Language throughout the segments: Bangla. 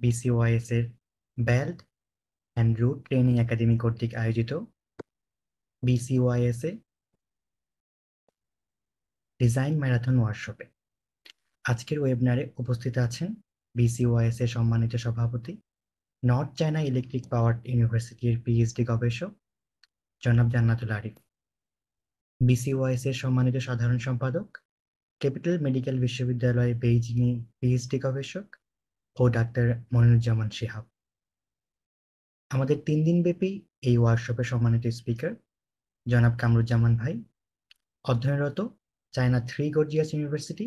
BCOIS এর belt and road training academy কর্তৃক আয়োজিত BCOIS এ ডিজাইন ম্যারাথন ওয়ার্কশপে আজকের ওয়েবিনারে উপস্থিত আছেন BCOIS এর সম্মানিত সভাপতি, নর্থ চায়না ইলেকট্রিক পাওয়ার ইউনিভার্সিটির পিএইচডি গবেষক জনাব জান্নাতুল আরিফ, BCOIS এর সম্মানিত সাধারণ সম্পাদক, ক্যাপিটাল মেডিকেল বিশ্ববিদ্যালয় বেইজিং পিএইচডি গবেষক ও ডাক্তার মনিরুজ্জামান শিহাব। আমাদের 3 দিনব্যাপী এই ওয়ার্কশপে সম্মানিত স্পিকার জনাব কামরুজ্জামান ভাই, অধ্যয়নরত চায়না 3 গর্জিয়াস ইউনিভার্সিটি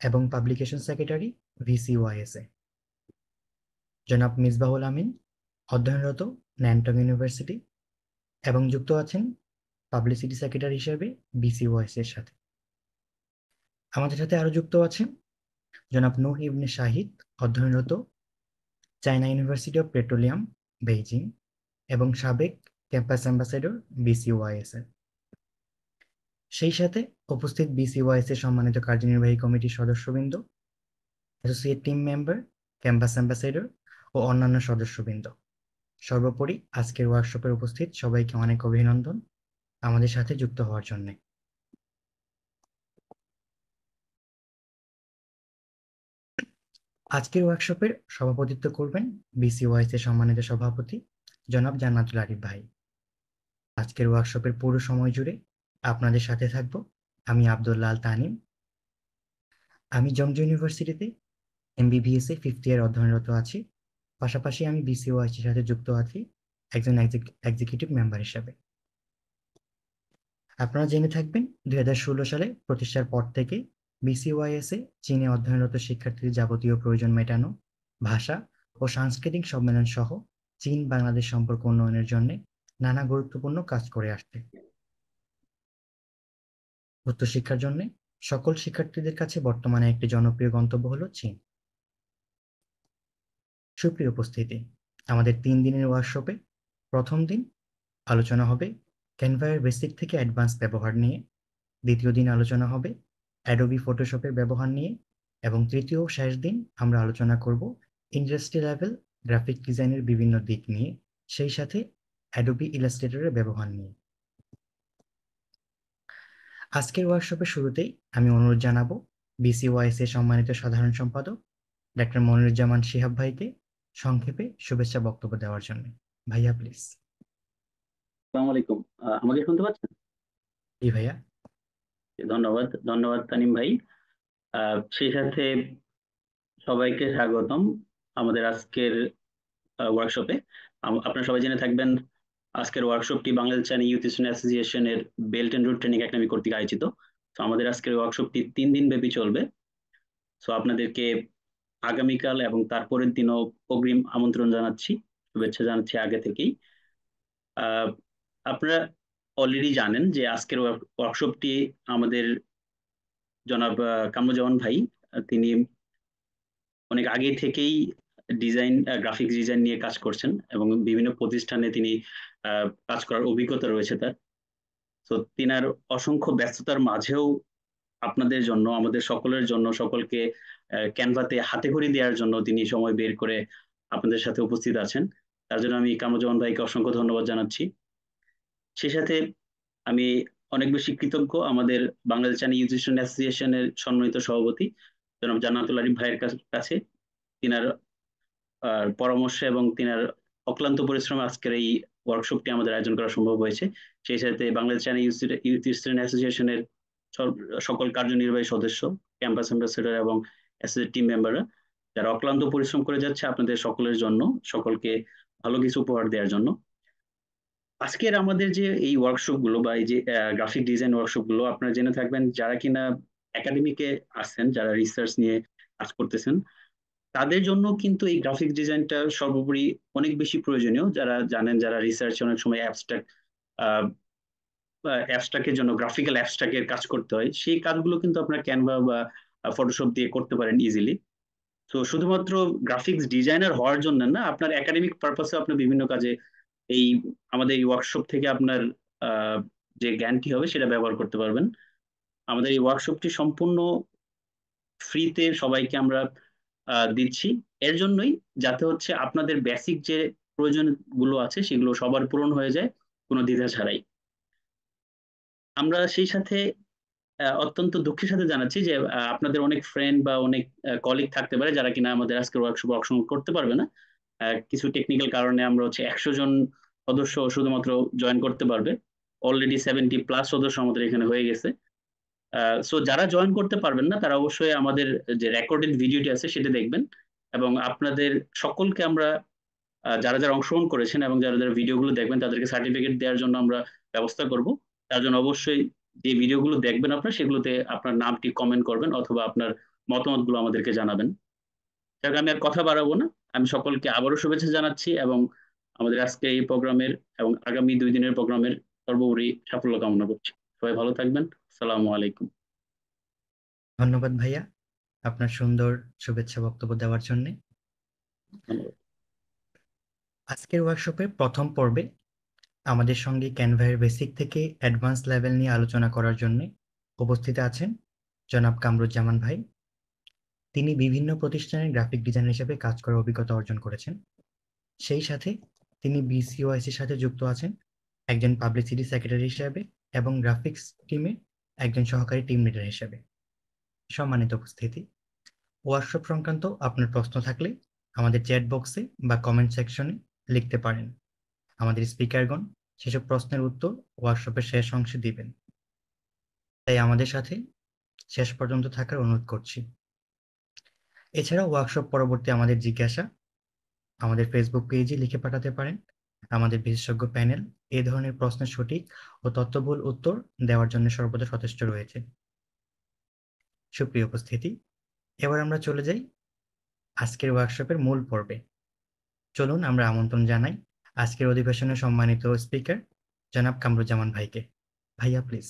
এবং পাবলিকেশন সেক্রেটারি VCOIS এ, জনাব মিসবাহুল আমিন, অধ্যয়নরত ন্যানটং ইউনিভার্সিটি এবং যুক্ত আছেন পাবলিসিটি সেক্রেটারি হিসেবে BCOIS এর সাথে। আমাদের সাথে আরো যুক্ত আছেন জনাব নূহ ইবনে শাহিদ, অধ্যয়নরত China university of petroleum Beijing এবং সাবেক ক্যাম্পাস অ্যাম্বাসেডর BCOIS এর। সেই সাথে উপস্থিত BCOIS এর সম্মানিত কার্যনির্বাহী কমিটির সদস্যবৃন্দ, associate team member, campus ambassador ও অন্যান্য সদস্যবৃন্দ। সর্বোপরি আজকের ওয়ার্কশপে উপস্থিত সবাইকে অনেক অভিনন্দন আমাদের সাথে যুক্ত হওয়ার জন্য। আজকের ওয়ার্কশপের সভাপতিত্ব করবেন BCOIS এর সম্মানিত সভাপতি জনাব জান্নাতুল আরিফ ভাই। আজকের ওয়ার্কশপের পুরো সময় জুড়ে আপনাদের সাথে থাকব আমি আব্দুল্লাহ আল তানিম। আমি জংজু ইউনিভার্সিটিতে MBBS এ 5th ইয়ার অধ্যয়নরত আছি। পাশাপাশি আমি BCOIS এর সাথে যুক্ত আছি একজন এক্সিকিউটিভ মেম্বার হিসেবে। আপনারা জেনে থাকবেন 2016 সালে প্রতিষ্ঠার পর থেকে BCOIS এ চীনে অধ্যয়নরত শিক্ষার্থীদের যাবতীয় প্রয়োজন মেটানো, ভাষা ও সাংস্কৃতিক সম্মেলন সহ চীন বাংলাদেশ সম্পর্ক উন্নয়নের জন্য নানা গুরুত্বপূর্ণ কাজ করে আসছে। উচ্চশিক্ষার জন্য সকল শিক্ষার্থীদের কাছে বর্তমানে একটি জনপ্রিয় গন্তব্য হলো চীন। সুপ্রিয় উপস্থিতি, আমাদের 3 দিনের ওয়ার্কশপে প্রথম দিন আলোচনা হবে ক্যানভার বেসিক থেকে অ্যাডভান্স ব্যবহার নিয়ে, দ্বিতীয় দিন আলোচনা হবে অ্যাডোবি ফটোশপের ব্যবহার নিয়ে এবং তৃতীয় ও শেষ দিন আমরা আলোচনা করব ইন্ডাস্ট্রি লেভেল গ্রাফিক ডিজাইনের বিভিন্ন দিক নিয়ে, সেই সাথে অ্যাডোবি ইলাস্ট্রেটরের ব্যবহার নিয়ে। আজকের ওয়ার্কশপের শুরুতেই আমি অনুরোধ জানাবো BCOIS এর সম্মানিত সাধারণ সম্পাদক ডাক্তার মনিরুজ্জামান শিহাব ভাইকে সংক্ষেপে শুভেচ্ছা বক্তব্য দেওয়ার জন্য। ভাইয়া প্লিজ। আসসালামু আলাইকুম। আমাকে শুনতে পাচ্ছেন? জি ভাইয়া। ধন্যবাদ ধন্যবাদ তানিম ভাই। সেই সাথে সবাইকে স্বাগতম আমাদের আজকের ওয়ার্কশপে। আপনারা সবাই জেনে থাকবেন আজকের ওয়ার্কশপটি বাংলাদেশ চায়না ইউথ স্টুডেন্ট অ্যাসোসিয়েশনের belt and road training academy কর্তৃক আয়োজিত। তো আমাদের আজকের ওয়ার্কশপটি 3 দিন ব্যাপী চলবে। তো আপনাদেরকে আগামীকাল এবং তারপরের দিনও অগ্রিম আমন্ত্রণ জানাচ্ছি, শুভেচ্ছা জানাচ্ছি আগে থেকেই। আপনারা অলরেডি জানেন যে আজকের ওয়ার্কশপটি আমাদের জনাব কামরুজ্জামান ভাই, তিনি অনেক আগে থেকেই ডিজাইন গ্রাফিক্স ডিজাইন নিয়ে কাজ করছেন এবং বিভিন্ন প্রতিষ্ঠানে তিনি কাজ করার অভিজ্ঞতা রয়েছে তার। তো তিনার অসংখ্য ব্যস্ততার মাঝেও আপনাদের জন্য, আমাদের সকলের জন্য, সকলকে ক্যানভাতে হাতে খড়ি দেওয়ার জন্য তিনি সময় বের করে আপনাদের সাথে উপস্থিত আছেন। তার জন্য আমি কামরুজ্জামান ভাইকে অসংখ্য ধন্যবাদ জানাচ্ছি। সেই সাথে আমি অনেক বেশি কৃতজ্ঞ আমাদের বাংলাদেশ চায়না ইউথ স্টুডেন্ট অ্যাসোসিয়েশনের সম্মানিত সভাপতি জনাব জান্নাতুল আরিফ ভাইয়ের কাছে। তিনার পরামর্শ এবং তিনার অক্লান্ত পরিশ্রমে আজকের এই ওয়ার্কশপটি আমাদের আয়োজন করা সম্ভব হয়েছে। সেই সাথে বাংলাদেশ চায়না ইউথ স্টুডেন্ট অ্যাসোসিয়েশনের সকল কার্যনির্বাহী সদস্য, ক্যাম্পাস অ্যাম্বাসেডর এবং অ্যাসোসিয়েট টিম মেম্বাররা যারা অক্লান্ত পরিশ্রম করে যাচ্ছে আপনাদের সকলের জন্য, সকলকে ভালো কিছু উপহার দেওয়ার জন্য। আজকের আমাদের যে এই ওয়ার্কশপ গুলো বা এই যে গ্রাফিক ডিজাইন ওয়ার্কশপ গুলো, আপনারা জেনে থাকবেন যারা কিনা একাডেমিকে আছেন, যারা রিসার্চ নিয়ে কাজ করতেছেন, তাদের জন্য কিন্তু এই গ্রাফিক ডিজাইনটা সর্বোপরি অনেক বেশি প্রয়োজনীয়। যারা জানেন, যারা রিসার্চে অনেক সময় অ্যাবস্ট্রাক্টের জন্য গ্রাফিক্যাল অ্যাবস্ট্রাক্টের কাজ করতে হয়, সেই কাজগুলো কিন্তু আপনারা ক্যানভা বা ফটোশপ দিয়ে করতে পারেন ইজিলি। তো শুধুমাত্র গ্রাফিক্স ডিজাইনার হওয়ার জন্য না, আপনার একাডেমিক পারপাসে আপনি বিভিন্ন কাজে এই আমাদের এই ওয়ার্কশপ থেকে আপনার যে জ্ঞানটি হবে সেটা ব্যবহার করতে পারবেন। আমাদের এই ওয়ার্কশপটি সম্পূর্ণ ফ্রিতে সবাইকে আমরা দিচ্ছি এর জন্যই, যাতে হচ্ছে আপনাদের বেসিক যে প্রয়োজন গুলো আছে সেগুলো সবার পূরণ হয়ে যায় কোনো দ্বিধা ছাড়াই। আমরা সেই সাথে অত্যন্ত দুঃখের সাথে জানাচ্ছি যে আপনাদের অনেক ফ্রেন্ড বা অনেক কলিগ থাকতে পারে যারা কিনা আমাদের আজকের ওয়ার্কশপে অংশগ্রহণ করতে পারবে না। কিছু টেকনিক্যাল কারণে আমরা হচ্ছে 100 জন সদস্য শুধুমাত্র জয়েন করতে পারবে। অলরেডি 70+ সদস্য আমাদের এখানে হয়ে গেছে। সো যারা জয়েন করতে পারবেন না তারা অবশ্যই আমাদের যে রেকর্ডেড ভিডিওটি আছে সেটা দেখবেন, এবং আপনাদের সকলকে আমরা যারা যারা অংশগ্রহণ করেছেন এবং যারা যারা ভিডিওগুলো দেখবেন তাদেরকে সার্টিফিকেট দেওয়ার জন্য আমরা ব্যবস্থা করব। তার জন্য অবশ্যই যে ভিডিওগুলো দেখবেন আপনারা সেগুলোতে আপনার নামটি কমেন্ট করবেন অথবা আপনার মতামতগুলো আমাদেরকে জানাবেন। যাক, আমি আর কথা বাড়াবো না, আমি সকলকে আবারও শুভেচ্ছা জানাচ্ছি এবং আমাদের আজকে এই প্রোগ্রামের এবং আগামী 2 দিনের প্রোগ্রামের সর্বোপরি সাফল্য কামনা করছি। সবাই ভালো থাকবেন। আসসালামু আলাইকুম। ধন্যবাদ ভাইয়া আপনার সুন্দর শুভেচ্ছা বক্তব্য দেওয়ার জন্য। ধন্যবাদ। আজকের ওয়ার্কশপের প্রথম পর্বে আমাদের সঙ্গে ক্যানভার বেসিক থেকে অ্যাডভান্স লেভেল নিয়ে আলোচনা করার জন্য উপস্থিত আছেন জনাব কামরুজ্জামান ভাই। তিনি বিভিন্ন প্রতিষ্ঠানের গ্রাফিক ডিজাইনার হিসেবে কাজ করার অভিজ্ঞতা অর্জন করেছেন। সেই সাথে তিনি বিসিওআইসির সাথে যুক্ত আছেন একজন পাবলিসিটি সেক্রেটারি হিসেবে এবং গ্রাফিক্স টিমে একজন সহকারী টিম লিডার হিসেবে। সম্মানিত উপস্থিতি, ওয়ার্কশপ সংক্রান্ত আপনার প্রশ্ন থাকলে আমাদের চ্যাট বক্সে বা কমেন্ট সেকশনে লিখতে পারেন। আমাদের স্পিকারগণ সেসব প্রশ্নের উত্তর ওয়ার্কশপের শেষ অংশে দিবেন, তাই আমাদের সাথে শেষ পর্যন্ত থাকার অনুরোধ করছি। এছাড়াও ওয়ার্কশপ পরবর্তী আমাদের জিজ্ঞাসা আমাদের ফেসবুক পেজে লিখে পাঠাতে পারেন। আমাদের বিশেষজ্ঞ প্যানেল এই ধরনের প্রশ্নের সঠিক ও তথ্যবহুল উত্তর দেওয়ার জন্য সর্বদা সচেষ্ট রয়েছে। সুপ্রিয় উপস্থিতি, এবার আমরা চলে যাই আজকের ওয়ার্কশপের মূল পর্বে। চলুন আমরা আমন্ত্রণ জানাই আজকের অধিবেশনের সম্মানিত স্পিকার জনাব কামরুজ্জামান ভাইকে। ভাইয়া প্লিজ।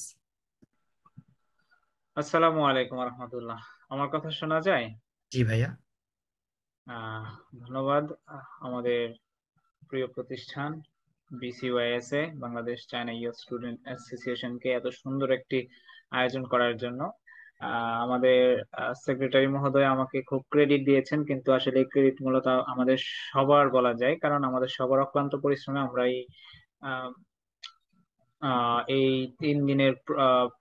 আসসালামু আলাইকুম রহমতুল্লাহ। আমার কথা শোনা যায়? জি ভাইয়া। ধন্যবাদ। আমাদের প্রিয় প্রতিষ্ঠান বিসিওয়াইএসএ, বাংলাদেশ চায়না ইউথ স্টুডেন্ট অ্যাসোসিয়েশনকে এত সুন্দর একটি আয়োজন করার জন্য। আমাদের সেক্রেটারি মহোদয় আমাকে খুব ক্রেডিট দিয়েছেন, কিন্তু আসলে এই ক্রেডিট মূলত আমাদের সবার বলা যায়, কারণ আমাদের সবার অক্লান্ত পরিশ্রমে আমরা এই 3 দিনের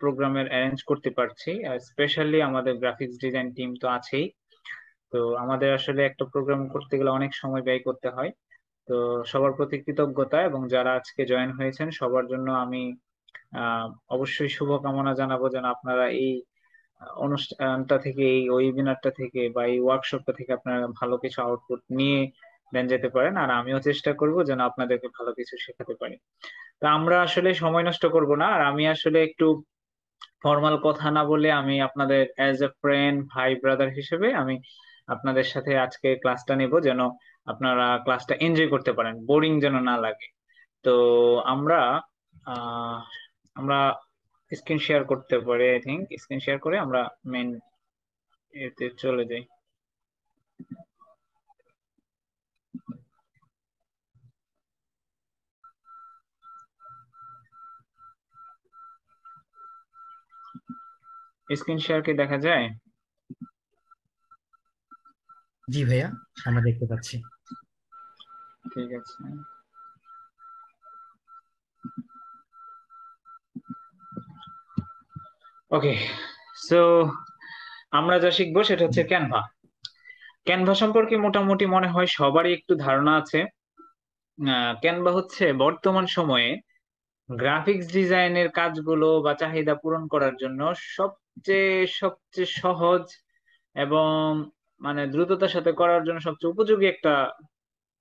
প্রোগ্রামের অ্যারেঞ্জ করতে পারছি। স্পেশালি আমাদের গ্রাফিক্স ডিজাইন টিম তো আছেই। তো আমাদের আসলে একটা প্রোগ্রাম করতে গেলে অনেক সময় ব্যয় করতে হয়। তো সবার প্রতি কৃতজ্ঞতা, এবং যারা আজকে জয়েন হয়েছেন সবার জন্য আমি অবশ্যই শুভকামনা জানাবো যেন আপনারা এই অনুষ্ঠানটা থেকে, এই ওয়েবিনারটা থেকে বা এই ওয়ার্কশপটা থেকে আপনারা ভালো কিছু আউটপুট নিয়ে দেন যেতে পারেন। আর আমিও চেষ্টা করব যেন আপনাদেরকে ভালো কিছু শেখাতে পারি। তা আমরা আসলে সময় নষ্ট করব না, আর আমি আসলে একটু ফর্মাল কথা না বলে আমি আপনাদের অ্যাজ এ ফ্রেন্ড, ভাই ব্রাদার হিসেবে আমি আপনাদের সাথে আজকে ক্লাসটা নেব, যেন আপনারা ক্লাসটা এনজয় করতে পারেন, বোরিং যেন না লাগে। তো আমরা আহ আমরা স্ক্রিন শেয়ার করতে পারি। আই থিংক স্ক্রিন শেয়ার করে আমরা মেন এতে চলে যাই। স্ক্রিন শেয়ার কি দেখা যায়? জি ভাইয়া, আমরা দেখতে পাচ্ছি। ঠিক আছে। ওকে, সো আমরা যা শিখবো সেটা হচ্ছে ক্যানভা। ক্যানভা সম্পর্কে মোটামুটি মনে হয় সবারই একটু ধারণা আছে। ক্যানভা হচ্ছে বর্তমান সময়ে গ্রাফিক্স ডিজাইনের কাজগুলো বা চাহিদা পূরণ করার জন্য সবচেয়ে সবচেয়ে সহজ এবং মানে দ্রুততার সাথে করার জন্য সবচেয়ে উপযোগী একটা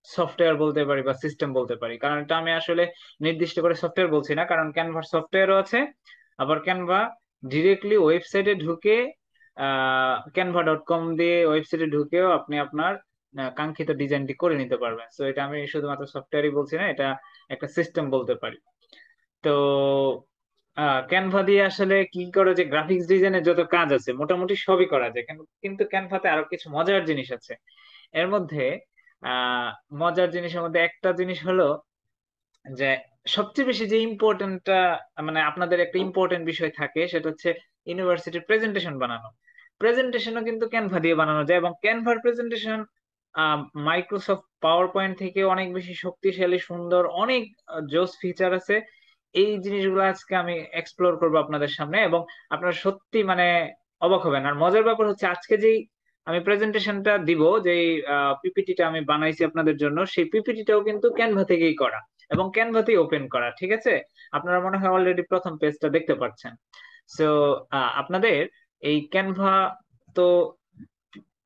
সফটওয়্যার বলতে পারি বা সিস্টেম বলতে পারি। কারণ এটা আমি আসলে নির্দিষ্ট করে সফটওয়্যার বলছি না, কারণ ক্যানভার সফটওয়্যারও আছে, আবার ক্যানভা ডিরেক্টলি ওয়েবসাইটে ঢুকে canva.com দিয়ে ওয়েবসাইটে ঢুকেও আপনি আপনার কাঙ্ক্ষিত ডিজাইনটি করে নিতে পারবেন। তো এটা আমি শুধুমাত্র সফটওয়্যারই বলছি না, এটা একটা সিস্টেম বলতে পারি। তো ক্যানভা দিয়ে আসলে কি করে, যে গ্রাফিক্স ডিজাইনের যত কাজ আছে মোটামুটি সবই করা যায়, কিন্তু ক্যানভাতে আরো কিছু মজার জিনিস আছে। এর মধ্যে আহ মজার জিনিসের মধ্যে একটা জিনিস হলো যে সবচেয়ে বেশি যে ইম্পর্টেন্টটা, মানে আপনাদের একটা ইম্পর্টেন্ট বিষয় থাকে, সেটা হচ্ছে ইউনিভার্সিটির প্রেজেন্টেশন বানানো। প্রেজেন্টেশনও কিন্তু ক্যানভা দিয়ে বানানো যায়, এবং ক্যানভার প্রেজেন্টেশন মাইক্রোসফট পাওয়ার পয়েন্ট থেকে অনেক বেশি শক্তিশালী, সুন্দর, অনেক জোস ফিচার আছে। এই জিনিসগুলো আজকে আমি এক্সপ্লোর করবো আপনাদের সামনে, এবং আপনারা সত্যি মানে অবাক হবেন। আর মজার ব্যাপার হচ্ছে আজকে যেই আমি প্রেজেন্টেশনটা দিব, যেই পিপিটিটা আমি বানাইছি আপনাদের জন্য, সেই পিপিটিটাও কিন্তু ক্যানভা থেকেই করা এবং ক্যানভাতেই ওপেন করা, ঠিক আছে? আপনারা মনে হয় অলরেডি প্রথম পেজটা দেখতে পাচ্ছেন। সো আপনাদের এই ক্যানভা তো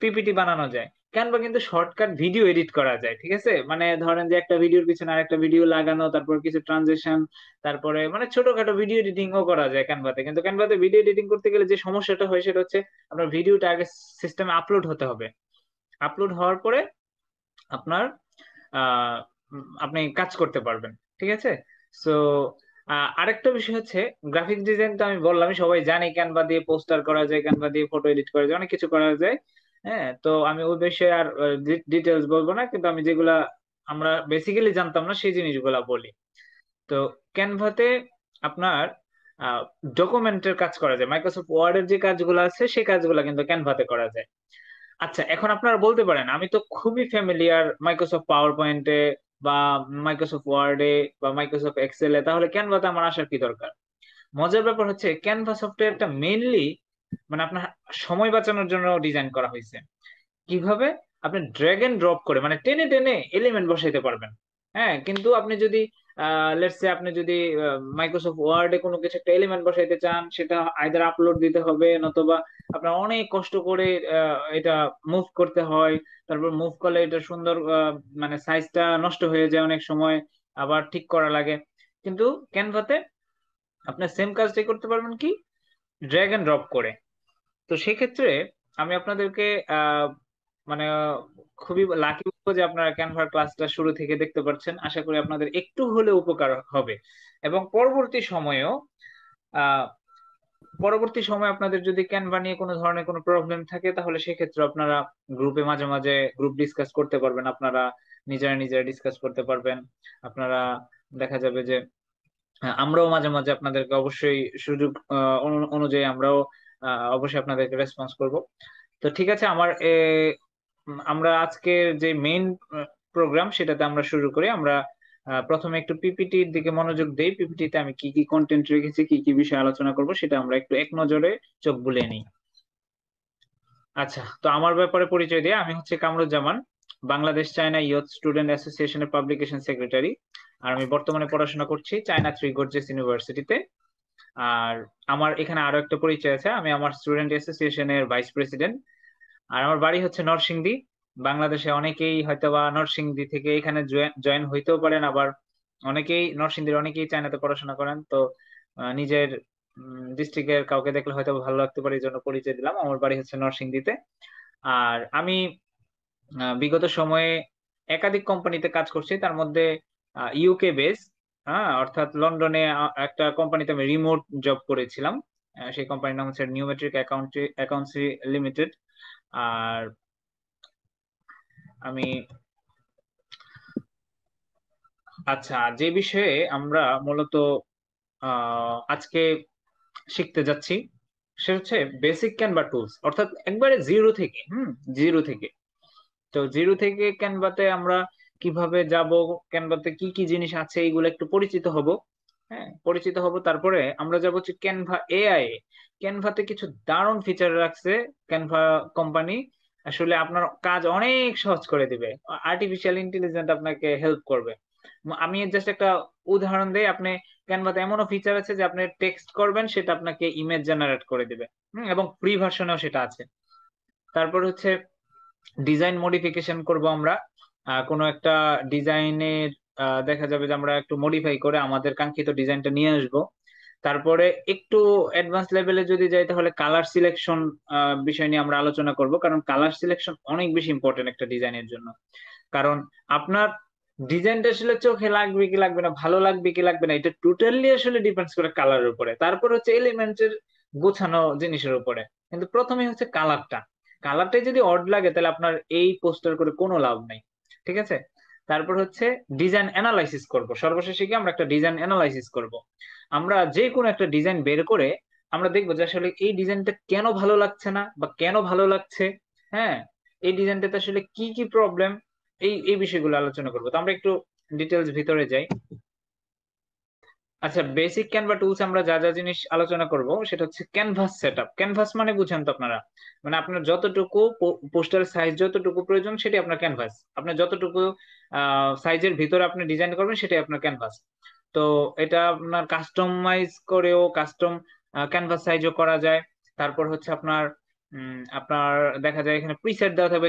পিপিটি বানানো যায়, ক্যানভা কিন্তু শর্টকাট ভিডিও এডিট করা যায়, ঠিক আছে? মানে ধরেন যে একটা ভিডিওর পিছনে আরেকটা ভিডিও লাগানো, তারপর কিছু ট্রানজেকশন, তারপরে মানে ছোটখাটো ভিডিও এডিটিং ও করা যায় ক্যানভাতে। কিন্তু ক্যানভাতে ভিডিও এডিটিং করতে গেলে যে সমস্যাটা হয় সেটা হচ্ছে আপনার ভিডিওটা আগে সিস্টেমে আপলোড হতে হবে। আপলোড হওয়ার পরে আপনার আহ আপনি কাজ করতে পারবেন, ঠিক আছে? সো আরেকটা বিষয় হচ্ছে গ্রাফিক ডিজাইন, তো আমি বললাম সবাই জানে ক্যানভা দিয়ে পোস্টার করা যায়, ক্যানভা দিয়ে ফটো এডিট করা যায়, অনেক কিছু করা যায়। হ্যাঁ, তো আমি ওই বিষয়ে আর ডিটেলস বলবো না, কিন্তু আমি যেগুলা আমরা বেসিক্যালি জানতাম না সেই জিনিসগুলা বলি। তো ক্যানভাতে আপনার ডকুমেন্টের কাজ করা যায়, মাইক্রোসফট ওয়ার্ডের যে কাজগুলো আছে সেই কাজগুলো কিন্তু ক্যানভাতে করা যায়। আচ্ছা, এখন আপনারা বলতে পারেন আমি তো খুবই ফ্যামিলিয়ার মাইক্রোসফট পাওয়ার পয়েন্টে বা মাইক্রোসফট ওয়ার্ডে বা মাইক্রোসফট এক্সেলে, তাহলে ক্যানভাতে আমার আসার কি দরকার? মজার ব্যাপার হচ্ছে ক্যানভা সফটওয়্যারটা মেইনলি মানে আপনার সময় বাঁচানোর জন্য ডিজাইন করা হয়েছে। কিভাবে? আপনি ড্র্যাগ এন্ড ড্রপ করে মানে টেনে টেনে এলিমেন্ট বসাইতে পারবেন। হ্যাঁ, কিন্তু আপনি যদি লেটস সে আপনি যদি মাইক্রোসফট ওয়ার্ডে কোনো কিছু একটা এলিমেন্ট বসাইতে চান, সেটা আইদার আপলোড দিতে হবে, নতুবা আপনার অনেক কষ্ট করে এটা মুভ করতে হয়। তারপর মুভ করলে এটা সুন্দর মানে সাইজটা নষ্ট হয়ে যায় অনেক সময়, আবার ঠিক করা লাগে। কিন্তু ক্যানভাতে আপনি সেম কাজটাই করতে পারবেন কি, ড্র্যাগ এন্ড ড্রপ করে। তো সেক্ষেত্রে আমি আপনাদেরকে মানে খুবই লাকি বলবো যে আপনারা ক্যানভার ক্লাসটা শুরু থেকে দেখতে পাচ্ছেন। আশা করি আপনাদের একটু হলেও উপকার হবে, এবং আহ পরবর্তী সময় আপনাদের যদি ক্যানভা নিয়ে কোনো ধরনের কোনো প্রবলেম থাকে, তাহলে সেক্ষেত্রে আপনারা গ্রুপে মাঝে মাঝে গ্রুপ ডিসকাস করতে পারবেন, আপনারা নিজেরা নিজেরা ডিসকাস করতে পারবেন। আপনারা দেখা যাবে যে আমরাও মাঝে মাঝে আপনাদেরকে অবশ্যই সুযোগ অনুযায়ী আমরাও অবশ্যই আপনাদেরকে রেসপন্স করব। তো ঠিক আছে, আমরা আজকের যে মেইন প্রোগ্রাম সেটাতে আমরা শুরু করি। আমরা প্রথমে একটু পিপিটির দিকে মনোযোগ দেই। পিপিটিতে আমি কি কি কন্টেন্ট রেখেছি, কি কি বিষয়ে আলোচনা করব, সেটা আমরা একটু এক নজরে চোখ বুলিয়ে নিই। আচ্ছা, তো আমার ব্যাপারে পরিচয় দিয়ে, আমি হচ্ছে Kamruzzaman, Bangladesh China youth student অ্যাসোসিয়েশনের পাবলিকেশন সেক্রেটারি। আর আমি বর্তমানে পড়াশোনা করছি চায়না থ্রি গর্জেস ইউনিভার্সিটিতে। আর আমার এখানে আরো একটা পরিচয় আছে, আমি আমার স্টুডেন্ট অ্যাসোসিয়েশনের ভাইস প্রেসিডেন্ট। আর আমার বাড়ি হচ্ছে নরসিংদী। বাংলাদেশে অনেকেই হয়তোবা নরসিংদী থেকে এখানে জয়েন হইতেও পারেন, আবার অনেকেই চায়নাতে পড়াশোনা করেন। তো নিজের ডিস্ট্রিক্টের কাউকে দেখলে হয়তো ভালো লাগতে পারে, এই জন্য পরিচয় দিলাম। আমার বাড়ি হচ্ছে নরসিংদীতে। আর আমি বিগত সময়ে একাধিক কোম্পানিতে কাজ করছি, তার মধ্যে ইউকে বেস, হ্যাঁ, অর্থাৎ লন্ডনে একটা কোম্পানিতে আমি রিমোট জব করেছিলাম। সেই কোম্পানির নাম হচ্ছে নিউমেট্রিক অ্যাকাউন্টসি লিমিটেড। আর আমি আচ্ছা, যে বিষয়ে আমরা মূলত আজকে শিখতে যাচ্ছি সে হচ্ছে বেসিক ক্যানভা টুলস, অর্থাৎ একবারে জিরো থেকে। জিরো থেকে। তো জিরো থেকে ক্যানভাতে আমরা কিভাবে যাব, ক্যানভাতে কি কি জিনিস আছে এইগুলো একটু পরিচিত হব। হ্যাঁ, পরিচিত হব। তারপরে আমরা যাব হচ্ছে ক্যানভা এআই। ক্যানভাতে কিছু দারুণ ফিচার রাখছে ক্যানভা কোম্পানি, আসলে আপনার কাজ অনেক সহজ করে দিবে। আর্টিফিশিয়াল ইন্টেলিজেন্স আপনাকে হেল্প করবে। আমি জাস্ট একটা উদাহরণ দেই, আপনি ক্যানভাতে এমনও ফিচার আছে যে আপনি টেক্সট করবেন, সেটা আপনাকে ইমেজ জেনারেট করে দিবে। এবং ফ্রি ভার্সনেও সেটা আছে। তারপর হচ্ছে ডিজাইন মডিফিকেশন করব আমরা। কোনো একটা ডিজাইনের দেখা যাবে যে আমরা একটু মডিফাই করে আমাদের কাঙ্ক্ষিত ডিজাইনটা নিয়ে আসব। তারপরে একটু অ্যাডভান্স লেভেলে যদি যাই, তাহলে কালার সিলেকশন বিষয় নিয়ে আমরা আলোচনা করব, কারণ কালার সিলেকশন অনেক বেশি ইম্পর্টেন্ট একটা ডিজাইনের জন্য। কারণ আপনার ডিজাইনটা আসলে চোখে লাগবে কি লাগবে না, ভালো লাগবে কি লাগবে না, এটা টোটালি আসলে ডিপেন্ডস করে কালারের উপরে, তারপর হচ্ছে এলিমেন্টের গোছানো জিনিসের উপরে। কিন্তু প্রথমে হচ্ছে কালারটাই যদি অড লাগে, তাহলে আপনার এই পোস্টার করে কোনো লাভ নাই, ঠিক আছে? তারপর হচ্ছে ডিজাইন অ্যানালাইসিস করব। সর্বশেষে কি আমরা একটা ডিজাইন অ্যানালাইসিস করব। আমরা যে কোনো একটা ডিজাইন বের করে আমরা দেখবো যে আসলে এই ডিজাইনটা কেন ভালো লাগছে না বা কেন ভালো লাগছে। হ্যাঁ, এই ডিজাইনটাতে আসলে কি কি প্রবলেম, এই এই বিষয়গুলো আলোচনা করবো। তো আমরা একটু ডিটেলস ভিতরে যাই। আচ্ছা, বেসিক ক্যানভা টুলস আমরা যা যা জিনিস আলোচনা করব সেটা হচ্ছে ক্যানভাস সেটআপ। ক্যানভাস মানে বুঝেন তো আপনারা, মানে আপনার যতটুকু পোস্টার সাইজ যতটুকু প্রয়োজন সেটি আপনার ক্যানভাস। আপনার যতটুকু সাইজের ভিতরে আপনি ডিজাইন করবেন সেটাই আপনার ক্যানভাস। তো এটা আপনার কাস্টমাইজ করেও কাস্টম ক্যানভাস সাইজও করা যায়। তারপর হচ্ছে আপনার আপনার দেখা যায় এখানে প্রিসেট দেওয়া থাকবে।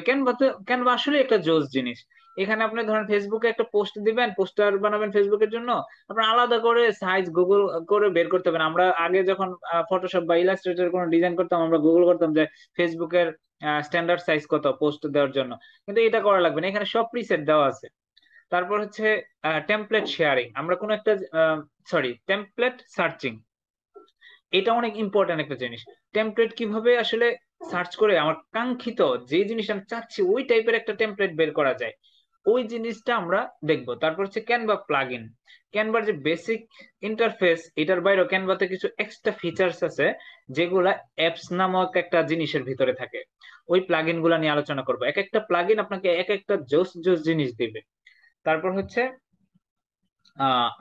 ক্যানভা আসলে একটা জোস জিনিস। এখানে আপনি ধরেন ফেসবুকে একটা পোস্ট দিবেন, পোস্টার বানাবেন ফেসবুকের জন্য, আপনার আলাদা করে সাইজ গুগল করে বের করতে হবে না। আমরা আগে যখন ফটোশপ বা ইলাস্ট্রেটর কোনো ডিজাইন করতাম আমরা গুগল করতাম যে ফেসবুকের স্ট্যান্ডার্ড সাইজ কত পোস্ট দেওয়ার জন্য, কিন্তু এটা করা লাগবে না, এখানে সব প্রিসেট দেওয়া আছে। তারপর হচ্ছে টেমপ্লেট শেয়ারিং, আমরা কোনো একটা টেমপ্লেট সার্চিং, এটা অনেক ইম্পর্টেন্ট একটা জিনিস। টেমপ্লেট কিভাবে আসলে সার্চ করে আমার কাঙ্ক্ষিত যে জিনিস আমি চাচ্ছি ওই টাইপের একটা টেমপ্লেট বের করা যায়, ওই জিনিসটা আমরা দেখবো। তারপর হচ্ছে ক্যানভা প্লাগইন। ক্যানভার যে বেসিক ইন্টারফেস, এটার বাইরেও ক্যানভাতে কিছু এক্সট্রা ফিচার্স আছে যেগুলা অ্যাপস নামক একটা জিনিসের ভিতরে থাকে। ওই প্লাগইন গুলা নিয়ে আলোচনা করবো। এক একটা প্লাগইন আপনাকে এক একটা জোস জোস জিনিস দিবে। তারপর হচ্ছে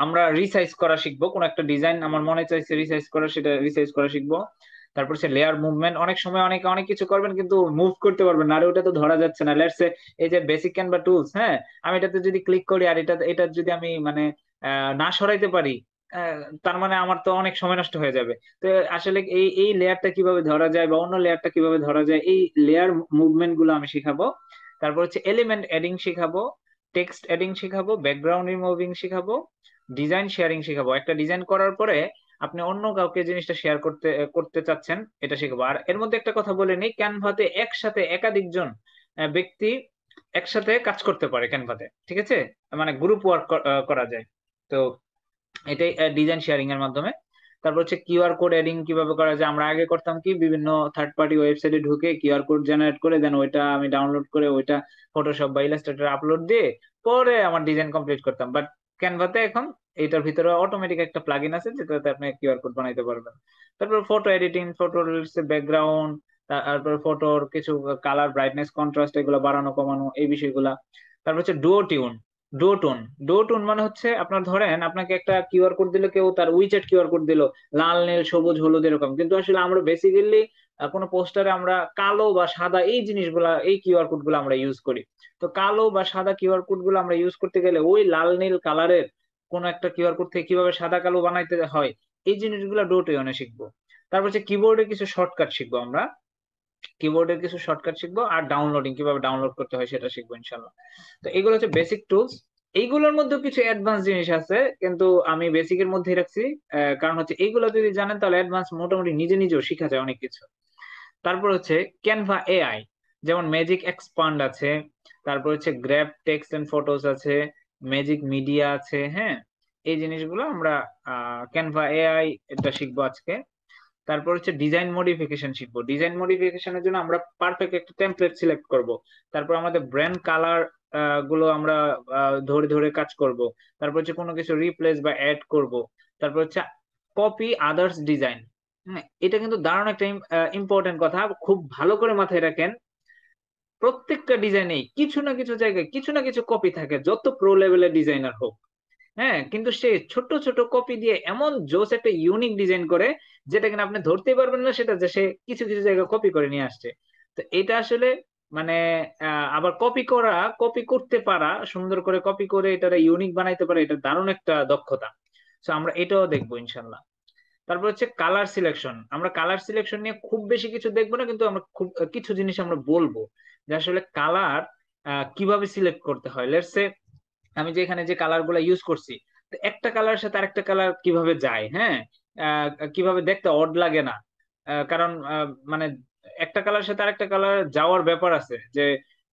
আমরা রিসাইজ করা শিখবো। কোন একটা ডিজাইন আমার মনে চাইছে রিসাইজ করা, সেটা রিসাইজ করা শিখবো। তারপর হচ্ছে লেয়ার মুভমেন্ট। অনেক সময় অনেকে অনেক কিছু করবেন কিন্তু মুভ করতে পারবেন না, আর ওটা তো ধরা যাচ্ছে না। লেটস সে এই যে বেসিক ক্যানভা টুলস, হ্যাঁ, আমি এটাতে যদি ক্লিক করি আর এটা যদি আমি মানে না সরাইতে পারি, তার মানে আমার তো অনেক সময় নষ্ট হয়ে যাবে। তো আসলে এই এই লেয়ারটা কিভাবে ধরা যায় বা অন্য লেয়ারটা কিভাবে ধরা যায়, এই লেয়ার মুভমেন্ট গুলো আমি শিখাবো। তারপর হচ্ছে এলিমেন্ট এডিং শিখাবো, টেক্সট এডিং শিখাবো, ব্যাকগ্রাউন্ড রিমুভিং শিখাবো, ডিজাইন শেয়ারিং শিখাবো। একটা ডিজাইন করার পরে আপনি অন্য কাউকে জিনিসটা শেয়ার করতে করতে চাচ্ছেন, এটা শিখাবো। আর এর মধ্যে একটা কথা বলে নিই, ক্যানভাতে একসাথে একাধিক জন ব্যক্তি একসাথে কাজ করতে পারে ক্যানভাতে, ঠিক আছে, মানে গ্রুপ ওয়ার্ক করা যায়। তো এটাই ডিজাইন শেয়ারিং এর মাধ্যমে। তারপর হচ্ছে কিউআর কোড এডিং কিভাবে করা যায়। আমরা আগে করতাম কি, বিভিন্ন থার্ড পার্টি ওয়েবসাইটে ঢুকে কিউআর কোড জেনারেট করে দেন ওইটা আমি ডাউনলোড করে ওইটা ফটোশপ বা ইলাস্ট্রেটর আপলোড দিয়ে পরে আমার ডিজাইন কমপ্লিট করতাম। বাট ক্যানভাতে এখন এটার ভিতরে অটোমেটিক একটা প্লাগইন আছে যেটাতে আপনি কিউআর কোড বানাইতে পারবেন। তারপর ফটো এডিটিং, ফটো ব্যাকগ্রাউন্ড, তারপর ফটোর কিছু কালার ব্রাইটনেস কন্ট্রাস্ট এগুলো বাড়ানো কমানো এই বিষয়গুলা। তারপর হচ্ছে ডুও টিউন। ডো টোন মানে হচ্ছে আপনার ধরেন আপনাকে একটা কিউআর কোড দিল, কেউ তার উইচ্যাট কিউআর কোড দিল লাল নীল সবুজ হলুদ এরকম, কিন্তু আসলে আমরা বেসিক্যালি কোনো পোস্টারে আমরা কালো বা সাদা এই জিনিসগুলা এই কিউআর কোড গুলো আমরা ইউজ করি। তো কালো বা সাদা কিউআর কোড গুলো আমরা ইউজ করতে গেলে ওই লাল নীল কালারের কোন একটা কিউআর কোড থেকে কিভাবে সাদা কালো বানাইতে হয় এই জিনিসগুলো ডো টোনে শিখবো। তারপর হচ্ছে কিবোর্ডে কিছু শর্টকাট শিখবো আমরা, কিবোর্ডের কিছু শর্টকাট শিখবো, আর ডাউনলোডিং কিভাবে ডাউনলোড করতে হয় সেটা শিখবো ইনশাল্লাহ। তো এগুলো হচ্ছে বেসিক টুলস। এইগুলোর মধ্যেও কিছু অ্যাডভান্স জিনিস আছে কিন্তু আমি বেসিকের মধ্যেই রাখছি, কারণ হচ্ছে এইগুলো যদি জানেন তাহলে অ্যাডভান্স মোটামুটি নিজে নিজেও শিখা যায় অনেক কিছু। তারপর হচ্ছে ক্যানভা এআই, যেমন ম্যাজিক এক্সপান্ড আছে, তারপর হচ্ছে গ্র্যাব টেক্সট এন্ড ফটোস আছে, ম্যাজিক মিডিয়া আছে। হ্যাঁ, এই জিনিসগুলো আমরা ক্যানভা এআই এটা শিখবো আজকে। তারপর হচ্ছে ডিজাইন মডিফিকেশন শিখবো। ডিজাইন মডিফিকেশনের জন্য আমরা পারফেক্ট একটা টেমপ্লেট সিলেক্ট করব। তারপর আমাদের ব্র্যান্ড কালার গুলো আমরা ধরে ধরে কাজ করব। তারপর হচ্ছে কোনো কিছু রিপ্লেস বা অ্যাড করব। তারপর হচ্ছে কপি আদার্স ডিজাইন। এটা কিন্তু দারুণ একটা ইম্পর্টেন্ট কথা, খুব ভালো করে মাথায় রাখেন। প্রত্যেকটা ডিজাইনেই কিছু না কিছু জায়গায় কিছু না কিছু কপি থাকে, যত প্রো লেভেলের ডিজাইনার হোক। হ্যাঁ, কিন্তু সে ছোট ছোট কপি দিয়ে এমন জোস একটা ইউনিক ডিজাইন করে যেটা কিনা আপনি ধরতেই পারবেন না সেটা যে সে কিছু কিছু জায়গায় কপি করে নিয়ে আসছে। তো এটা আসলে মানে আবার কপি করতে পারা, সুন্দর করে কপি করে এটা ইউনিক বানাইতে পারে, এটা দারুণ একটা দক্ষতা। তো আমরা এটাও দেখবো ইনশাল্লাহ। তারপর হচ্ছে কালার সিলেকশন। আমরা কালার সিলেকশন নিয়ে খুব বেশি কিছু দেখবো না, কিন্তু আমরা খুব কিছু জিনিস আমরা বলবো যে আসলে কালার কিভাবে সিলেক্ট করতে হয়। লেটস সে আমি যে এখানে যে কালার গুলা ইউজ করছি, তো একটা কালার সাথে আরেকটা কালার কিভাবে যায়, হ্যাঁ, কিভাবে দেখতে অড লাগে না। কারণ মানে একটা কালার সাথে আরেকটা কালার যাওয়ার ব্যাপার আছে যে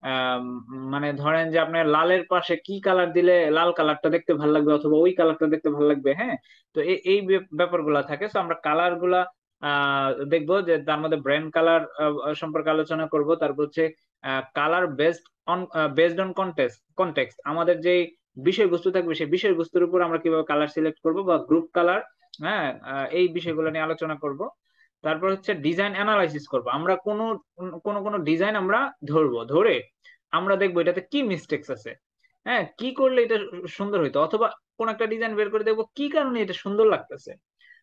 আহ, মানে ধরেন যে আপনার লালের পাশে কি কালার দিলে লাল কালারটা দেখতে ভালো লাগবে অথবা ওই কালারটা দেখতে ভালো লাগবে। হ্যাঁ, তো এই ব্যাপারগুলা থাকে। তো আমরা কালার গুলা দেখবো, যে তার মধ্যে ব্র্যান্ড কালার সম্পর্কে আলোচনা করব। তারপর হচ্ছে কালার বেসড অন কনটেক্সট, আমাদের যে বিষয়বস্তু থাকবে সেই বিষয়বস্তুর উপর আমরা কিভাবে কালার সিলেক্ট করব বা গ্রুপ কালার। হ্যাঁ, এই বিষয়গুলো নিয়ে আলোচনা করব। তারপর হচ্ছে ডিজাইন অ্যানালাইসিস করব। আমরা কোনো ডিজাইন আমরা ধরবো, ধরে আমরা দেখবো এটাতে কি মিস্টেকস আছে, হ্যাঁ, কি করলে এটা সুন্দর হইতো, অথবা কোন একটা ডিজাইন বের করে দেখবো কি কারণে এটা সুন্দর লাগতেছে,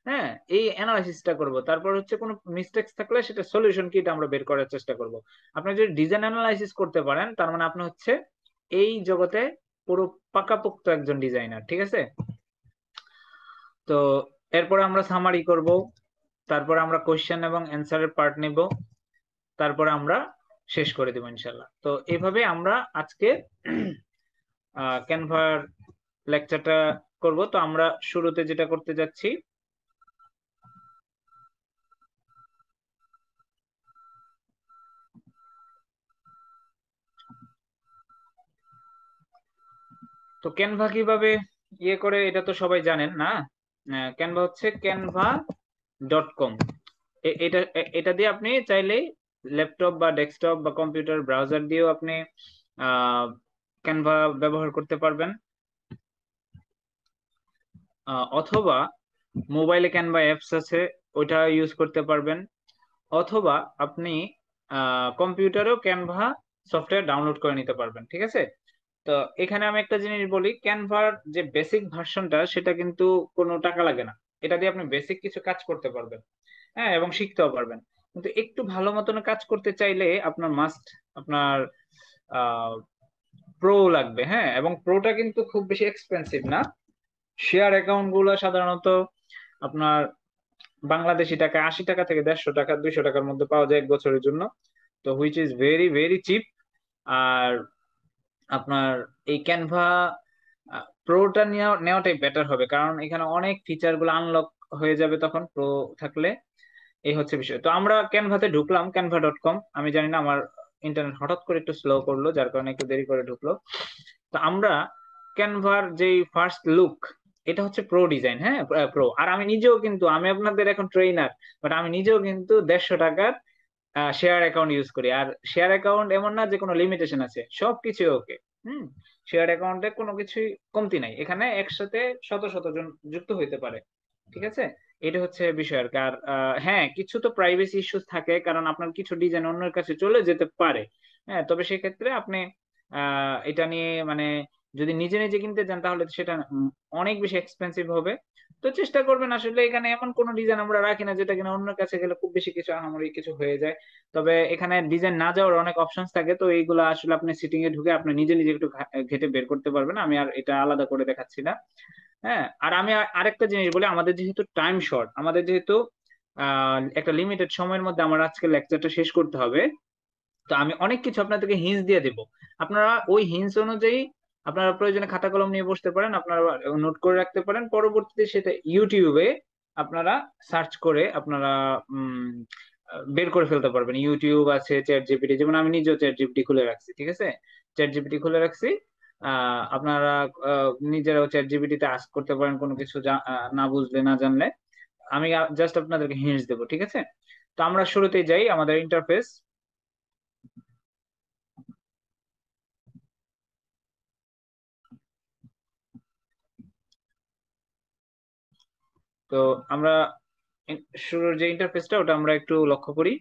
হ্যাঁ, এই অ্যানালাইসিসটা করব। তারপর হচ্ছে কোনো মিস্টেকস থাকলে সেটা সলিউশন কি, এটা আমরা বের করার চেষ্টা করব। আপনি যদি ডিজাইন অ্যানালাইসিস করতে পারেন, তার মানে আপনি হচ্ছে এই জগতে পুরো পাকাপোক্ত একজন ডিজাইনার, ঠিক আছে? তো এরপরে আমরা সামারি করব, তারপরে আমরা কোশ্চেন এবং অ্যান্সারের পার্ট নিব, তারপরে আমরা শেষ করে দেবো ইনশাল্লাহ। তো এইভাবে আমরা আজকে ক্যানভার লেকচারটা করব। তো আমরা শুরুতে যেটা করতে যাচ্ছি, তো ক্যানভা কিভাবে ইয়ে করে এটা তো সবাই জানেন না। ক্যানভা হচ্ছে canva.com। এটা এটা দিয়ে আপনি চাইলেই ল্যাপটপ বা ডেস্কটপ বা কম্পিউটার ব্রাউজার দিয়েও আপনি ক্যানভা ব্যবহার করতে পারবেন, অথবা মোবাইলে ক্যানভা অ্যাপস আছে ওইটা ইউজ করতে পারবেন, অথবা আপনি কম্পিউটারেও ক্যানভা সফটওয়্যার ডাউনলোড করে নিতে পারবেন, ঠিক আছে? তো এখানে আমি একটা জিনিস বলি, ক্যানভার যে বেসিক ভার্সনটা সেটা কিন্তু কোনো টাকা লাগে না। এটা দিয়ে আপনি বেসিক কিছু কাজ করতে পারবেন, হ্যাঁ, এবং শিখতেও পারবেন। কিন্তু একটু ভালো মতন কাজ করতে চাইলে আপনার আপনার প্রো লাগবে, হ্যাঁ, এবং প্রোটা কিন্তু খুব বেশি এক্সপেন্সিভ না। শেয়ার অ্যাকাউন্ট গুলো সাধারণত আপনার বাংলাদেশি টাকা 80 টাকা থেকে 150 টাকা 200 টাকার মধ্যে পাওয়া যায় 1 বছরের জন্য। তো which is very very cheap. আর আপনার এই ক্যানভা প্রোটা নেওয়াটাই বেটার হবে, কারণ এখানে অনেক ফিচার গুলো আনলক হয়ে যাবে তখন প্রো থাকলে। এই হচ্ছে বিষয়। তো আমরা ক্যানভাতে ঢুকলাম, canva.com। আমি জানি না, আমার ইন্টারনেট হঠাৎ করে একটু স্লো করলো, যার কারণে একটু দেরি করে ঢুকলো। তো আমরা ক্যানভার যেই ফার্স্ট লুক, এটা হচ্ছে প্রো ডিজাইন, হ্যাঁ, প্রো। আর আমি নিজেও কিন্তু, আমি আপনাদের এখন ট্রেইনার, বাট আমি নিজেও কিন্তু 150 টাকার শেয়ার অ্যাকাউন্ট ইউজ করি। আর শেয়ার অ্যাকাউন্ট এমন না যে কোনো লিমিটেশন আছে, সবকিছু ওকে। হুম। শেয়ার অ্যাকাউন্টে কোনো কিছুই কমতি নাই, এখানে একসাথে শত শত জন যুক্ত হইতে পারে, ঠিক আছে? এটা হচ্ছে বিষয় আর কি। আর হ্যাঁ, কিছু তো প্রাইভেসি ইস্যুস থাকে, কারণ আপনার কিছু ডিজাইন অন্যের কাছে চলে যেতে পারে, হ্যাঁ, তবে সেক্ষেত্রে আপনি এটা নিয়ে মানে যদি নিজে নিজে কিনতে যান তাহলে তো সেটা অনেক বেশি এক্সপেন্সিভ হবে। তো চেষ্টা করবেন, আসলে এখানে এমন কোন ডিজাইন আমরা রাখি না যেটা কিনা অন্যের কাছে গেলে খুব বেশি কিছু আহামরি কিছু হয়ে যায়। তবে এখানে ডিজাইন না যাওয়ার অনেক অপশনস থাকে, তো এইগুলো আসলে আপনি সিটিং এ ঢুকে আপনি নিজে নিজে একটু ঘেটে বের করতে পারবেন। আমি আর এটা আলাদা করে দেখাচ্ছি না। হ্যাঁ, আর আমি আরেকটা জিনিস বলি, আমাদের যেহেতু টাইম শর্ট, আমাদের যেহেতু একটা লিমিটেড সময়ের মধ্যে আমার আজকে লেকচারটা শেষ করতে হবে, তো আমি অনেক কিছু আপনাদেরকে হিন্টস দিয়ে দেব। আপনারা ওই হিন্টস অনুযায়ী আপনারা প্রয়োজনে খাতা কলম নিয়ে বসতে পারেন, আপনারা নোট করে রাখতে পারেন, পরবর্তীতে সেটা ইউটিউবে আপনারা সার্চ করে আপনারা বের করে ফেলতে পারবেন। ইউটিউব আছে, চ্যাট জিপিটি, যেমন আমি নিজেও চ্যাট জিপিটি খুলে রাখছি, ঠিক আছে? চ্যাট জিপিটি খুলে রাখছি। আপনারা নিজেরাও চ্যাট জিপিটি তে আস্ক করতে পারেন কোনো কিছু না বুঝলে, না জানলে। আমি জাস্ট আপনাদেরকে হিন্টস দেবো, ঠিক আছে? তো আমরা শুরুতেই যাই আমাদের ইন্টারফেস। তো আমরা শুরুর যে ইন্টারফেসটা ওটা আমরা একটু লক্ষ্য করি।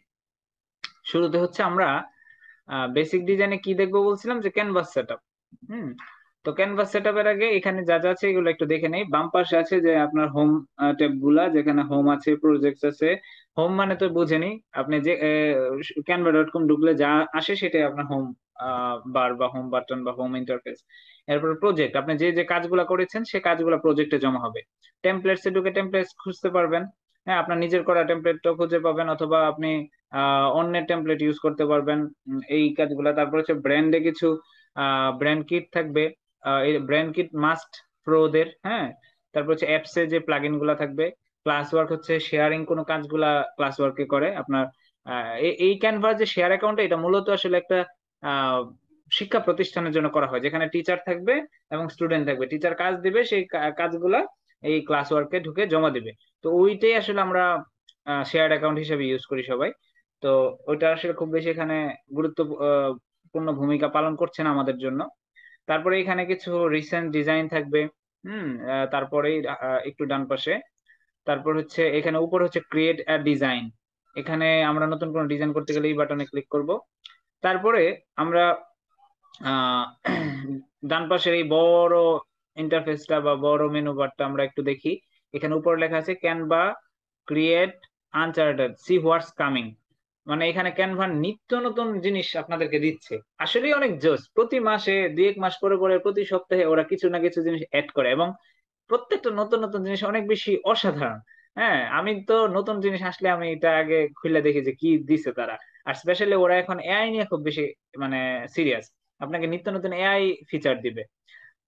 শুরুতে হচ্ছে আমরা বেসিক ডিজাইনে কি দেখবো বলছিলাম, যে ক্যানভাস সেটআপ। হুম। তো ক্যানভাস সেটআপের আগে এখানে যা যা আছে এগুলো একটু দেখে নেই। বাম পাশে আছে যে আপনার হোম ট্যাব গুলা, যেখানে হোম আছে, প্রজেক্টস আছে। হোম মানে তো বুঝেনি আপনি, যে canva.com ঢুকলে যা আসে সেটাই আপনার হোম বার বা হোম বাটন বা হোম ইন্টারফেস। এরপর প্রজেক্ট, আপনি যে যে কাজগুলা করেছেন সে কাজগুলা প্রজেক্টে জমা হবে। টেমপ্লেটস এ ঢুকে টেমপ্লেটস খুঁজতে পারবেন, হ্যাঁ, আপনার নিজের করা টেমপ্লেটটাও খুঁজে পাবেন, অথবা আপনি অন্যের টেমপ্লেট ইউজ করতে পারবেন। এই কাজগুলা। তারপর হচ্ছে ব্র্যান্ডে কিছু ব্র্যান্ড কিট থাকবে, এই ব্র্যান্ড কিট মাস্ট প্রোদের, হ্যাঁ। তারপর হচ্ছে অ্যাপসে যে প্লাগইন গুলা থাকবে। ক্লাস ওয়ার্ক হচ্ছে শেয়ারিং কোনো কাজগুলা ক্লাস ওয়ার্কে করে আপনার। এই ক্যানভা যে শেয়ার অ্যাকাউন্ট, এটা মূলত আসলে একটা আহ, শিক্ষা প্রতিষ্ঠানের জন্য করা হয়, যেখানে টিচার থাকবে এবং স্টুডেন্ট থাকবে। টিচার কাজ দিবে, সেই কাজগুলা এই ক্লাস ওয়ার্কে ঢুকে জমা দিবে। তো ওইটাই আসলে আমরা শেয়ার অ্যাকাউন্ট হিসেবে ইউজ করি সবাই। তো ওইটা আসলে খুব বেশি এখানে গুরুত্বপূর্ণ ভূমিকা পালন করছে না আমাদের জন্য। তারপরে এখানে কিছু রিসেন্ট ডিজাইন থাকবে। তারপরে একটু ডান পাশে, তারপর হচ্ছে এখানে উপর হচ্ছে ক্রিয়েট আ ডিজাইন। এখানে আমরা নতুন কোনো ডিজাইন করতে গেলে এই বাটনে ক্লিক করব। তারপরে আমরা আহ ডান পাশের এই বড় ইন্টারফেসটা বা বড় মেনু বারটা আমরা একটু দেখি। এখানে উপরে লেখা আছে ক্যানভা ক্রিয়েট আনচার্টেড সি হোয়াটস কামিং। মানে এখানে ক্যানভা নিত্য নতুন জিনিস আপনাদেরকে দিচ্ছে। আসলেই অনেক জোস। প্রতি মাসে 2-1 মাস পরে পরে প্রতি সপ্তাহে ওরা কিছু না কিছু জিনিস অ্যাড করে, এবং প্রত্যেকটা নতুন নতুন জিনিস অনেক বেশি অসাধারণ। হ্যাঁ, আমি তো নতুন জিনিস আসলে আমি এটা আগে খুলে দেখি যে কি দিছে তারা। আর স্পেশালি ওরা এখন এআই নিয়ে খুব বেশি মানে সিরিয়াস, আপনাকে নিত্য নতুন এআই ফিচার দিবে।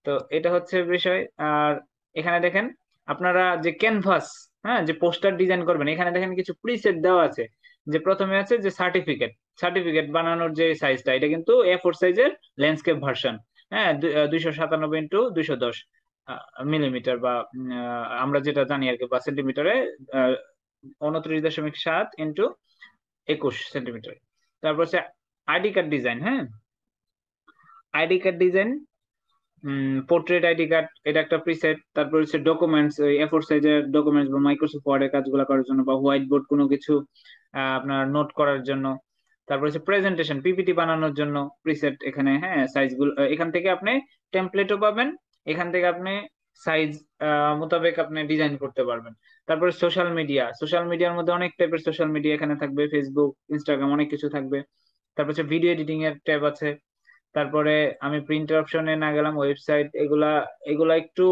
তো এটা হচ্ছে বিষয়। আর এখানে দেখেন আপনারা যে ক্যানভাস, হ্যাঁ, যে পোস্টার ডিজাইন করবেন, এখানে দেখেন কিছু প্রিসেট দেওয়া আছে। যে প্রথমে আছে যে সার্টিফিকেট, সার্টিফিকেট বানানোর যে সাইজটা, এটা কিন্তু A4 সাইজের ল্যান্ডস্কেপ ভার্সন। হ্যাঁ, 297 ইন্টু 210 মিলিমিটার, বা আমরা যেটা জানি আর কি, বা সেন্টিমিটারে 29.7 ইন্টু 21 সেন্টিমিটার। তারপর হচ্ছে আইডি কার্ড ডিজাইন। হ্যাঁ, ID card design, portrait ID card, এটা একটা প্রিসেট। তারপর হচ্ছে ডকুমেন্টস, ওই A4 সাইজের ডকুমেন্টস বা মাইক্রোসফট ওয়ার্ডের কাজগুলো করার জন্য, বা হোয়াইট বোর্ড কোনো কিছু আপনার নোট করার জন্য। তারপর হচ্ছে প্রেজেন্টেশন, পিপিটি বানানোর জন্য প্রিসেট এখানে। হ্যাঁ, সাইজগুলো এখান থেকে আপনি টেমপ্লেটও পাবেন, এখান থেকে আপনি সাইজ মোতাবেক আপনি ডিজাইন করতে পারবেন। তারপরে সোশ্যাল মিডিয়া, সোশ্যাল মিডিয়ার মধ্যে অনেক টাইপের সোশ্যাল মিডিয়া এখানে থাকবে, ফেসবুক, ইনস্টাগ্রাম, অনেক কিছু থাকবে। তারপর হচ্ছে ভিডিও এডিটিং এর ট্যাব আছে। তারপরে আমি প্রিন্টার অপশনে না গেলাম, ওয়েবসাইট, এগুলা এগুলা একটু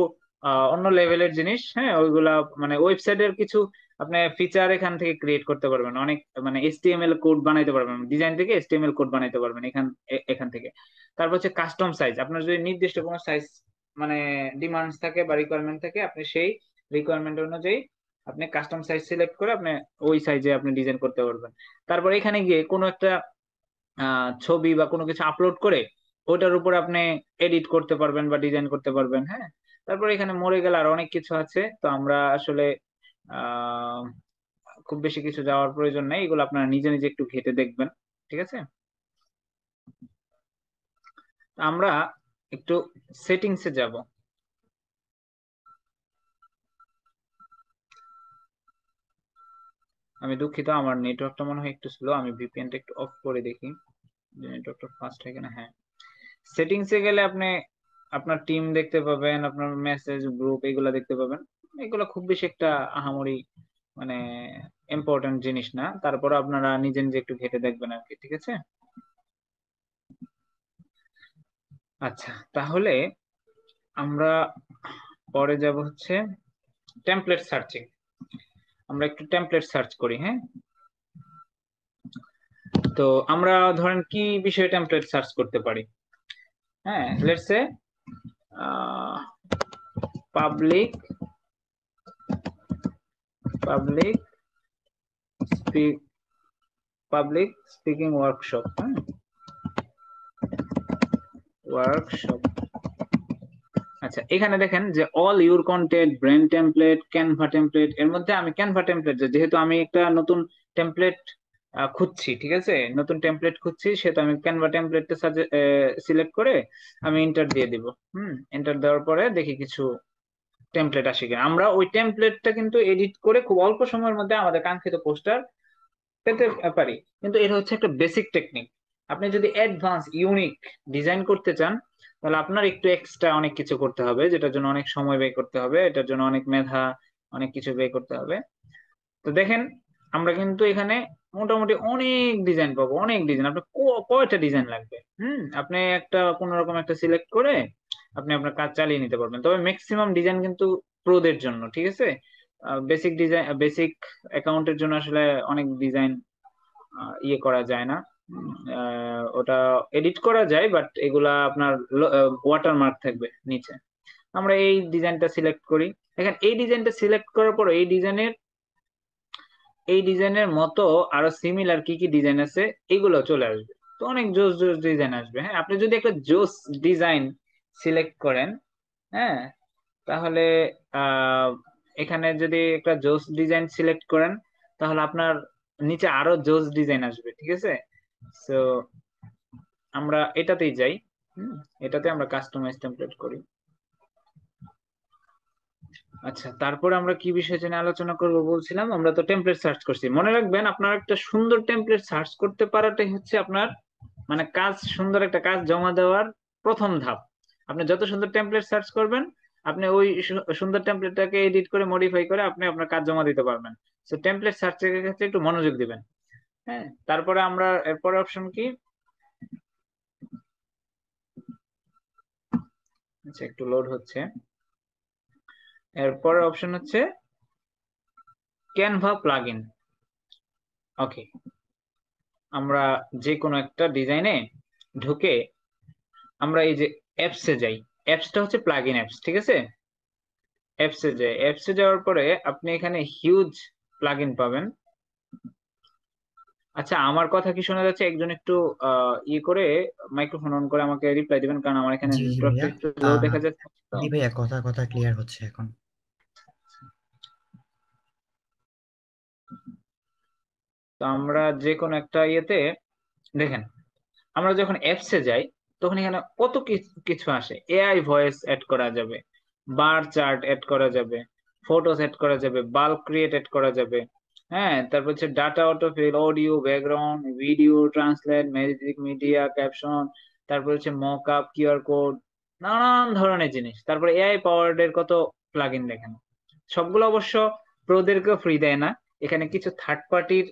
অন্য লেভেলের জিনিস। হ্যাঁ, ওইগুলা মানে ওয়েবসাইটের কিছু আপনি ফিচার এখান থেকে ক্রিয়েট করতে পারবেন, অনেক মানে HTML কোড বানাইতে পারবেন, ডিজাইন থেকে HTML কোড বানাইতে পারবেন এখান থেকে। তারপর হচ্ছে কাস্টম সাইজ, আপনার যদি নির্দিষ্ট কোনো সাইজ মানে ডিমান্ডস থাকে বা রিকোয়ারমেন্ট থাকে, আপনি সেই রিকোয়ারমেন্ট অনুযায়ী আপনি কাস্টম সাইজ সিলেক্ট করে আপনি ওই সাইজে আপনি ডিজাইন করতে পারবেন। তারপর এখানে গিয়ে কোনো একটা ছবি বা কোনো কিছু আপলোড করে ওটার উপর আপনি এডিট করতে পারবেন বা ডিজাইন করতে পারবেন। হ্যাঁ, তারপর এখানে মরে গেলে আর অনেক কিছু আছে, তো আমরা আসলে আহ খুব বেশি কিছু যাওয়ার প্রয়োজন নেই, এগুলো আপনারা নিজে নিজে একটু ঘেঁটে দেখবেন। ঠিক আছে, আমরা একটু সেটিংসে যাব। আমি দুঃখিত, আমার নেটওয়ার্কটা মনে হয় একটু স্লো, আমি ভিপিএনটা একটু অফ করে দেখি যে নেটওয়ার্কটা ফাস্ট হয় কিনা। হ্যাঁ, সেটিংসে গেলে আপনি আপনার টিম দেখতে পাবেন, আপনার মেসেজ গ্রুপ এগুলা দেখতে পাবেন। এগুলো খুব বেশি একটা আহামরি মানে ইম্পর্টেন্ট জিনিস না, তারপর আপনারা নিজে নিজে একটু ঘেঁটে দেখবেন আর কি। ঠিক আছে, আচ্ছা, তাহলে আমরা পরে যাব হচ্ছে টেমপ্লেট সার্চিং। আমরা একটু টেমপ্লেট সার্চ করি। হ্যাঁ, তো আমরা ধরেন কি বিষয়ে টেমপ্লেট সার্চ করতে পারি। হ্যাঁ, let's say public public public speaking workshop. হ্যাঁ, ওয়ার্কশপ। আচ্ছা, এখানে দেখেন যে all your content, brand template, Canva template. এর মধ্যে আমি ক্যানভা টেমপ্লেট, যেহেতু আমি একটা নতুন টেমপ্লেট খুঁজছি, ঠিক আছে, নতুন টেমপ্লেট খুঁজছি, সেহেতু আমি ক্যানভা টেমপ্লেটটা সিলেক্ট করে আমি এন্টার দিয়ে দিব। এন্টার দেওয়ার পরে দেখি কিছু টেমপ্লেট আসে কিনা। আমরা ওই টেমপ্লেটটা কিন্তু এডিট করে খুব অল্প সময়ের মধ্যে আমাদের কাঙ্ক্ষিত পোস্টার পেতে পারি। কিন্তু এটা হচ্ছে একটা বেসিক টেকনিক। আপনি যদি অ্যাডভান্স ইউনিক ডিজাইন করতে চান, তাহলে আপনার একটু এক্সট্রা অনেক কিছু করতে হবে, যেটার জন্য অনেক সময় ব্যয় করতে হবে, এটার জন্য অনেক মেধা, অনেক কিছু ব্যয় করতে হবে। তো দেখেন, আমরা কিন্তু এখানে মোটামুটি অনেক ডিজাইন পাবো, অনেক ডিজাইন। আপনার কয়টা ডিজাইন লাগবে, আপনি একটা কোন রকম একটা সিলেক্ট করে আপনি আপনার কাজ চালিয়ে নিতে পারবেন। তবে ম্যাক্সিমাম ডিজাইন কিন্তু প্রোদের জন্য। ঠিক আছে, বেসিক ডিজাইন, বেসিক অ্যাকাউন্টের জন্য আসলে অনেক ডিজাইন ইয়ে করা যায় না। ওটা এডিট করা যায়, বাট এগুলা আপনার ওয়াটারমার্ক থাকবে নিচে। আমরা এই ডিজাইনটা সিলেক্ট করি। দেখেন, এই ডিজাইনটা সিলেক্ট করার পর এই ডিজাইনের মতো আরো সিমিলার কি কি ডিজাইন আছে এগুলো চলে আসবে। তো অনেক জোস জোস ডিজাইন আসবে। হ্যাঁ, আপনি যদি একটা জোস ডিজাইন সিলেক্ট করেন, হ্যাঁ, তাহলে আহ এখানে যদি একটা জোস ডিজাইন সিলেক্ট করেন, তাহলে আপনার নিচে আরো জোস ডিজাইন আসবে। ঠিক আছে, সো আমরা এটাতেই যাই। হুম, এটাতে আমরা কাস্টমাইজ টেমপ্লেট করি। আচ্ছা, তারপরে আমরা কি বিষয় নিয়ে আলোচনা করব বলছিলাম? আমরা তো টেমপ্লেট সার্চ করছি। মনে রাখবেন, আপনার একটা সুন্দর টেমপ্লেট সার্চ করতে পারাটাই হচ্ছে আপনার মানে কাজ, সুন্দর একটা কাজ জমা দেওয়ার প্রথম ধাপ। আপনি যত সুন্দর টেমপ্লেট সার্চ করবেন, আপনি ওই সুন্দর টেমপ্লেটটাকে এডিট করে মডিফাই করে আপনি আপনার কাজ জমা দিতে পারবেন। তো টেমপ্লেট সার্চের ক্ষেত্রে একটু মনোযোগ দিবেন। হ্যাঁ, তারপরে আমরা এরপরে অপশন কি? আচ্ছা, একটু লোড হচ্ছে। এরপরের অপশন হচ্ছে ক্যানভা প্লাগইন। ওকে, আমরা যে কোনো একটা ডিজাইনে ঢুকে আমরা এই যে অ্যাপসে যাই। অ্যাপসটা হচ্ছে প্লাগইন অ্যাপস, ঠিক আছে? অ্যাপসে যাই, অ্যাপসে যাওয়ার পরে আপনি এখানে হিউজ প্লাগইন পাবেন। আচ্ছা, আমার কথা কি শোনা যাচ্ছে? একজন একটু ইয়ে করে মাইক্রোফোন অন করে আমাকে রিপ্লাই দিবেন, কারণ আমার এখানে জি জি নেটওয়ার্কটা ভাইয়া। একটু লো দেখা যাচ্ছে তো। জি ভাইয়া, কথা কথা ক্লিয়ার হচ্ছে এখন। তো আমরা যে কোনো একটা ইয়েতে দেখেন, আমরা যখন অ্যাপসে যাই তখন এখানে কত কিছু আসে। এআই ভয়েস অ্যাড করা যাবে, বার চার্ট অ্যাড করা যাবে, ফটোস অ্যাড করা যাবে, বাল্ক ক্রিয়েট অ্যাড করা যাবে। হ্যাঁ, তারপর হচ্ছে data autofill, audio, background, video, translate, magic, media, caption, তারপর হচ্ছে মক আপ, কিউআর কোড, নানান ধরনের জিনিস। তারপরে এআই পাওয়ার্ড এর কত প্লাগইন দেখেন। সবগুলো অবশ্য প্রোদেরকেও ফ্রি দেয় না, এখানে কিছু থার্ড পার্টির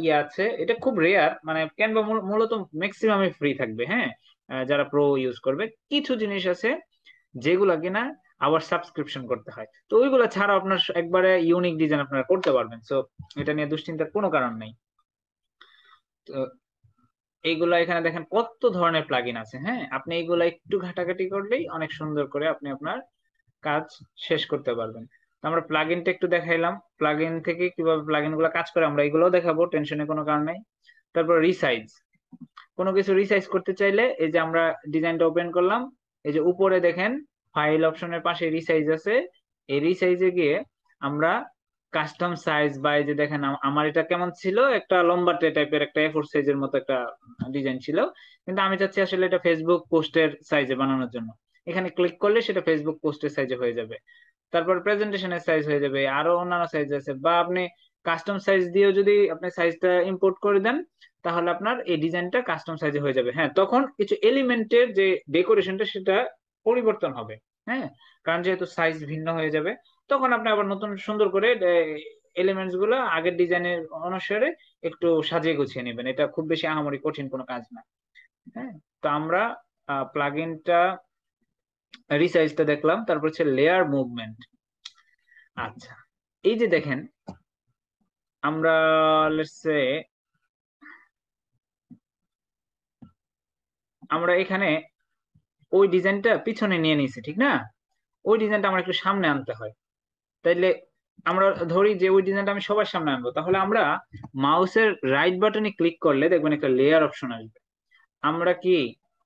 ইয়ে আছে। এটা খুব রেয়ার, মানে ক্যানভা মূলত ম্যাক্সিমামই ফ্রি থাকবে। হ্যাঁ, যারা প্রো ইউজ করবে। কিছু জিনিস আছে যেগুলা কিনা আবার সাবস্ক্রিপশন করতে হয়, তো ওইগুলা ছাড়া আপনার একবারে ইউনিক ডিজাইন আপনারা করতে পারবেন। সো এটা নিয়ে দুশ্চিন্তার কোনো কারণ নেই। তো এইগুলা এখানে দেখেন কত ধরনের প্লাগইন আছে। হ্যাঁ, আপনি এইগুলা একটু ঘাটাঘাটি করলেই অনেক সুন্দর করে আপনি আপনার কাজ শেষ করতে পারবেন। তো আমরা প্লাগইনটা একটু দেখাইলাম, প্লাগইন থেকে কিভাবে প্লাগইন গুলো কাজ করে আমরা এগুলোও দেখাবো, টেনশনের কোনো কারণ নেই। তারপর রিসাইজ, কোনো কিছু রিসাইজ করতে চাইলে এই যে আমরা ডিজাইনটা ওপেন করলাম, এই যে উপরে দেখেন ফাইল অপশনের পাশে রিসাইজ আছে। এই রিসাইজে গিয়ে আমরা কাস্টম সাইজ, বা এই যে দেখেন আমার এটা কেমন ছিল, একটা লম্বাটে টাইপের একটা A4 সাইজের মতো একটা ডিজাইন ছিল, কিন্তু আমি চাচ্ছি আসলে এটা ফেসবুক পোস্টের সাইজে বানানোর জন্য। এখানে ক্লিক করলে সেটা ফেসবুক পোস্টের সাইজে হয়ে যাবে। তারপর প্রেজেন্টেশনের সাইজ হয়ে যাবে, আরো অন্যান্য সাইজ আছে। বা আপনি কাস্টম সাইজ দিয়েও যদি আপনি সাইজটা ইম্পোর্ট করে দেন, তাহলে আপনার এই ডিজাইনটা কাস্টম সাইজে হয়ে যাবে। হ্যাঁ, তখন কিছু এলিমেন্টের যে ডেকোরেশনটা সেটা পরিবর্তন হবে। হ্যাঁ, কারণ যেহেতু সাইজ ভিন্ন হয়ে যাবে, তখন আপনি আবার নতুন সুন্দর করে এলিমেন্টস গুলো আগের ডিজাইনের অনুসারে একটু সাজিয়ে গুছিয়ে নেবেন। এটা খুব বেশি আহামরি কঠিন কোনো কাজ না। হ্যাঁ, তো আমরা প্লাগইনটা রিসাইজটা দেখলাম, তারপর হচ্ছে লেয়ার মুভমেন্ট। আচ্ছা, এই যে দেখেন আমরা লেটস সে আমরা এখানে ওই ডিজাইনটা পিছনে নিয়ে নিয়েছি, ঠিক না? ওই ডিজাইনটা আমরা একটু সামনে আনতে হয়। তাইলে আমরা ধরি যে ওই ডিজাইনটা আমি সবার সামনে আনবো, তাহলে আমরা মাউসের রাইট বাটনে ক্লিক করলে দেখবেন একটা লেয়ার অপশন আসবে। আমরা কি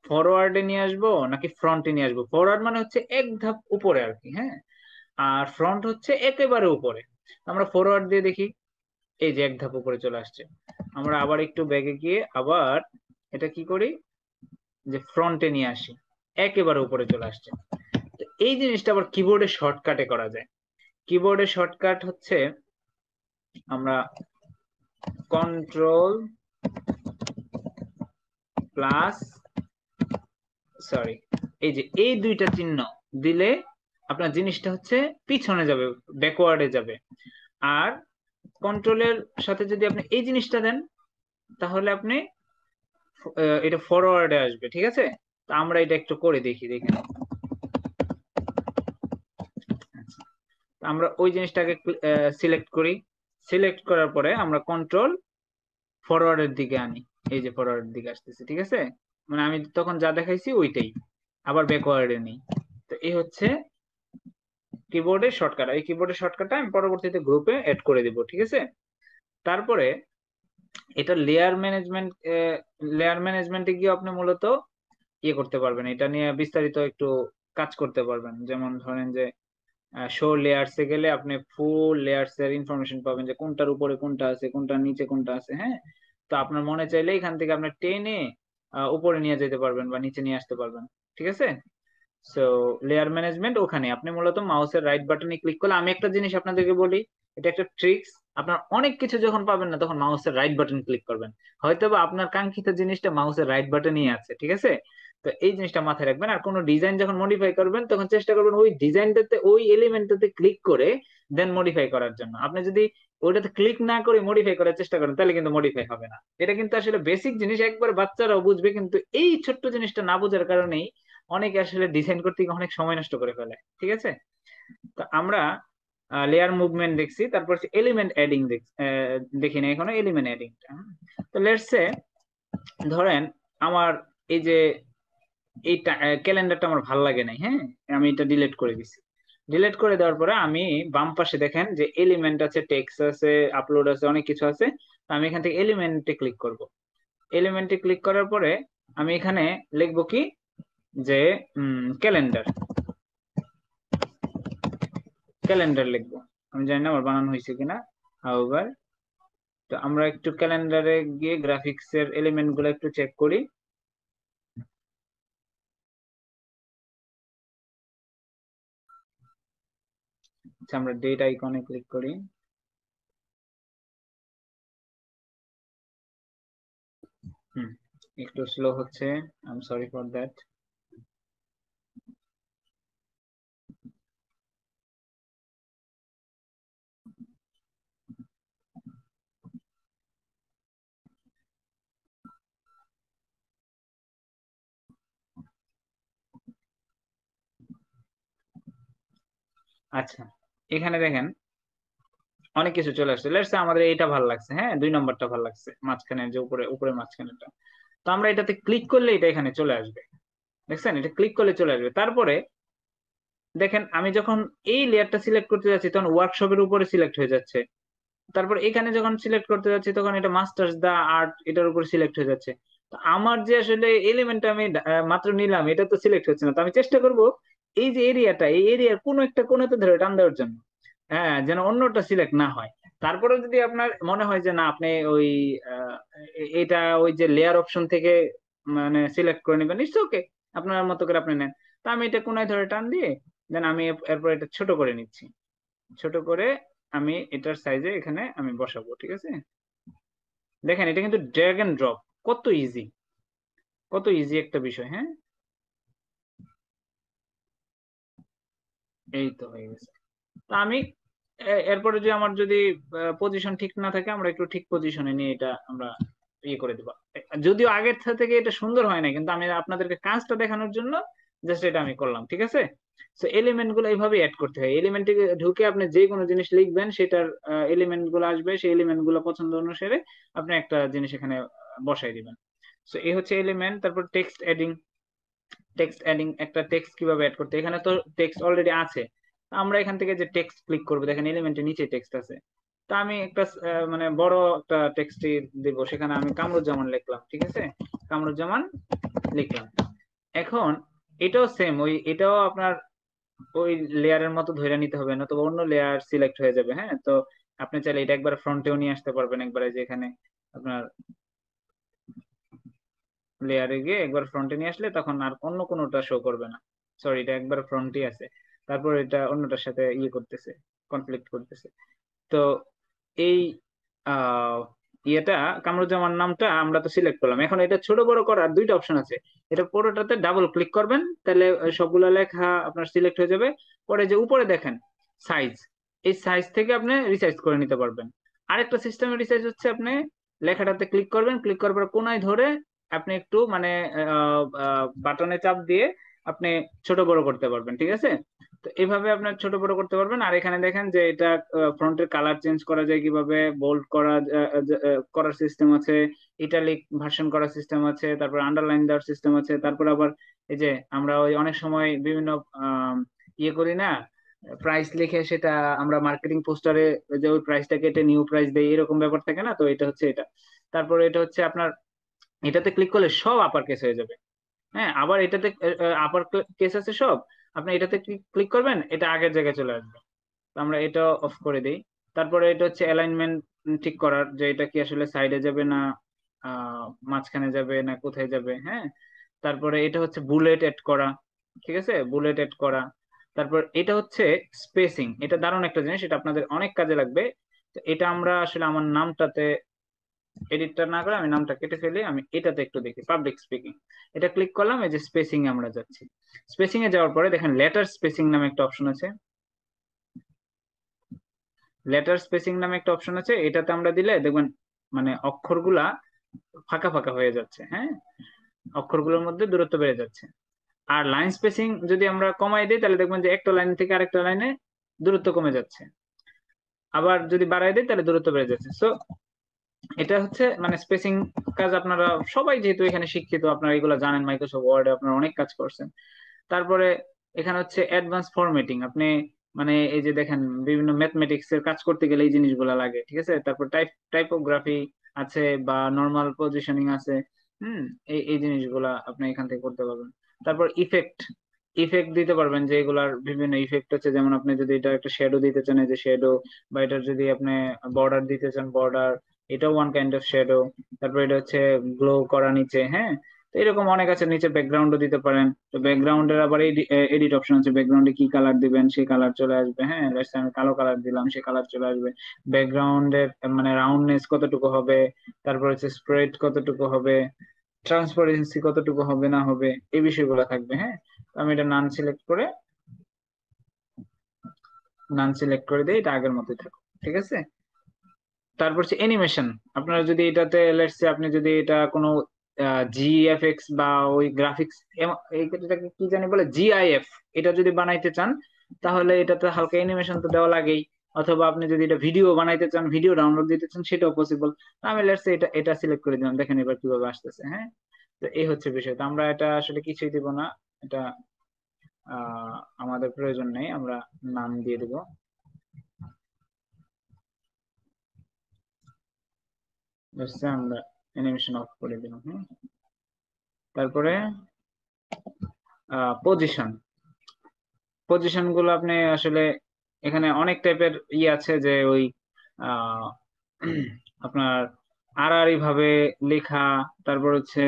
ফরওয়ার্ডে নিয়ে আসবো নাকি ফ্রন্টে নিয়ে আসবো? ফরওয়ার্ড মানে হচ্ছে এক ধাপ উপরে আর কি। হ্যাঁ, আর ফ্রন্ট হচ্ছে একেবারে উপরে। আমরা ফরওয়ার্ড দিয়ে দেখি, এই যে এক ধাপ উপরে চলে আসছে। আমরা আবার একটু ব্যাগে গিয়ে আবার এটা কি করি, যে ফ্রন্টে নিয়ে আসি, একেবারে উপরে চলে আসছে। তো এই জিনিসটা আবার কিবোর্ডে শর্টকাটে করা যায়। কিবোর্ডের শর্টকাট হচ্ছে আমরা কন্ট্রোল প্লাস, সরি, এই যে এই দুইটা চিহ্ন দিলে আপনার জিনিসটা হচ্ছে পিছনে যাবে, ব্যাকওয়ার্ডে যাবে। আর কন্ট্রোলের সাথে যদি আপনি এই জিনিসটা দেন, তাহলে আপনি এটা ফরওয়ার্ডে আসবে। ঠিক আছে, তো আমরা এটা একটু করে দেখি, দেখেন। আচ্ছা, তো আমরা ওই জিনিসটাকে সিলেক্ট করি। সিলেক্ট করার পরে আমরা কন্ট্রোল ফরওয়ার্ডের দিকে আনি, এই যে ফরওয়ার্ডের দিকে আসতেছে। ঠিক আছে, মানে আমি তখন যা দেখাইছি ওইটাই আবার ব্যাকওয়ার্ডে নেই। তো এই হচ্ছে কিবোর্ডের শর্টকাট। এই কিবোর্ডের শর্টকাটটা আমি পরবর্তীতে গ্রুপে অ্যাড করে দিব। ঠিক আছে, তারপরে এটা লেয়ার ম্যানেজমেন্টে গিয়ে আপনি মূলত ইয়ে করতে পারবেন, এটা নিয়ে বিস্তারিত একটু কাজ করতে পারবেন। যেমন ধরেন যে শো লেয়ার্সে গেলে আপনি ফুল লেয়ার্স এর ইনফরমেশন পাবেন, যে কোনটার উপরে কোনটা আছে, কোনটার নিচে কোনটা আছে। হ্যাঁ, তো আপনার মনে চাইলে এখান থেকে আপনি টেনে উপরে নিয়ে যেতে পারবেন বা নিচে নিয়ে আসতে পারবেন। ঠিক আছে, সো লেয়ার ম্যানেজমেন্ট ওখানে আপনি মূলত মাউসের রাইট বাটনে ক্লিক করলে, আমি একটা জিনিস আপনাদেরকে বলি, এটা একটা ট্রিক্স, আপনার অনেক কিছু যখন পাবেন না তখন মাউসের রাইট বাটন ক্লিক করবেন, হয়তোবা আপনার কাঙ্ক্ষিত জিনিসটা মাউসের রাইট বাটনেই আছে, ঠিক আছে? তো এই জিনিসটা মাথায় রাখবেন। আর কোনো ডিজাইন যখন মডিফাই করবেন তখন চেষ্টা করবেন ওই ডিজাইনটাতে, ওই এলিমেন্টটাতে ক্লিক করে দেন মডিফাই করার জন্য। আপনি যদি ওইটাতে ক্লিক না করে মডিফাই করার চেষ্টা করেন তাহলে কিন্তু মডিফাই হবে না। এটা কিন্তু আসলে বেসিক জিনিস, একবার বাচ্চারাও বুঝবে, কিন্তু এই ছোট্ট জিনিসটা না বোঝার কারণেই অনেকে আসলে ডিজাইন করতে গিয়ে অনেক সময় নষ্ট করে ফেলে, ঠিক আছে? তো আমরা লেয়ার মুভমেন্ট দেখছি, তারপর এলিমেন্ট অ্যাডিং দেখি না এখনো এলিমেন্ট অ্যাডিং। তো লেটস সে ধরেন আমার এই যে এই ক্যালেন্ডারটা আমার ভালো লাগে নাই, হ্যাঁ, আমি এটা ডিলিট করে দিছি। ডিলিট করে দেওয়ার পরে আমি বাম পাশে দেখেন যে এলিমেন্ট আছে, টেক্সট আছে, আপলোড আছে, অনেক কিছু আছে। তো আমি এখান থেকে এলিমেন্টে ক্লিক করব। এলিমেন্টে ক্লিক করার পরে আমি এখানে লিখবো কি যে ক্যালেন্ডার, ক্যালেন্ডার লিখবো। আমি জানি না আমার বানানো হয়েছে কিনা, হাউএভার। তো আমরা একটু ক্যালেন্ডারে গিয়ে গ্রাফিক্স এর এলিমেন্ট গুলো একটু চেক করি। আচ্ছা, আমরা ডেট আইকনে ক্লিক করি। একটু স্লো হচ্ছে, I am sorry for that. আচ্ছা, এখানে দেখেন অনেক কিছু চলে আসছে। লেটস সে আমাদের এইটা ভালো লাগছে, হ্যাঁ, 2 নম্বরটা ভালো লাগছে, মাঝখানে যে উপরে উপরে মাঝখানেটা। তো আমরা এটাতে ক্লিক করলে এটা এখানে চলে আসবে, দেখছেন? এটা ক্লিক করলে চলে আসবে। তারপরে দেখেন আমি যখন এই লেয়ারটা সিলেক্ট করতে যাচ্ছি তখন ওয়ার্কশপের উপরে সিলেক্ট হয়ে যাচ্ছে। তারপর এখানে যখন সিলেক্ট করতে যাচ্ছি তখন এটা মাস্টার্স দা আর্ট এটার উপর সিলেক্ট হয়ে যাচ্ছে। তো আমার যে আসলে এলিমেন্ট আমি মাত্র নিলাম এটা তো সিলেক্ট হচ্ছে না। তো আমি চেষ্টা করব এই যে এরিয়াটা, এই এরিয়ার কোনো একটা কোণাতে ধরে টান দেওয়ার জন্য, হ্যাঁ, যেন অন্যটা সিলেক্ট না হয়। তারপরে যদি আপনার মনে হয় যে না আপনি ওই আহ, এটা ওই যে লেয়ার অপশন থেকে মানে সিলেক্ট করে নেবেন, ইটস ওকে, আপনার মতো করে আপনি নেন। তো আমি এটা কোনায় ধরে টান দিয়ে দেন আমি এরপর এটা ছোট করে নিচ্ছি। ছোট করে আমি এটার সাইজে এখানে আমি বসাবো, ঠিক আছে? দেখেন এটা কিন্তু ড্র্যাগ এন্ড ড্রপ, কত ইজি, কত ইজি একটা বিষয়, হ্যাঁ। এই তো হয়ে গেছে। তা আমি এরপরে যে আমার যদি পজিশন ঠিক না থাকে আমরা একটু ঠিক পজিশনে নিয়ে এটা আমরা ইয়ে করে দেবো। যদিও আগের থেকে এটা সুন্দর হয় না, কিন্তু আমি আপনাদেরকে কাজটা দেখানোর জন্য জাস্ট এটা আমি করলাম, ঠিক আছে? তো এলিমেন্ট গুলো এইভাবে অ্যাড করতে হয়। এলিমেন্টে ঢুকে আপনি যে কোনো জিনিস লিখবেন সেটার এলিমেন্ট গুলো আসবে, সেই এলিমেন্ট গুলো পছন্দ অনুসারে আপনি একটা জিনিস এখানে বসাই দিবেন। তো এই হচ্ছে এলিমেন্ট। তারপর টেক্সট এডিং, টেক্সট অ্যাডিং, একটা টেক্সট কিভাবে অ্যাড করতে, এখানে তো টেক্সট অলরেডি আছে। আমরা এখান থেকে যে টেক্সট ক্লিক করবো, দেখেন এলিমেন্টের নিচে টেক্সট আছে। তা আমি একটা মানে বড় একটা টেক্সট দিব, সেখানে আমি কামরুজ্জামান লিখলাম, ঠিক আছে? কামরুজ্জামান লিখলাম। এখন এটাও সেম, ওই এটাও আপনার ওই লেয়ারের মতো ধরে নিতে হবে, নতুবা অন্য লেয়ার সিলেক্ট হয়ে যাবে, হ্যাঁ। তো আপনি চাইলে এটা একবার ফ্রন্টেও নিয়ে আসতে পারবেন, একবারে যে এখানে আপনার লেয়ারে গিয়ে একবার ফ্রন্টে নিয়ে আসলে তখন আর অন্য কোনোটা শো করবে না। সরি, এটা একবার ফ্রন্টই আছে, তারপর এটা অন্যটার সাথে ইয়ে করতেছে, কনফ্লিক্ট করতেছে। তো এই আহ ইয়েটা কামরুজ্জামান নামটা আমরা তো সিলেক্ট করলাম। এখন এটা ছোট বড় করার দুইটা অপশন আছে। এটা পুরোটাতে ডাবল ক্লিক করবেন, তাহলে সবগুলা লেখা আপনার সিলেক্ট হয়ে যাবে। পরে যে উপরে দেখেন সাইজ, এই সাইজ থেকে আপনি রিসাইজ করে নিতে পারবেন। আরেকটা সিস্টেমের রিসাইজ হচ্ছে আপনি লেখাটাতে ক্লিক করবেন, ক্লিক করার পর কোনায় ধরে আপনি একটু মানে বাটনে চাপ দিয়ে আপনি ছোট বড় করতে পারবেন, ঠিক আছে? তো এইভাবে আপনার ছোট বড় করতে পারবেন। আর এখানে দেখেন যে এটা ফ্রন্টের কালার চেঞ্জ করা যায় কিভাবে, বোল্ড করার সিস্টেম আছে, ইটালিক ভার্সন করার সিস্টেম আছে, তারপর আন্ডারলাইন দেওয়ার সিস্টেম আছে। তারপর আবার এই যে আমরা ওই অনেক সময় বিভিন্ন ইয়ে করি না, প্রাইস লিখে সেটা আমরা মার্কেটিং পোস্টারে যে ওই প্রাইসটা কেটে নিউ প্রাইস দেই, এরকম ব্যাপার থাকে না? তো এটা হচ্ছে এটা। তারপরে এটা হচ্ছে আপনার এটাতে ক্লিক করলে সব আপার কেস হয়ে যাবে, হ্যাঁ। আবার এটাতে আপার কেস আছে সব, আপনি এটাতে ক্লিক করবেন এটা আগের জায়গায় চলে আসবে। তো আমরা এটা অফ করে দিই। তারপরে এটা হচ্ছে অ্যালাইনমেন্ট ঠিক করার, যে এটা কি আসলে সাইডে যাবে না মাঝখানে যাবে না কোথায় যাবে, হ্যাঁ। তারপরে এটা হচ্ছে বুলেট এড করা, ঠিক আছে, বুলেটেড করা। তারপর এটা হচ্ছে স্পেসিং, এটা দারুণ একটা জিনিস, এটা আপনাদের অনেক কাজে লাগবে। তো এটা আমরা আসলে আমার নামটাতে এডিটটা না করে আমি নামটা কেটে ফেলি, আমি এটাতে একটু দেখি পাবলিক স্পিকিং। এটা ক্লিক করলাম, এই যে স্পেসিং এ আমরা যাচ্ছি। স্পেসিং এ যাওয়ার পরে দেখেন লেটার স্পেসিং নামে একটা অপশন আছে। লেটার স্পেসিং নামে একটা অপশন আছে, এটাতে আমরা দিলে দেখবেন মানে অক্ষরগুলা ফাঁকা ফাঁকা হয়ে যাচ্ছে, হ্যাঁ, অক্ষরগুলোর মধ্যে দূরত্ব বেড়ে যাচ্ছে। আর লাইন স্পেসিং যদি আমরা কমাই দিই তাহলে দেখবেন যে একটা লাইন থেকে আরেকটা লাইনে দূরত্ব কমে যাচ্ছে, আবার যদি বাড়াই দিই তাহলে দূরত্ব বেড়ে যাচ্ছে। সো এটা হচ্ছে মানে স্পেসিং কাজ আপনারা সবাই যেহেতু এখানে শিক্ষিত, আপনারা এগুলো জানেন, মাইক্রোসফট ওয়ার্ডে আপনারা অনেক কাজ করছেন। তারপরে এখানে হচ্ছে অ্যাডভান্স ফরম্যাটিং, আপনি মানে এই যে দেখেন বিভিন্ন ম্যাথমেটিক্স এর কাজ করতে গেলে এই জিনিসগুলো লাগে, ঠিক আছে। তারপর টাইপোগ্রাফি আছে বা নর্মাল পজিশনিং আছে। হুম, এই এই জিনিসগুলা আপনি এখান থেকে করতে পারবেন। তারপর ইফেক্ট, ইফেক্ট দিতে পারবেন, যে এগুলার বিভিন্ন ইফেক্ট হচ্ছে, যেমন আপনি যদি এটা একটা শ্যাডো দিতে চান, এই যে শ্যাডো, বা এটার যদি আপনি বর্ডার দিতে চান, বর্ডার, এটাও ওয়ান কাইন্ড অফ শ্যাডো। তারপর এটা হচ্ছে গ্লো করা নিচে, হ্যাঁ। তো এরকম অনেক আছে, নিচে ব্যাকগ্রাউন্ডও দিতে পারেন। তো ব্যাকগ্রাউন্ডের আবার এডিট অপশন আছে, ব্যাকগ্রাউন্ডে কি কালার দিবেন সেই কালার চলে আসবে, হ্যাঁ। Let's say আমি কালো কালার দিলাম, সেই কালার চলে আসবে। ব্যাকগ্রাউন্ডের মানে রাউন্ডনেস কতটুকু হবে, তারপর হচ্ছে স্প্রেড কতটুকু হবে, ট্রান্সপারেন্সি কতটুকু হবে না হবে, এই বিষয়গুলো থাকবে, হ্যাঁ। তো আমি এটা নান সিলেক্ট করে দিই, এটা আগের মতোই থাকুক, ঠিক আছে। তারপর হচ্ছে অ্যানিমেশন, আপনারা যদি এটাতে লেটস সে আপনি যদি এটা কোনো জিএফএক্স বা ওই গ্রাফিক্স, এটাকে কি জানি বলে, জিআইএফ, এটা যদি বানাইতে চান তাহলে এটাতে হালকা অ্যানিমেশন তো দেওয়া লাগেই। অথবা আপনি যদি এটা ভিডিও বানাইতে চান, ভিডিও ডাউনলোড দিতে চান, সেটাও পসিবল। আমি লেটস সে এটা এটা সিলেক্ট করে দিলাম, দেখেন এবার কিভাবে আসতেছে, হ্যাঁ। তো এই হচ্ছে বিষয়। তো আমরা এটা আসলে কিছুই দিব না, এটা আমাদের প্রয়োজন নেই, আমরা নাম দিয়ে দিব। আমরা অ্যানিমেশন অফ করে দিলাম, হ্যাঁ। তারপরে পজিশন, পজিশন গুলো আপনি আসলে এখানে অনেক টাইপের আছে, যে ওই আহ, আপনার আড়াআড়ি ভাবে লেখা, তারপর হচ্ছে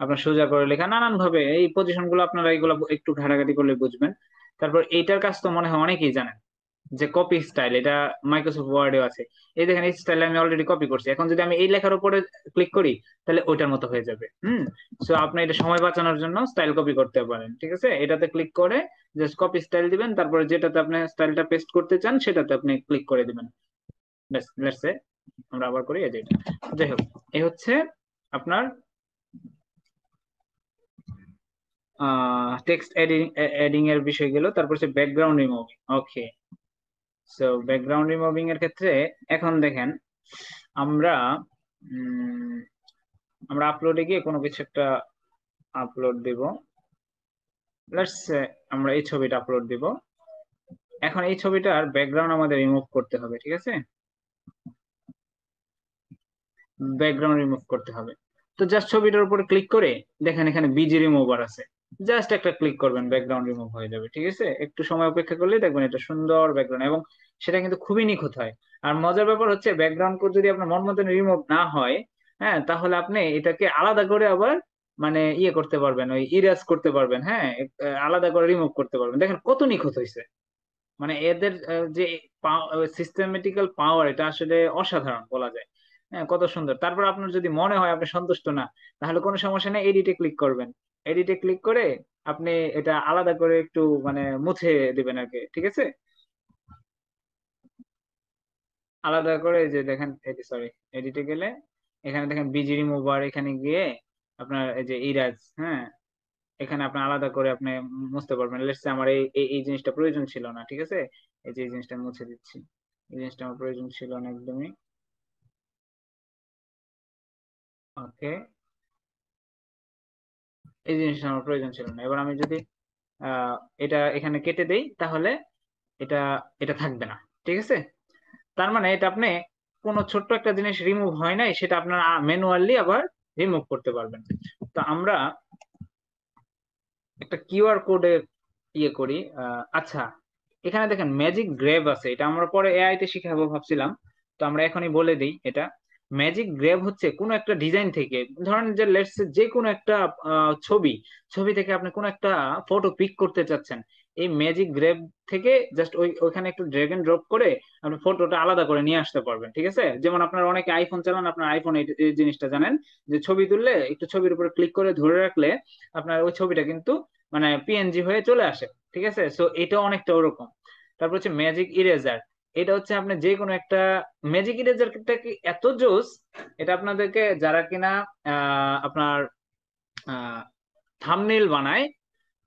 আপনার সোজা করে লেখা, নানান ভাবে এই পজিশন গুলো আপনারা এইগুলো একটু ঘাটাঘাটি করলে বুঝবেন। তারপর এইটার কাজ তো মনে হয় অনেকেই জানেন, যে কপি স্টাইল, এটা মাইক্রোসফট ওয়ার্ডেও আছে। এই দেখেন এই স্টাইল আমি অলরেডি কপি করছি, এখন যদি আমি এই লেখার উপরে ক্লিক করি তাহলে ওইটার মতো হয়ে যাবে। সো আপনি এটা সময় বাঁচানোর জন্য স্টাইল কপি করতে পারেন, ঠিক আছে। এটাতে ক্লিক করে জাস্ট কপি স্টাইল দিবেন, তারপরে যেটাতে আপনি স্টাইলটা পেস্ট করতে চান সেটাতে আপনি ক্লিক করে দিবেন। ব্যাস, লেটস সে আমরা আবার করি এই যে এটা। যাই হোক, এই হচ্ছে আপনার টেক্সট এডিং এর বিষয় গেল। তারপর হচ্ছে ব্যাকগ্রাউন্ড রিমুভিং। ওকে, সো ব্যাকগ্রাউন্ড রিমুভিং এর ক্ষেত্রে এখন দেখেন আমরা উম, আমরা আপলোডে গিয়ে কোনো কিছু একটা আপলোড দিব। লেটস আমরা এই ছবিটা আপলোড দিব। এখন এই ছবিটার ব্যাকগ্রাউন্ড আমাদের রিমুভ করতে হবে, ঠিক আছে, ব্যাকগ্রাউন্ড রিমুভ করতে হবে। তো জাস্ট ছবিটার উপরে ক্লিক করে দেখেন এখানে বিজি রিমুভার আছে, জাস্ট একটা ক্লিক করবেন, ব্যাকগ্রাউন্ড রিমুভ হয়ে যাবে, ঠিক আছে। একটু সময় অপেক্ষা করলে দেখবেন এটা সুন্দর ব্যাকগ্রাউন্ড, এবং সেটা কিন্তু খুবই নিখুঁত হয়। আর মজার ব্যাপার হচ্ছে ব্যাকগ্রাউন্ড যদি আপনার মন মতো রিমুভ না হয়, হ্যাঁ, তাহলে আপনি এটাকে আলাদা করে আবার মানে ইয়ে করতে পারবেন, ওই ইরেজ করতে পারবেন, হ্যাঁ, আলাদা করে রিমুভ করতে পারবেন। দেখেন কত নিখুঁত হয়েছে, মানে এদের যে সিস্টেমেটিক্যাল পাওয়ার, এটা আসলে অসাধারণ বলা যায়। হ্যাঁ, কত সুন্দর। তারপর আপনার যদি মনে হয় আপনি সন্তুষ্ট না, তাহলে কোনো সমস্যা নেই, এডিটে ক্লিক করবেন। এডিটে ক্লিক করে আপনি এটা আলাদা করে একটু মানে মুছে দিবেন আর কি, ঠিক আছে। আলাদা করে এই যে দেখেন, সরি, এডিটে গেলে এখানে দেখেন বিজি রিমুভার, এখানে গিয়ে আপনার এই যে ইরাজ, হ্যাঁ, এখানে আপনি আলাদা করে আপনি মুছতে পারবেন। লেটস সে আমার এই এই এই জিনিসটা প্রয়োজন ছিল না, ঠিক আছে, এই যে এই জিনিসটা আমি মুছে দিচ্ছি, এই জিনিসটা আমার প্রয়োজন ছিল না একদমই। ওকে, এই জিনিসটা আমার প্রয়োজন ছিল না। এবার আমি যদি আহ এটা এখানে কেটে দেই তাহলে এটা এটা থাকবে না, ঠিক আছে। তার মানে এটা আপনি কোনো ছোট্ট একটা জিনিস রিমুভ হয় নাই, সেটা আপনার ম্যানুয়ালি আবার রিমুভ করতে পারবেন। তো আমরা একটা কিউআর কোডের ইয়ে করি। আচ্ছা, এখানে দেখেন ম্যাজিক গ্রেভ আছে, এটা আমরা পরে এআই তে শিখাবো ভাবছিলাম, তো আমরা এখনই বলে দিই এটা। ম্যাজিক গ্র্যাব হচ্ছে কোনো একটা ডিজাইন থেকে, ধরেন যে লেটস যে কোনো একটা ছবি ছবি থেকে আপনি কোনো একটা ফটো পিক করতে চাচ্ছেন, এই ম্যাজিক গ্র্যাব থেকে জাস্ট ওইখানে একটু ড্র্যাগ এন্ড ড্রপ করে আপনি ফটোটা আলাদা করে নিয়ে আসতে পারবেন। ঠিক আছে, যেমন আপনার অনেকে আইফোন চালান, আপনার আইফোন এই জিনিসটা জানেন যে ছবি তুললে একটু ছবির উপরে ক্লিক করে ধরে রাখলে আপনার ওই ছবিটা কিন্তু মানে পিএনজি হয়ে চলে আসে। ঠিক আছে, সো এটা অনেকটা ওরকম। তারপর হচ্ছে ম্যাজিক ইরেজার। এটা হচ্ছে আপনি যে কোনো একটা, ম্যাজিক ইরেজারটা কি এত জোস, এটা আপনাদেরকে যারা কিনা আপনার থাম্বনেইল বানায়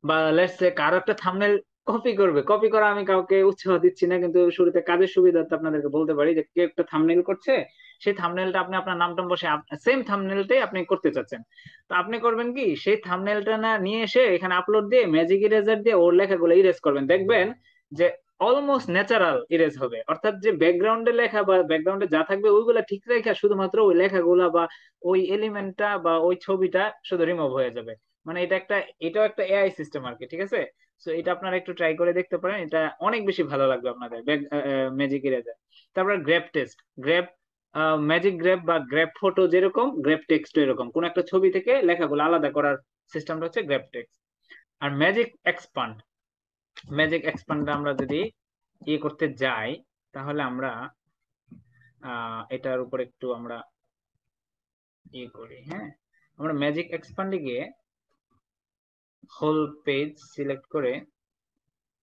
বা লেটস সে কারো একটা থাম্বনেইল কপি করবে, কপি করা আমি কাউকে উৎসাহ দিচ্ছি না, কিন্তু শুরুতে কাজের সুবিধার্থে আপনাদেরকে বলতে পারি যে কেউ একটা থাম্বনেইল করছে, সেই থাম্বনেইলটা আপনি আপনার নাম টাম বসে সেম থাম্বনেইলটাই আপনি করতে চাচ্ছেন, তো আপনি করবেন কি সেই থাম্বনেইলটা না নিয়ে এসে এখানে আপলোড দিয়ে ম্যাজিক ইরেজার দিয়ে ওর লেখাগুলো ইরেজ করবেন, দেখবেন যে অলমোস্ট ন্যাচারাল ইরেজ হবে। অর্থাৎ যে ব্যাকগ্রাউন্ডে লেখা বা ব্যাকগ্রাউন্ডে যা থাকবে ওইগুলা ঠিক রেখে শুধুমাত্র ওই লেখাগুলা বা ওই এলিমেন্টটা বা ওই ছবিটা শুধু রিমুভ হয়ে যাবে। মানে এটা একটা, এটাও একটা এআই সিস্টেম আর কি। ঠিক আছে, সো এটা আপনারা একটু ট্রাই করে দেখতে পারেন, এটা অনেক বেশি ভালো লাগবে আপনাদের ম্যাজিক ইরেজার। তারপর grab text, grab magic grab বা গ্র্যাব ফটো যেরকম, গ্র্যাব টেক্সট এরকম কোন একটা ছবি থেকে লেখাগুলো আলাদা করার সিস্টেমটা হচ্ছে গ্র্যাব টেক্সট। আর ম্যাজিক এক্সপান্ড, ম্যাজিক এক্সপান্ড আমরা যদি ইয়ে করতে যাই তাহলে আমরা এটার উপর একটু আমরা ইয়ে করি। হ্যাঁ, আমরা ম্যাজিক এক্সপান্ডে গিয়ে হোল পেজ সিলেক্ট করে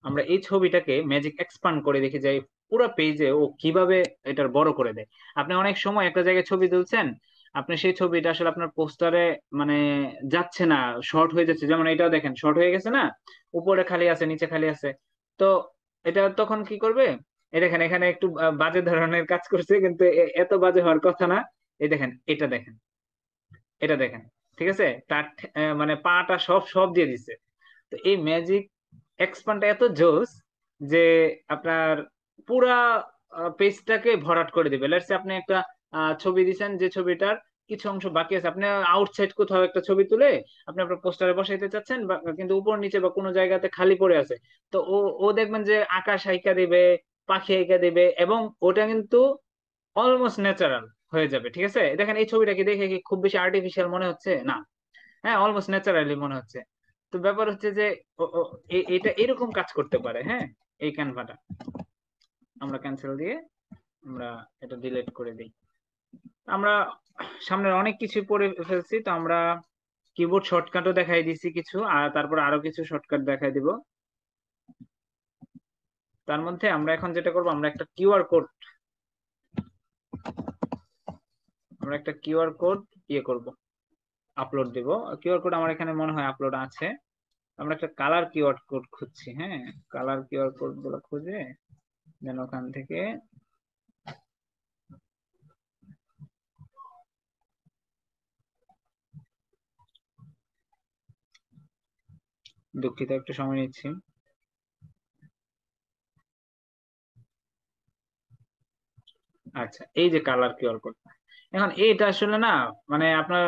আমরা এই ছবিটাকে ম্যাজিক এক্সপান্ড করে দেখি যাই পুরো পেজে ও কিভাবে এটার বড় করে দেয়। আপনি অনেক সময় একটা জায়গায় ছবি তুলছেন, আপনি সেই ছবিটা আসলে আপনার পোস্টারে মানে যাচ্ছে না, শর্ট হয়ে যাচ্ছে, যেমন এটাও দেখেন শর্ট হয়ে গেছে না, উপরে খালি আছে নিচে খালি আছে। তো এটা তখন কি করবে, এই দেখেন এখানে একটু বাজে ধরনের কাজ করছে, কিন্তু এত বাজে হওয়ার কথা না। এই দেখেন, এটা দেখেন, এটা দেখেন, ঠিক আছে, তার মানে পাটা সব সব দিয়ে দিছে। তো এই ম্যাজিক এক্সপান্ডটা এত জোস যে আপনার পুরা পেজটাকে ভরাট করে দিবে। লেটস আপনি একটা ছবি দিছেন, যে ছবিটার কিছু অংশ বাকি আছে, আপনি আউটসাইড কোথাও একটা ছবি তুলে আপনি আপনার পোস্টারে বসাইতে চাচ্ছেন, কিন্তু উপর নিচে বা কোনো জায়গাতে খালি পড়ে আছে, তো ও ও দেখবেন যে আকাশ আইকা দিবে, পাখি আইকা দিবে, এবং ওটা কিন্তু অলমোস্ট ন্যাচারাল হয়ে যাবে। ঠিক আছে, দেখেন এই ছবিটাকে দেখে কি খুব বেশি আর্টিফিশিয়াল মনে হচ্ছে না? হ্যাঁ, অলমোস্ট ন্যাচারালি মনে হচ্ছে। তো ব্যাপার হচ্ছে যে এটা এরকম কাজ করতে পারে। হ্যাঁ, এই ক্যানভাটা আমরা ক্যান্সেল দিয়ে আমরা এটা ডিলিট করে দিই। আমরা সামনের অনেক কিছু পড়ে ফেলছি, তো আমরা কিবোর্ড শর্টকাটও দেখাই দিছি কিছু, আর তারপর আরো কিছু শর্টকাট দেখাই দিব। তার মধ্যে আমরা এখন যেটা করবো, আমরা একটা কিউআর কোড ইয়ে করব, আপলোড দিব। কিউআর কোড আমার এখানে মনে হয় আপলোড আছে। আমরা একটা কালার কিউআর কোড খুঁজছি। হ্যাঁ, কালার কিউআর কোড গুলো খুঁজে দেন ওখান থেকে দুঃখিত একটু সময় নিচ্ছি। আচ্ছা, এই যে কালার কিউআর কোড, এখন এটা আসলে না মানে আপনার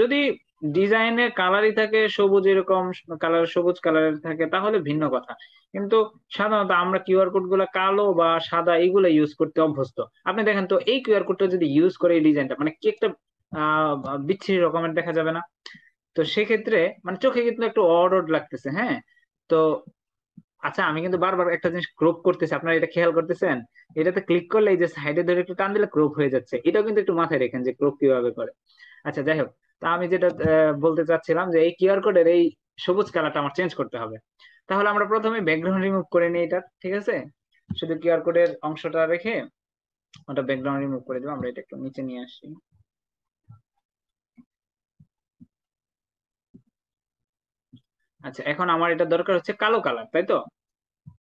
যদি ডিজাইনে কালারই থাকে সবুজ, এরকম কালার সবুজ কালারের থাকে তাহলে ভিন্ন কথা, কিন্তু সাধারণত আমরা কিউআর কোড গুলো কালো বা সাদা এইগুলো ইউজ করতে অভ্যস্ত। আপনি দেখেন তো এই কিউআর কোডটা যদি ইউজ করে এই ডিজাইনটা মানে কি একটা বিচ্ছিরি রকমের দেখা যাবে না? তো সেক্ষেত্রে মানে চোখে কিন্তু একটু অড অড লাগতেছে। হ্যাঁ, তো আচ্ছা আমি কিন্তু বারবার একটা জিনিস ক্রপ করতেছি, আপনারা এটা খেয়াল করতেছেন? এটাতে ক্লিক করলে এই যে সাইডে ধরে একটু টান দিলে ক্রপ হয়ে যাচ্ছে, এটাও কিন্তু একটু মাথায় রেখেন যে ক্রপ কিভাবে করে। আচ্ছা যাই হোক, তা আমি যেটা বলতে চাচ্ছিলাম যে এই কিউআর কোডের এই সবুজ কালারটা আমার চেঞ্জ করতে হবে। তাহলে আমরা প্রথমে ব্যাকগ্রাউন্ড রিমুভ করে নিই এটা। ঠিক আছে, শুধু কিউআর কোডের অংশটা রেখে ওটা ব্যাকগ্রাউন্ড রিমুভ করে দেবো। আমরা এটা একটু নিচে নিয়ে আসি। আচ্ছা, এখন আমার এটা দরকার হচ্ছে কালো কালার, তাই তো?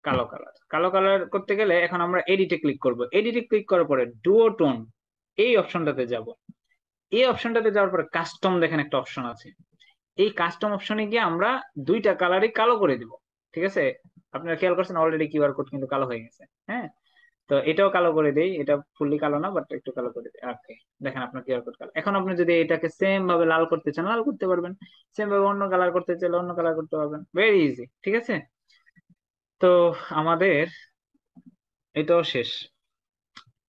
কালো কালার, কালো কালার করতে গেলে এখন আমরা এডিটে ক্লিক করব। এডিটে ক্লিক করার পরে ডুওটোন এই অপশনটাতে যাব। এই অপশনটাতে যাওয়ার পরে কাস্টম দেখেন একটা অপশন আছে, এই কাস্টম অপশনে গিয়ে আমরা দুইটা কালারই কালো করে দিব। ঠিক আছে, আপনারা খেয়াল করছেন অলরেডি কিউআর কোড কিন্তু কালো হয়ে গেছে। হ্যাঁ, তো এটাও কালো করে দেই, এটা ফুললি কালো না বাট একটু কালো করে দিই। ওকে, দেখেন আপনার কিউআর কোড কালো। এখন আপনি যদি এটাকে সেম ভাবে লাল করতে চান লাল করতে পারবেন, সেম ভাবে অন্য কালার করতে চাইলে অন্য কালার করতে পারবেন, ভেরি ইজি। ঠিক আছে, তো আমাদের এটাও শেষ।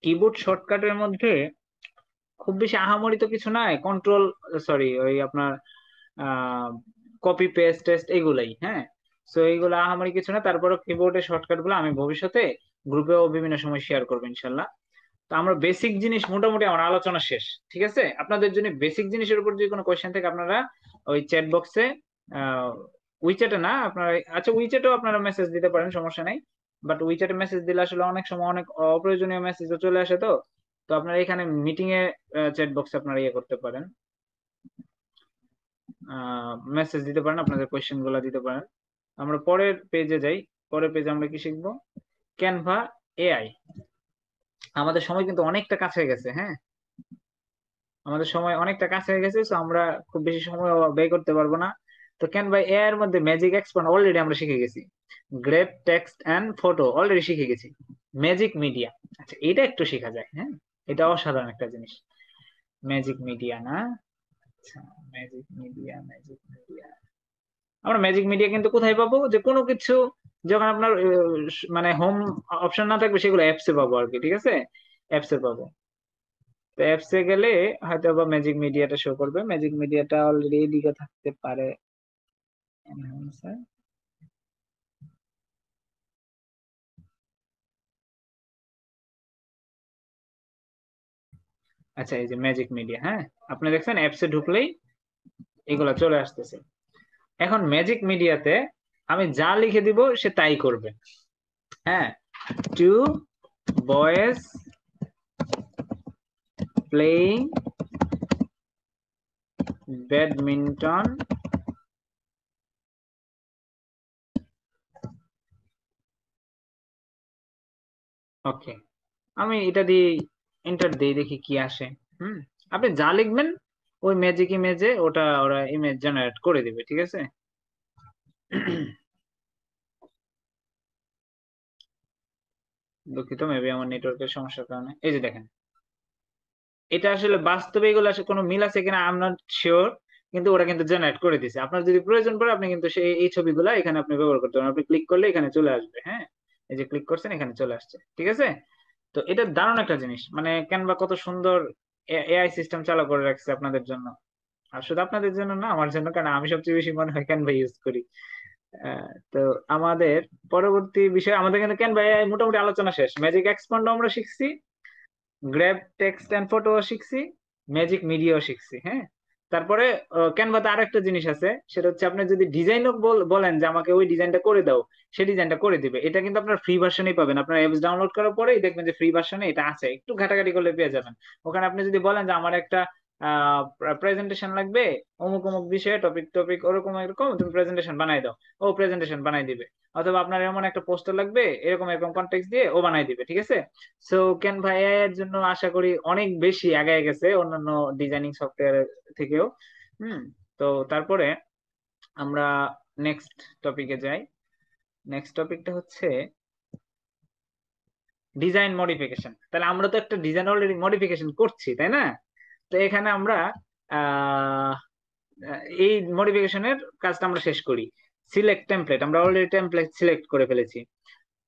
কিবোর্ড শর্টকাটের মধ্যে খুব বেশি আহামরি তো কিছু নাই, কন্ট্রোল সরি ওই আপনার কপি পেস্ট টেস্ট এগুলাই, হ্যাঁ। সো এইগুলো আহামরি কিছু না, তারপরে কিবোর্ডের শর্টকাট গুলো আমি ভবিষ্যতে গ্রুপেও বিভিন্ন সময় শেয়ার করবো ইনশাল্লাহ। তো আমরা বেসিক জিনিস মোটামুটি আমার আলোচনা শেষ, ঠিক আছে। আপনাদের জন্য বেসিক জিনিসের উপর যদি কোনো কোয়েশ্চেন থাকে আপনারা ওই চ্যাট বক্সে, উইচ্যাটে না আপনারা, আচ্ছা উইচ্যাটেও আপনারা মেসেজ দিতে পারেন, সমস্যা নাই। বাট উইচ্যাটে মেসেজ দিলে আসলে অনেক সময় অনেক অপ্রয়োজনীয় মেসেজও চলে আসে। তো তো আপনারা এখানে মিটিং এ চ্যাট বক্সে আপনারা ইয়ে করতে পারেন, মেসেজ দিতে পারেন, আপনাদের কোয়েশ্চেন গুলা দিতে পারেন। আমরা পরের পেজে যাই। পরের পেজে আমরা কি শিখবো? Canva AI. আমাদের সময় কিন্তু অনেকটা কাছে হয়ে গেছে, হ্যাঁ, আমাদের সময় অনেকটা কাছে হয়ে গেছে, তো আমরা খুব বেশি সময় ব্যয় করতে পারবো না। তো ক্যানভা এআই এর মধ্যে ম্যাজিক এক্সপান্ড অলরেডি আমরা শিখে গেছি, grab text and photo already শিখে গেছি, ম্যাজিক মিডিয়া, আচ্ছা এটা একটু শেখা যায়, হ্যাঁ, এটা অসাধারণ একটা জিনিস। ম্যাজিক মিডিয়া না, আচ্ছা ম্যাজিক মিডিয়া, ম্যাজিক মিডিয়া, আমরা ম্যাজিক মিডিয়া কিন্তু কোথায় পাবো? যে কোনো কিছু যখন আপনার মানে হোম অপশন না থাকবে সেগুলো অ্যাপসে পাবো আর কি, ঠিক আছে, অ্যাপসে পাবো। তো অ্যাপসে গেলে হয়তো বা ম্যাজিক মিডিয়াটা শো করবে, ম্যাজিক মিডিয়াটা অলরেডি এদিকে থাকতে পারে। enhancer, আচ্ছা এই যে ম্যাজিক মিডিয়া, হ্যাঁ, আপনি দেখছেন অ্যাপসে ঢুকলেই এগুলা চলে আসতেছে। এখন ম্যাজিক মিডিয়াতে আমি যা লিখে দিব সে তাই করবে, হ্যাঁ। টু বয়েজ প্লেইং ব্যাডমিন্টন ওকে, আমি এটা দিয়ে এন্টার দিই, দেখি কি আসে। হুম, আপনি যা লিখবেন ওই ম্যাজিক ইমেজে ওটা ওরা ইমেজ জেনারেট করে দিবে, ঠিক আছে। দুঃখিত, মেবি আমার নেটওয়ার্কের সমস্যার কারণে। এই যে দেখেন, এটা আসলে বাস্তবে এগুলো আসলে কোনো মিল আছে কিনা আই এম নট শিওর, কিন্তু ওরা কিন্তু জেনারেট করে দিছে। আপনার যদি প্রয়োজন পড়ে আপনি কিন্তু সেই এই ছবিগুলো এখানে আপনি ব্যবহার করতে পারেন, আপনি ক্লিক করলে এখানে চলে আসবে, হ্যাঁ, এই যে ক্লিক করছেন এখানে চলে আসছে, ঠিক আছে। তো এটা দারুণ একটা জিনিস, মানে ক্যানভা কত সুন্দর এআই সিস্টেম চালু করে রাখছে আপনাদের জন্য। আর শুধু আপনাদের জন্য না, আমার জন্য, কারণ আমি সবচেয়ে বেশি মনে হয় ক্যানভা ইউজ করি। তো আমাদের পরবর্তী বিষয়, আমাদের কিন্তু ক্যানভা এআই মোটামুটি আলোচনা শেষ। ম্যাজিক এক্সপান্ড আমরা শিখছি, গ্র্যাব টেক্সট এন্ড ফটো শিখছি, ম্যাজিক মিডিয়াও শিখছি, হ্যাঁ। তারপরে ক্যানভাতে আরেকটা জিনিস আছে, সেটা হচ্ছে আপনি যদি ডিজাইনও বলেন যে আমাকে ওই ডিজাইনটা করে দাও, সেই ডিজাইনটা করে দিবে। এটা কিন্তু আপনার ফ্রি ভার্সনেই পাবেন, আপনার অ্যাপস ডাউনলোড করার পরেই দেখবেন যে ফ্রি ভার্সনে এটা আছে, একটু ঘাটাঘাটি করলে পেয়ে যাবেন। ওখানে আপনি যদি বলেন যে আমার একটা প্রেজেন্টেশন লাগবে, অমুক অমুক বিষয়ে টপিক টপিক ওরকম এরকম, তুমি প্রেজেন্টেশন বানাই দাও, ও প্রেজেন্টেশন বানাই দিবে। অথবা আপনার এমন একটা পোস্টার লাগবে, এরকম এরকম কন্টেক্সট দিয়ে ও বানাই দিবে, ঠিক আছে। সো ক্যানভা এআই এর জন্য আশা করি অনেক বেশি আগায় গেছে অন্যান্য ডিজাইনিং সফটওয়্যার থেকেও। হুম, তো তারপরে আমরা নেক্সট টপিকে যাই। নেক্সট টপিকটা হচ্ছে ডিজাইন মডিফিকেশন। তাহলে আমরা তো একটা ডিজাইন অলরেডি মডিফিকেশন করছি, তাই না? তো এখানে আমরা আহ এই মডিফিকেশনের কাজটা আমরা শেষ করি। সিলেক্ট টেমপ্লেট, আমরা অলরেডি টেমপ্লেট সিলেক্ট করে ফেলেছি।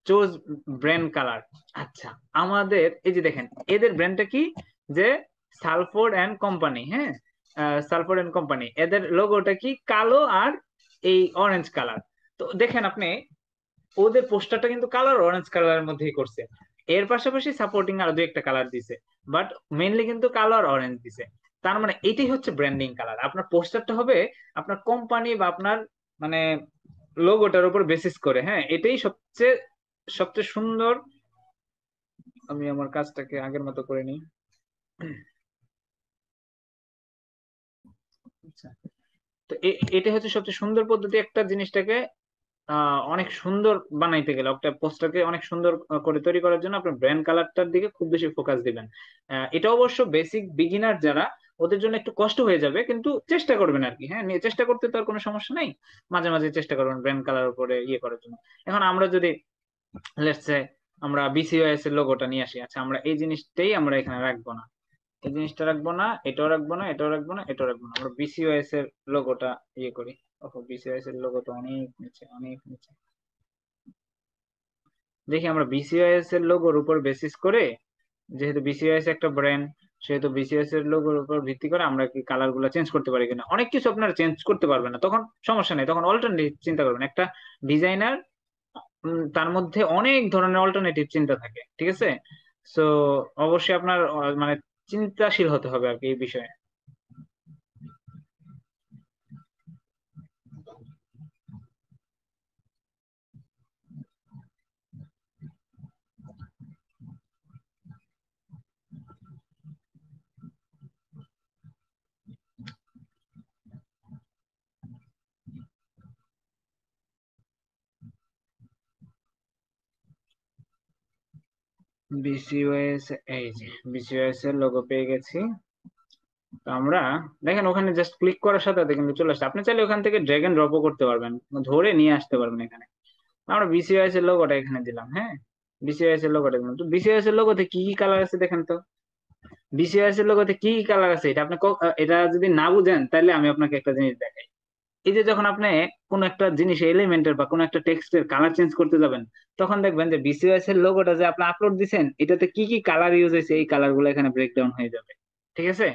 চুজ ব্র্যান্ড কালার, আচ্ছা আমাদের এই যে দেখেন এদের ব্র্যান্ডটা কি, যে সালফোর্ড এন্ড কোম্পানি, হ্যাঁ, সালফোর্ড এন্ড কোম্পানি, এদের লোগোটা কি, কালো আর এই অরেঞ্জ কালার। তো দেখেন আপনি ওদের পোস্টারটা কিন্তু কালার অরেঞ্জ কালারের মধ্যেই করছে, এর পাশাপাশি সাপোর্টিং আরো দুই একটা কালার দিছে, বাট মেইনলি কিন্তু কালো আর অরেঞ্জ দিছে। তার মানে এটাই হচ্ছে ব্র্যান্ডিং কালার। আপনার পোস্টারটা হবে আপনার কোম্পানি বা আপনার মানে লোগোটার উপর বেসিস করে, হ্যাঁ, এটাই সবচেয়ে সবচেয়ে সুন্দর। আমি আমার কাজটাকে আগের মতো করে নিই। আচ্ছা, তো এটা হচ্ছে সবচেয়ে সুন্দর পদ্ধতি একটা জিনিসটাকে অনেক সুন্দর বানাইতে গেলে, একটা পোস্টারকে অনেক সুন্দর করে তৈরি করার জন্য আপনার ব্র্যান্ড কালারটার দিকে খুব বেশি ফোকাস দিবেন। এটা অবশ্য বেসিক বিগিনার যারা, ওদের জন্য একটু কষ্ট হয়ে যাবে, কিন্তু চেষ্টা করবেন আর কি, হ্যাঁ, চেষ্টা করতে তো আর কোনো সমস্যা নাই। মাঝে মাঝে চেষ্টা করবেন ব্র্যান্ড কালার উপরে ইয়ে করার জন্য। এখন আমরা যদি লেটস সে আমরা বিসিওএস এর লোগোটা নিয়ে আসি, আচ্ছা আমরা এই জিনিসটাই আমরা এখানে রাখবো না, এই জিনিসটা রাখবো না, এটাও রাখবো না, এটাও রাখবো না, এটাও রাখবো না, আমরা বিসিওএস এর লোগোটা ইয়ে করি। ওহো, বিসিওএস এর লোগোটা অনেক নিচে, অনেক নিচে। দেখি আমরা বিসিওএস এর লোগোর উপর বেসিস করে, যেহেতু বিসিওএস একটা ব্র্যান্ড, সেহেতু বিসিএস এর লোগোর উপর ভিত্তি করে আমরা কি কালার গুলো চেঞ্জ করতে পারি কিনা। অনেক কিছু আপনারা চেঞ্জ করতে পারবেন না, তখন সমস্যা নেই, তখন অল্টারনেটিভ চিন্তা করবেন। একটা ডিজাইনার তার মধ্যে অনেক ধরনের অল্টারনেটিভ চিন্তা থাকে, ঠিক আছে। সো অবশ্যই আপনার মানে চিন্তাশীল হতে হবে আর কি এই বিষয়ে। বিসিওএস, এই যে বিসিওএস এর লোগো পেয়ে গেছি। তো আমরা দেখেন ওখানে জাস্ট ক্লিক করার সাথে সাথে কিন্তু চলে আসছে। আপনি চাইলে ওখান থেকে ড্র্যাগ এন্ড ড্রপও করতে পারবেন, ধরে নিয়ে আসতে পারবেন এখানে। আমরা বিসিওএস এর লোগোটা এখানে দিলাম, হ্যাঁ, বিসিওএস এর লোগোটা দিলাম। তো বিসিওএস এর লোগোতে কি কি কালার আছে দেখেন তো। বিসিওএস এর লোগোতে কি কি কালার আছে এটা আপনি এটা যদি না বুঝেন তাহলে আমি আপনাকে একটা জিনিস দেখাই। এই যে যখন আপনি কোন একটা জিনিস এলিমেন্টের বা কোন একটা টেক্সটের কালার চেঞ্জ করতে যাবেন, তখন দেখবেন যে বিসিওএস এর লোগোটা যে আপনি আপলোড দিছেন এটাতে কি কি কালার ইউজ হয়েছে এই কালার গুলো এখানে ব্রেকডাউন হয়ে যাবে, ঠিক আছে।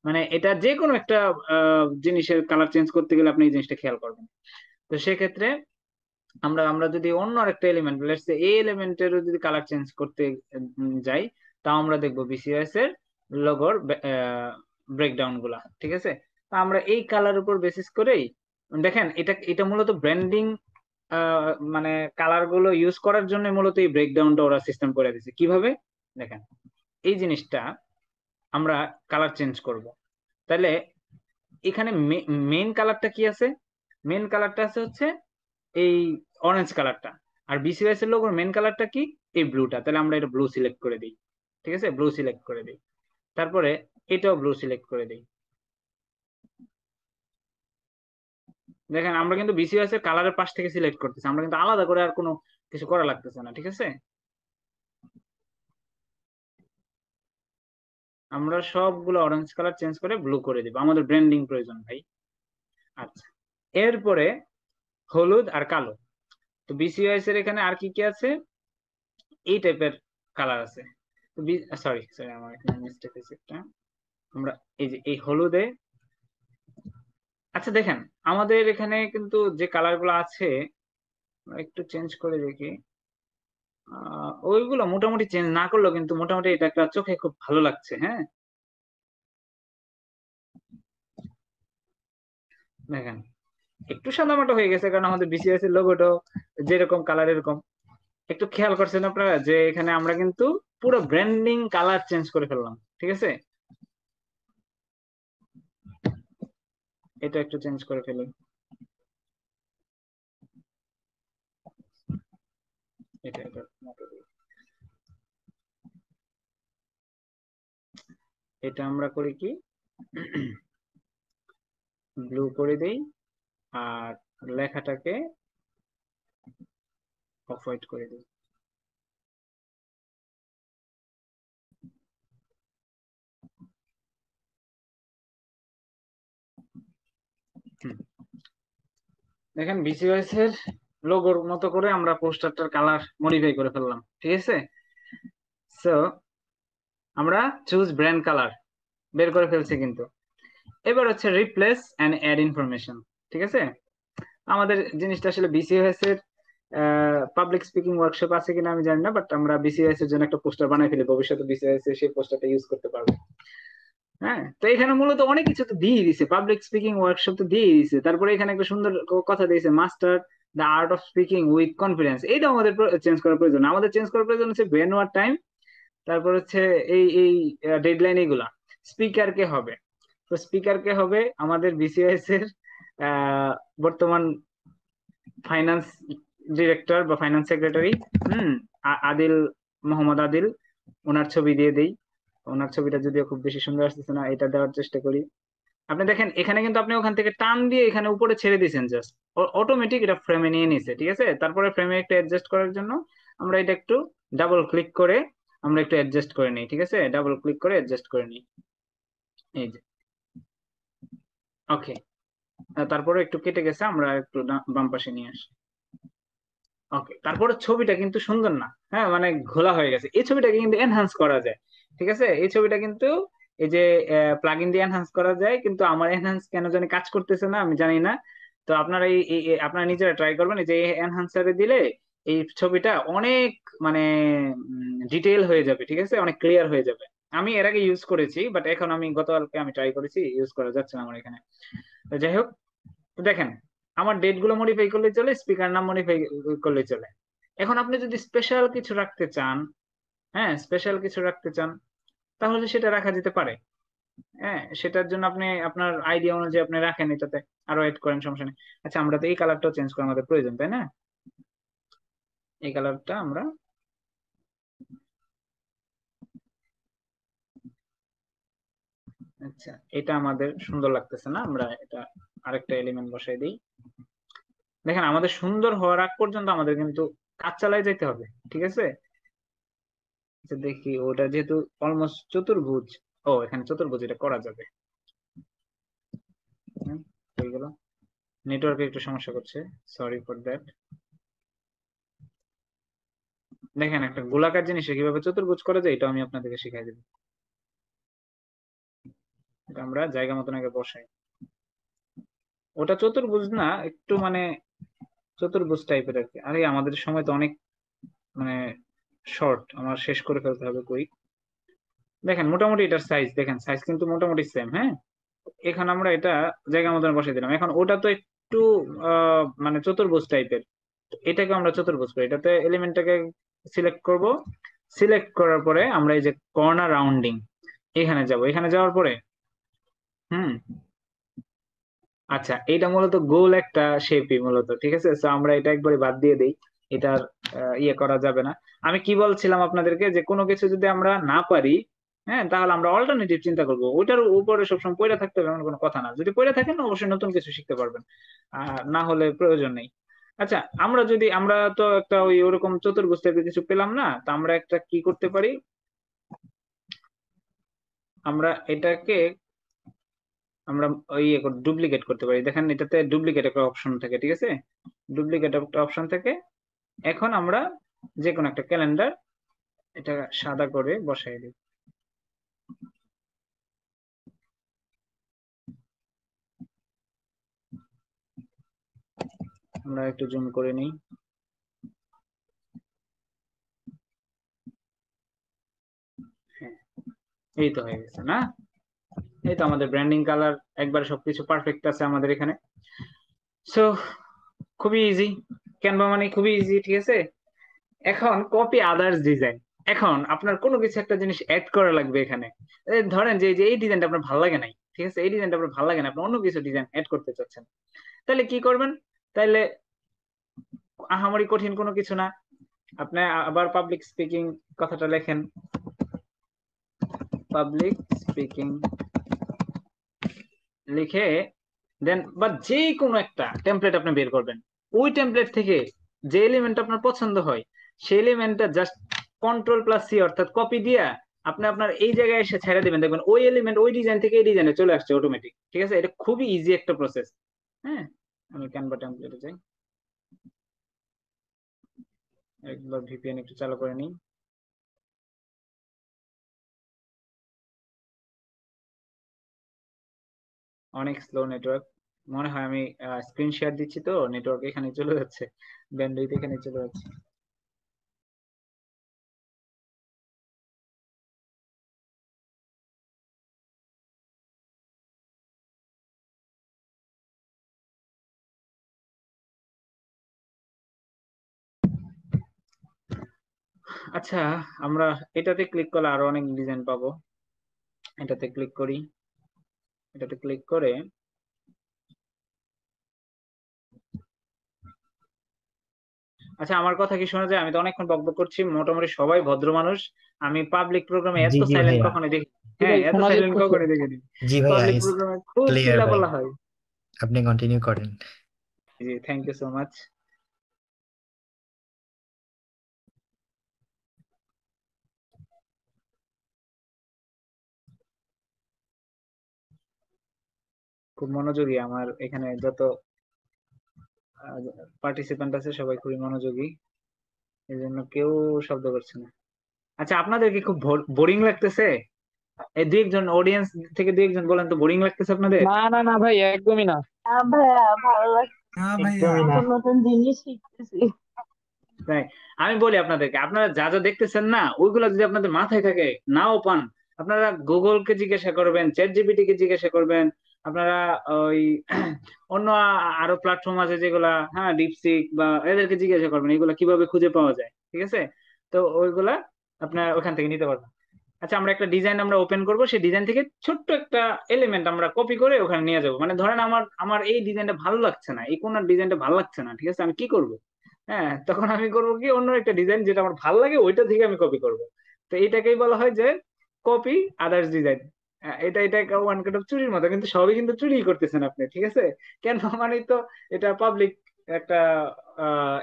মানে এটা যে কোনো একটা জিনিসের কালার চেঞ্জ করতে গেলে আপনি এই জিনিসটা খেয়াল করবেন। তো সেক্ষেত্রে আমরা আমরা যদি অন্য একটা এলিমেন্ট, লেটস সে এই এলিমেন্টেরও যদি কালার চেঞ্জ করতে যাই, তাও আমরা দেখবো বিসিএস এর লোগোর ব্রেকডাউন গুলা, ঠিক আছে। তা আমরা এই কালার উপর বেসিস করেই দেখেন, এটা এটা মূলত ব্র্যান্ডিং, মানে কালার গুলো ইউজ করার জন্য মূলত এই ব্রেকডাউনটা ওরা সিস্টেম করে দিয়েছে। কিভাবে দেখেন, এই জিনিসটা আমরা কালার চেঞ্জ করব, তাহলে এখানে মেইন কালারটা কি আছে? মেইন কালারটা আছে হচ্ছে এই অরেঞ্জ কালারটা। আর বিসিএস এর লোগোর মেইন কালারটা কি? এই ব্লুটা। তাহলে আমরা এটা ব্লু সিলেক্ট করে দিই, ঠিক আছে, ব্লু সিলেক্ট করে দিই। তারপরে এটাও ব্লু সিলেক্ট করে দিই। দেখেন আমরা কিন্তু বিসিএস এর কালারের পাশ থেকে সিলেক্ট করতেছি, আমরা কিন্তু আলাদা করে আর কোনো কিছু করা লাগতেছে না, ঠিক আছে। আমরা সবগুলো অরেঞ্জ কালার চেঞ্জ করে ব্লু করে দিব, আমাদের ব্র্যান্ডিং প্রয়োজন ভাই। আচ্ছা, এরপরে হলুদ আর কালো। তো বিসিএস এর এখানে আর কি কি আছে? এই টাইপের কালার আছে। তো সরি সরি, আমার এখানে মিস্টেক হয়েছে একটা। আমরা এই যে এই হলুদে, আচ্ছা দেখেন আমাদের এখানে কিন্তু যে কালার গুলো আছে, আমরা একটু চেঞ্জ করে দেখি। ওইগুলো মোটামুটি চেঞ্জ না করলেও কিন্তু মোটামুটি এটা একটা চোখে খুব ভালো লাগছে, হ্যাঁ। দেখেন একটু সাদামাটা হয়ে গেছে, কারণ আমাদের বিসিএস এর লোগোটা যেরকম কালার এরকম। একটু খেয়াল করছেন আপনারা যে এখানে আমরা কিন্তু পুরো ব্র্যান্ডিং কালার চেঞ্জ করে ফেললাম, ঠিক আছে। এটা একটু চেঞ্জ করে ফেলি, এটা এটা এটা আমরা করি কি, ব্লু করে দেই, আর লেখাটাকে অফ হোয়াইট করে দিই। দেখেন বিসিএস এর লোগোর মতো করে আমরা পোস্টারটার কালার মডিফাই করে ফেললাম, ঠিক আছে। সো আমরা চুজ ব্র্যান্ড কালার বের করে ফেলছি কিন্তু। এবার হচ্ছে রিপ্লেস এন্ড অ্যাড ইনফরমেশন, ঠিক আছে। আমাদের জিনিসটা আসলে বিসিএস এর পাবলিক স্পিকিং ওয়ার্কশপ আছে কিনা আমি জানি না, বাট আমরা বিসিএস এর জন্য একটা পোস্টার বানাই ফেলি, ভবিষ্যতে বিসিএস এর সেই পোস্টারটা ইউজ করতে পারবো। হ্যাঁ, তো এখানে মূলত অনেক কিছু তো দিয়ে দিছে, পাবলিক স্পিকিং ওয়ার্কশপ তো দিয়ে দিছে, তারপরে এখানে একটা সুন্দর কথা দিয়েছে, master the art of speaking with confidence. এইটা আমাদের চেঞ্জ করার প্রয়োজন, আমাদের চেঞ্জ করার প্রয়োজন হচ্ছে ব্রেন ওয়ার টাইম, তারপর হচ্ছে এই এই ডেডলাইন, এগুলা। স্পিকার কে হবে? তো স্পিকার কে হবে আমাদের বিসিএস এর বর্তমান ফাইন্যান্স ডিরেক্টর বা ফাইন্যান্স সেক্রেটারি, হুম, আদিল, মোহাম্মদ আদিল। ওনার ছবি দিয়ে দেই। ওনার ছবিটা যদিও খুব বেশি সুন্দর আসতেছে না, এটা দেওয়ার চেষ্টা করি। আপনি দেখেন এখানে কিন্তু আপনি ওখান থেকে টান দিয়ে এখানে উপরে ছেড়ে দিয়েছেন, জাস্ট অটোমেটিক এটা ফ্রেমে নিয়ে নিছে, ঠিক আছে। তারপরে ফ্রেমে একটু অ্যাডজাস্ট করার জন্য আমরা এটা একটু ডাবল ক্লিক করে আমরা একটু অ্যাডজাস্ট করে নিই, ঠিক আছে, ডাবল ক্লিক করে অ্যাডজাস্ট করে নিই, এই যে, ওকে। তারপরে একটু কেটে গেছে, আমরা একটু বাম পাশে নিয়ে আসি, ওকে, তারপরে ছবিটা কিন্তু সুন্দর না, হ্যাঁ, মানে ঘোলা হয়ে গেছে। এই ছবিটাকে কিন্তু এনহান্স করা যায়, ঠিক আছে? এই ছবিটা কিন্তু এই যে প্লাগইন দিয়ে এনহান্স করা যায়, কিন্তু আমার এনহান্স কেন জানি কাজ করতেছে না, আমি জানি না। তো আপনারা আপনারা নিজেরা ট্রাই করবেন, এই যে এনহান্সারে দিলে এই ছবিটা অনেক মানে ডিটেইল হয়ে যাবে, ঠিক আছে, অনেক ক্লিয়ার হয়ে যাবে। আমি এর আগে ইউজ করেছি, বাট এখন আমি গতকালকে আমি ট্রাই করেছি, ইউজ করা যাচ্ছে না আমার এখানে। তো যাই হোক, তো দেখেন, আমার ডেট গুলো মডিফাই করলে চলে, স্পিকার নাম মডিফাই করলে চলে। এখন আপনি যদি স্পেশাল কিছু রাখতে চান, হ্যাঁ, স্পেশাল কিছু রাখতে চান, তাহলে সেটা রাখা যেতে পারে। হ্যাঁ, সেটার জন্য আপনি আপনার আইডিয়া অনুযায়ী আপনি রাখেন, এটাতে আরো এড করেন, সমস্যা নেই। আচ্ছা, আমরা তো এই কালারটাও চেঞ্জ করা আমাদের প্রয়োজন, তাই না? এই কালারটা আমরা, আচ্ছা, এটা আমাদের সুন্দর লাগতেছে না, আমরা এটা আরেকটা এলিমেন্ট বসাই দিই। দেখেন, আমাদের সুন্দর হওয়ার আগ পর্যন্ত আমাদের কিন্তু কাজ চালায় যেতে হবে, ঠিক আছে? আচ্ছা, দেখি ওটা যেহেতু অলমোস্ট চতুর্ভুজ, ও এখানে চতুর্ভুজ এটা করা যাবে। হুম, হয়ে গেল। নেটওয়ার্কে একটু সমস্যা করছে, সরি ফর দ্যাট। দেখেন, একটা গোলাকার জিনিসে কিভাবে চতুর্ভুজ করা যায় এটা আমি আপনাদেরকে শিখাই দেবো। এটা আমরা জায়গা মতন আগে বসাই। ওটা চতুর্ভুজ না, একটু মানে চতুর্ভুজ টাইপের আর কি। আরে আমাদের সময় তো অনেক মানে শর্ট, আমার শেষ করে ফেলতে হবে কুইক। দেখেন মোটামুটি এটার সাইজ, দেখেন সাইজ কিন্তু মোটামুটি সেম, হ্যাঁ। এখন আমরা এটা জায়গা মতন বসাই দিলাম। এখন ওটা তো একটু মানে চতুর্ভুজ টাইপের, এটাকে আমরা চতুর্ভুজ করি। এটাতে এলিমেন্টটাকে সিলেক্ট করব, সিলেক্ট করার পরে আমরা এই যে কর্নার রাউন্ডিং এখানে যাব, এখানে যাওয়ার পরে হুম, আচ্ছা, এটা মূলত গোল একটা শেপই মূলত, ঠিক আছে। তো আমরা এটা একবারে বাদ দিয়ে দেই, এটার ইয়ে করা যাবে না। আমি কি বলছিলাম আপনাদেরকে, যে কোনো কিছু যদি আমরা না পারি, হ্যাঁ, তাহলে আমরা অল্টারনেটিভ চিন্তা করবো। ওইটার উপরে সবসময় পড়ে থাকতে হবে এমন কোনো কথা না। যদি পড়ে থাকেন অবশ্যই নতুন কিছু শিখতে পারবেন, না হলে প্রয়োজন নেই। আচ্ছা, আমরা তো একটা ওই ওরকম চতুর্ভুজ টাইপের কিছু পেলাম না, তা আমরা একটা কি করতে পারি, আমরা এটাকে আমরা ওই ডুপ্লিকেট করতে পারি। দেখেন এটাতে ডুপ্লিকেট একটা অপশন থাকে, ঠিক আছে, ডুপ্লিকেট একটা অপশন থাকে। এখন আমরা যে কোনো একটা ক্যালেন্ডার এটা সাদা করে বসাই দিই। আমরা একটু জুম করে নিই। হ্যাঁ, এই তো হয়ে গেছে না? এই তো আমাদের ব্র্যান্ডিং কালার, একবারে সবকিছু পারফেক্ট আছে আমাদের এখানে। সো খুবই ইজি, ক্যানভা মানে খুবই ইজি, ঠিক আছে। এখন কপি আদার্স ডিজাইন। এখন আপনার কোনো কিছু একটা জিনিস অ্যাড করা লাগবে এখানে। ধরেন যে এই ডিজাইনটা আপনার ভালো লাগে নাই, ঠিক আছে, এই ডিজাইনটা আপনার ভালো লাগে না, আপনি অন্য কিছু ডিজাইন অ্যাড করতে চাচ্ছেন, তাহলে কি করবেন? তাইলে আহামরি কঠিন কোনো কিছু না, আপনি আবার পাবলিক স্পিকিং কথাটা লেখেন, পাবলিক স্পিকিং লিখে দেন, বা যে কোনো একটা টেমপ্লেট আপনি বের করবেন। ওই টেমপ্লেট থেকে যে এলিমেন্ট আপনার পছন্দ হয়, সেই এলিমেন্টটা জাস্ট কন্ট্রোল প্লাস সি অর্থাৎ কপি দিয়া আপনি আপনার এই জায়গায় এসে ছেড়ে দিবেন, দেখবেন ওই এলিমেন্ট ওই ডিজাইন থেকে এই ডিজাইনে চলে আসছে অটোমেটিক, ঠিক আছে। এটা খুবই ইজি একটা প্রসেস। হ্যাঁ, আমি ক্যানভা টেমপ্লেটে যাই, একবার ভিপিএন একটু চালু করে নিই। অনেক স্লো নেটওয়ার্ক, মনে হয় আমি স্ক্রিন শেয়ার দিচ্ছি তো নেটওয়ার্ক এখানে চলে যাচ্ছে, ব্যান্ডউইথ এখানে চলে যাচ্ছে। আচ্ছা, আমরা এটাতে ক্লিক করলে আরো অনেক ডিজাইন পাবো। এটাতে ক্লিক করি, এটাতে ক্লিক করে আচ্ছা, আমার কথা কি শোনা যায়? আমি তো অনেকক্ষণ বকবক করছি, মোটামুটি সবাই ভদ্র মানুষ। আমি পাবলিক প্রোগ্রামে জি এত জি সাইলেন্ট ভাইয়া। কখনো দেখি, জি হ্যাঁ, ভাই, এত শোনা সাইলেন্ট যাইতেছে। কখনো দেখিনি। জি ভাইয়া, পাবলিক ইজ প্রোগ্রামে খুব ক্লিয়ার ভাই। চিল্লাপাল্লা হয়। আপনি কন্টিনিউ করেন। জি, থ্যাংক ইউ সো মাচ। খুব মনোযোগী আমার এখানে যত পার্টিসিপেন্ট আছে সবাই খুবই মনোযোগী, এই জন্য কেউ শব্দ করছে না। আচ্ছা, আপনাদের কি খুব বোরিং লাগতেছে? এই দুই একজন অডিয়েন্স থেকে দুই একজন বলেন তো, বোরিং লাগতেছে আপনাদের? না না না ভাই, একদমই না। ভাইয়া ভালো লাগছে, না ভাইয়া। একদমই না, নতুন নতুন জিনিস শিখতেছি। তাই? আমি বলি আপনাদেরকে, আপনারা যা যা দেখতেছেন না, ওইগুলো যদি আপনাদের মাথায় থাকে, নাও পান, আপনারা গুগলকে জিজ্ঞাসা করবেন, চ্যাট জিপিটি কে জিজ্ঞাসা করবেন, আপনারা ওই অন্য আরো প্ল্যাটফর্ম আছে যেগুলা, হ্যাঁ, ডিপসিক বা এদেরকে জিজ্ঞাসা করবেন এগুলা কিভাবে খুঁজে পাওয়া যায়, ঠিক আছে? তো ওইগুলা আপনার ওখান থেকে নিতে পারবেন। আচ্ছা, আমরা একটা ডিজাইন আমরা ওপেন করব, সেই ডিজাইন থেকে ছোট্ট একটা এলিমেন্ট আমরা কপি করে ওখানে নিয়ে যাবো। মানে ধরেন আমার আমার এই ডিজাইনটা ভালো লাগছে না, এই কোনার ডিজাইনটা ভালো লাগছে না, ঠিক আছে, আমি কি করব? হ্যাঁ, তখন আমি করবো কি, অন্য একটা ডিজাইন যেটা আমার ভালো লাগে ওইটা থেকে আমি কপি করব। তো এইটাকেই বলা হয় যে কপি আদার্স ডিজাইন। এটা এটা ওয়ান কাইন্ড অফ চুরির মতো, কিন্তু সবই কিন্তু চুরি করতেছেন আপনি, ঠিক আছে? কেন মানে তো এটা পাবলিক একটা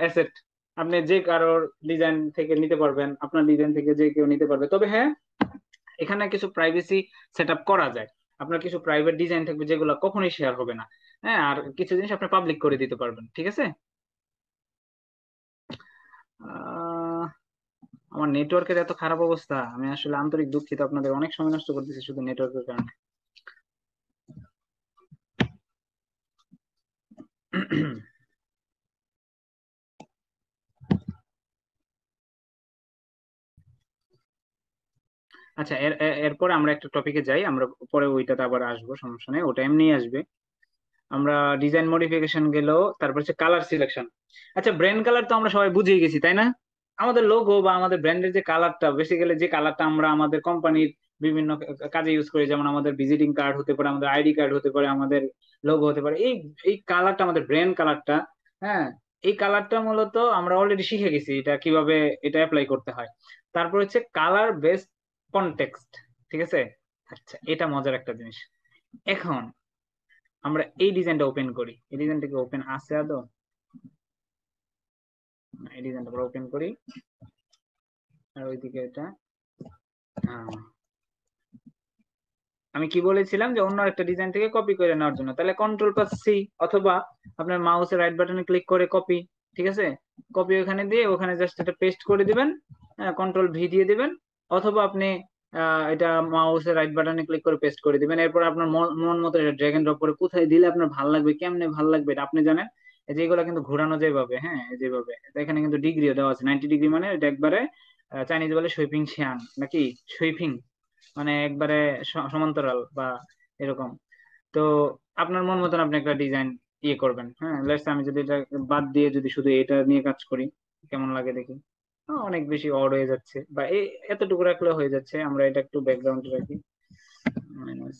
অ্যাসেট, আপনি যে কারোর ডিজাইন থেকে নিতে পারবেন, আপনার ডিজাইন থেকে যে কেউ নিতে পারবে। তবে হ্যাঁ, এখানে কিছু প্রাইভেসি সেট আপ করা যায়। আপনার কিছু প্রাইভেট ডিজাইন থাকবে যেগুলো কখনোই শেয়ার হবে না। হ্যাঁ, আর কিছু জিনিস আপনি পাবলিক করে দিতে পারবেন, ঠিক আছে? আহ, আমার নেটওয়ার্কের এত খারাপ অবস্থা, আমি আসলে আন্তরিক দুঃখিত, আপনাদের অনেক সময় নষ্ট করতেছি শুধু নেটওয়ার্কের কারণে। আচ্ছা, এরপরে আমরা একটা টপিকে যাই, আমরা পরে ওইটাতে আবার আসবো, সমস্যা নেই, ওটা এমনি আসবে। আমরা ডিজাইন মডিফিকেশন গেল, তারপর হচ্ছে কালার সিলেকশন। আচ্ছা, ব্র্যান্ড কালার তো আমরা সবাই বুঝেই গেছি, তাই না? আমাদের লোগো বা আমাদের ব্র্যান্ডের যে কালারটা, বেসিক্যালি যে কালারটা আমরা আমাদের কোম্পানির বিভিন্ন কাজে ইউজ করি, যেমন আমাদের ভিজিটিং কার্ড হতে পারে, আমাদের আইডি কার্ড হতে পারে, আমাদের লোগো হতে পারে, এই এই কালারটা আমাদের ব্র্যান্ড কালারটা। হ্যাঁ, এই কালারটা মূলত আমরা অলরেডি শিখে গেছি এটা কিভাবে এটা অ্যাপ্লাই করতে হয়। তারপর হচ্ছে কালার বেসড কনটেক্সট, ঠিক আছে? আচ্ছা, এটা মজার একটা জিনিস। এখন আমরা এই ডিজাইনটা ওপেন করি, এই ডিজাইনটা কি ওপেন আছে আদৌ? এই ডিজাইনটা আমরা ওপেন করি, আর ওইদিকে এটা আহ, আমি কি বলেছিলাম যে অন্য একটা ডিজাইন থেকে কপি করে নেওয়ার জন্য, তাহলে কন্ট্রোল+C, অথবা আপনার মাউসের রাইট বাটনে ক্লিক করে কপি, ঠিক আছে? কপি ওখানে দিয়ে ওখানে জাস্ট এটা পেস্ট করে দিবেন, কন্ট্রোল+V দিয়ে দিবেন, অথবা আপনি এটা মাউসের রাইট বাটনে ক্লিক করে পেস্ট করে দিবেন। এরপর আপনার মন মতো এটা ড্র্যাগ এন্ড ড্রপ করে কোথায় দিলে আপনার ভালো লাগবে, কেমনে ভালো লাগবে এটা আপনি জানেন। এই যে এগুলো কিন্তু ঘোরানো যেভাবে, হ্যাঁ, যেভাবে এখানে কিন্তু ডিগ্রিও দেওয়া আছে, 90 ডিগ্রি, মানে এটা একবারে চাইনিজ বলে সুইপিং শিয়ান নাকি সুইপিং, মানে একবারে সমান্তরাল বা এরকম। তো আপনার মন মতন আপনি একটা ডিজাইন ইয়ে করবেন। হ্যাঁ, লেটস আমি যদি এটা বাদ দিয়ে যদি শুধু এটা নিয়ে কাজ করি, কেমন লাগে দেখি। অনেক বেশি অড হয়ে যাচ্ছে, বা এই এতটুকু রাখলে হয়ে যাচ্ছে। আমরা এটা একটু ব্যাকগ্রাউন্ডে রাখি, মাইনাস।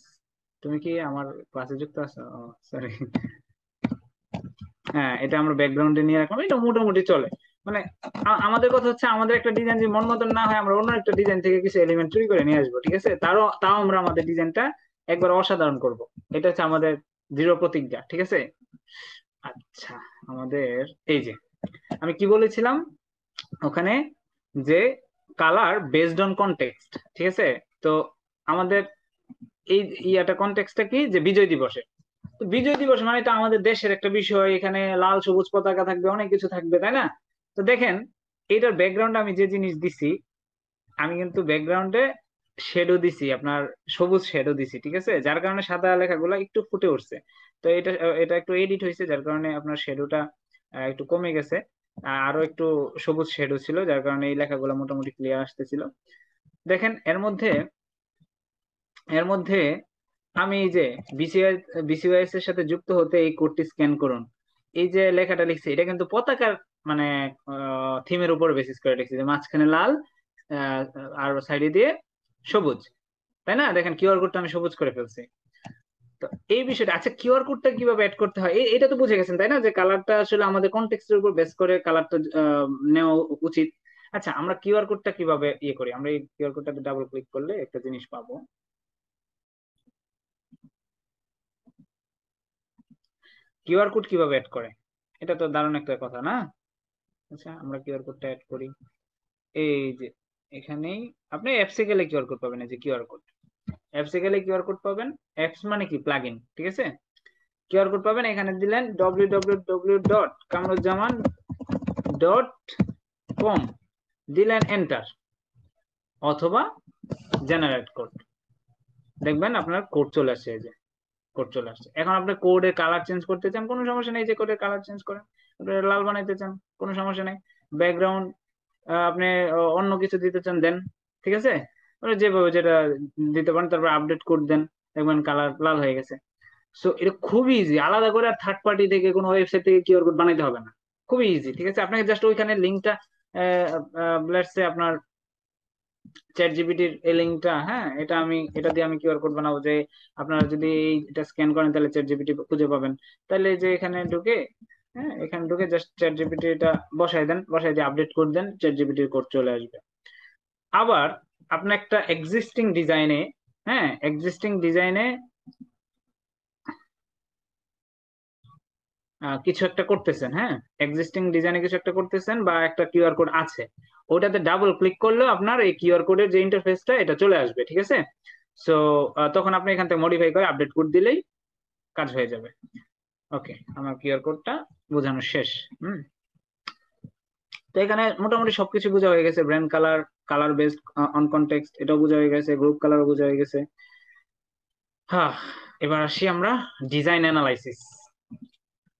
তুমি কি আমার ক্লাসে যুক্ত আছো? সরি। হ্যাঁ, এটা আমরা ব্যাকগ্রাউন্ডে নিয়ে রাখলাম, এটা মোটামুটি চলে। মানে আমাদের কথা হচ্ছে, আমাদের একটা ডিজাইন যদি মন মতন না হয়, আমরা অন্য একটা ডিজাইন থেকে কিছু এলিমেন্ট চুরি করে নিয়ে আসবো, ঠিক আছে? তাও আমরা আমাদের ডিজাইনটা একবার অসাধারণ করব। এটা হচ্ছে আমাদের দৃঢ় প্রতিজ্ঞা, ঠিক আছে? আচ্ছা, আমাদের এই যে আমি কি বলেছিলাম ওখানে, যে কালার বেসড অন কনটেক্সট, ঠিক আছে? তো আমাদের এই ইয়াটা কনটেক্সটটা কি, যে বিজয় দিবসে। তো বিজয় দিবস মানে এটা আমাদের দেশের একটা বিষয়, এখানে লাল সবুজ পতাকা থাকবে, অনেক কিছু থাকবে, তাই না? তো দেখেন, এইটার ব্যাকগ্রাউন্ডে আমি যে জিনিস দিছি, আমি কিন্তু ব্যাকগ্রাউন্ডে শেডো দিছি, আপনার সবুজ শেডো দিছি, ঠিক আছে? যার কারণে সাদা লেখাগুলো একটু ফুটে উঠছে। তো এটা এটা একটু এডিট হয়েছে, যার কারণে আপনার শেডোটা একটু কমে গেছে। আরো একটু সবুজ শেডো ছিল, যার কারণে এই লেখাগুলো মোটামুটি ক্লিয়ার আসতেছিল। দেখেন, এর মধ্যে আমি এই যে বিসিওয়াইএস এর সাথে যুক্ত হতে এই কোডটি স্ক্যান করুন, এই যে লেখাটা লিখছি, এটা কিন্তু পতাকার মানে থিমের উপর বেসিস করে লিখছি, যে মাঝখানে লাল, আহ, আর সাইডে দিয়ে সবুজ, তাই না? দেখেন, কিউআর কোডটা আমি সবুজ করে ফেলছি। তো এই বিষয়টা, আচ্ছা, কিউআর কোডটা কিভাবে অ্যাড করতে হয় এটা তো বুঝে গেছেন, তাই না? যে কালারটা আসলে আমাদের কনটেক্সটের উপর বেস করে কালারটা নেওয়া উচিত। আচ্ছা, আমরা কিউআর কোডটা কিভাবে ইয়ে করি, আমরা এই কিউআর কোডটাতে ডাবল ক্লিক করলে একটা জিনিস পাবো। কিউআর কোড কিভাবে অ্যাড করে, এটা তো দারুণ একটা কথা না? আচ্ছা, আমরা কিউআর কোডটা অ্যাড করি। এই যে এখানেই আপনি অ্যাপসে গেলে কিউআর কোড পাবেন, এই যে কিউআর কোড, অ্যাপসে গেলে কিউআর কোড পাবেন। অ্যাপস মানে কি, প্লাগইন, ঠিক আছে? কিউআর কোড পাবেন, এখানে দিলেন www.kamruzzaman.com, দিলেন এন্টার অথবা জেনারেট কোড, দেখবেন আপনার কোড চলে আসছে। এই যে কোড চলে আসছে। এখন আপনি কোডের কালার চেঞ্জ করতে চান, কোনো সমস্যা নেই, যে কোডের কালার চেঞ্জ করেন। আপনি লাল বানাইতে চান, কোনো সমস্যা নেই। ব্যাকগ্রাউন্ড আপনি অন্য কিছু দিতে চান দেন, ঠিক আছে, যেভাবে যেটা দিতে পারেন। তারপর আপডেট কোড দেন, দেখবেন কালার লাল হয়ে গেছে। সো এটা খুবই ইজি, আলাদা করে আর থার্ড পার্টি থেকে কোনো ওয়েবসাইট থেকে কিউআর কোড বানাইতে হবে না, খুবই ইজি, ঠিক আছে। আপনাকে জাস্ট ওইখানে লিঙ্কটা, লেটস সে আপনার চ্যাট জিপিটির এই লিঙ্কটা, হ্যাঁ, এটা দিয়ে আমি কিউআর কোড বানাবো, যে আপনারা যদি এটা স্ক্যান করেন তাহলে চ্যাট জিপিটি খুঁজে পাবেন। তাহলে যে এখানে ঢুকে, হ্যাঁ, এখানে ঢুকে জাস্ট চ্যাট জিপিটি এটা বসাই দেন, বসাই দিয়ে আপডেট কোড দেন, চ্যাট জিপিটির কোড চলে আসবে। আবার আপনি একটা এক্সিস্টিং ডিজাইনে, হ্যাঁ, এক্সিস্টিং ডিজাইনে কিছু একটা করতেছেন, হ্যাঁ, এক্সিস্টিং ডিজাইনে কিছু একটা করতেছেন বা একটা কিউআর কোড আছে, ওটাতে ডাবল ক্লিক করলেও আপনার এই কিউআর কোডের যে ইন্টারফেসটা এটা চলে আসবে, ঠিক আছে। সো তখন আপনি এখান থেকে মডিফাই করে আপডেট কোড দিলেই কাজ হয়ে যাবে। ওকে, আমার কিউআর কোডটা বোঝানো শেষ। তো এখানে মোটামুটি সবকিছু বোঝা হয়ে গেছে। Brand colour, colour based on context, এটাও বোঝা হয়ে গেছে। গ্রুপ কালারও বোঝা হয়ে গেছে। হ্যাঁ, এবার আসি আমরা ডিজাইন অ্যানালাইসিস।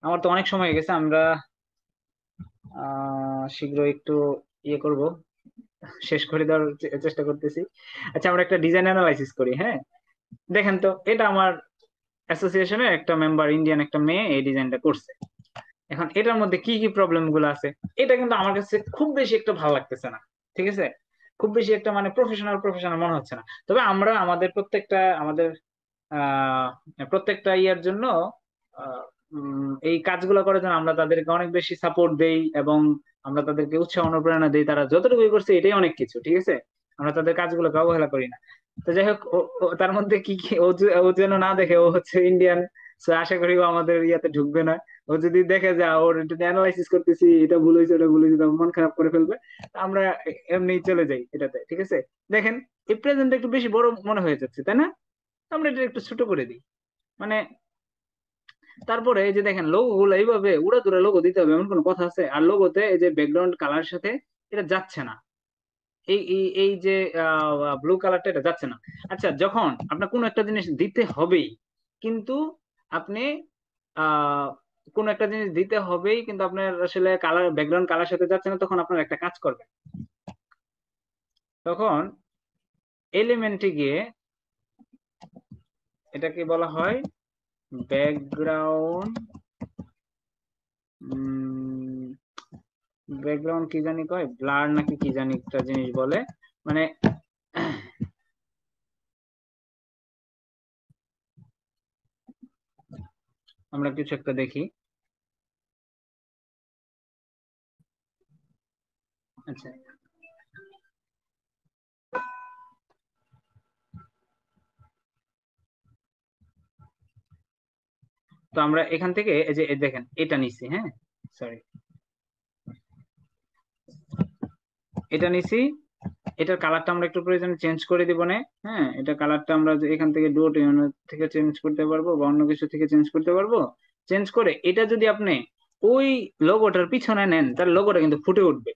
আমার তো অনেক সময় হয়ে গেছে, আমরা শীঘ্র একটু ইয়ে করব, শেষ করে দেওয়ার চেষ্টা করতেছি। আচ্ছা, আমরা একটা ডিজাইন অ্যানালাইসিস করি। হ্যাঁ, দেখেন তো, এটা আমার অ্যাসোসিয়েশনের একটা মেম্বার, ইন্ডিয়ান একটা মেয়ে এই ডিজাইনটা করছে। এখন এটার মধ্যে কি কি প্রবলেম গুলো আছে, এটা কিন্তু আমার কাছে খুব বেশি একটা ভালো লাগতেছে না, ঠিক আছে। খুব বেশি একটা মানে প্রফেশনাল প্রফেশনাল মনে হচ্ছে না। তবে আমরা প্রত্যেকটা ইয়ার জন্য আহ, এই কাজগুলো করার জন্য আমরা তাদেরকে অনেক বেশি সাপোর্ট দেই এবং আমরা তাদেরকে উৎসাহ অনুপ্রেরণা দিই। তারা যতটুকু করছে এটাই অনেক কিছু, ঠিক আছে। আমরা তাদের কাজগুলোকে অবহেলা করি না। তো যাই হোক, তার মধ্যে কি কি ও যেন না দেখে, ও হচ্ছে ইন্ডিয়ান, তো আশা করি ও আমাদের ইয়াতে ঢুকবে না। ও যদি দেখে যে ওর এটা অ্যানালাইসিস করতেছি, এটা ভুল হয়েছে ওটা ভুল হয়েছে, তখন মন খারাপ করে ফেলবে। আমরা এমনি চলে যাই এটাতে, ঠিক আছে। দেখেন, এই প্রেজেন্টটা একটু বেশি বড় মনে হয়ে যাচ্ছে, তাই না? আমরা এটা একটু ছোট করে দিই, মানে। তারপরে এই যে দেখেন, লোগো গুলো এইভাবে উড়াধুরা লোগো দিতে হবে এমন কোনো কথা আছে? আর লোগোতে এই যে ব্যাকগ্রাউন্ড কালার সাথে এটা যাচ্ছে না, এই এই এই যে ব্লু কালারটা এটা যাচ্ছে না। আচ্ছা, যখন আপনার কোনো একটা জিনিস দিতে হবেই, কিন্তু আপনি আহ কোনো একটা জিনিস দিতে হবেই কিন্তু আপনার আসলে কালার, ব্যাকগ্রাউন্ড কালার সাথে যাচ্ছে না, তখন আপনার একটা কাজ করবেন। তখন এলিমেন্টে গিয়ে, এটাকে বলা হয় ব্যাকগ্রাউন্ড, ব্যাকগ্রাউন্ড কি জানি কয়, ব্লার নাকি কি জানি একটা জিনিস বলে, মানে আমরা কিছু একটা দেখি। আচ্ছা, তো আমরা এখান থেকে এই যে দেখেন এটা নিছি, হ্যাঁ, সরি, এটা নিছি। এটার কালারটা আমরা একটু প্রয়োজনে চেঞ্জ করে দিব না? হ্যাঁ, এটা কালারটা আমরা এখান থেকে ডট থেকে চেঞ্জ করতে পারবো বা অন্য কিছু থেকে চেঞ্জ করতে পারবো। চেঞ্জ করে এটা যদি আপনি ওই লোগোটার পিছনে নেন, তার লোগোটা কিন্তু ফুটে উঠবে,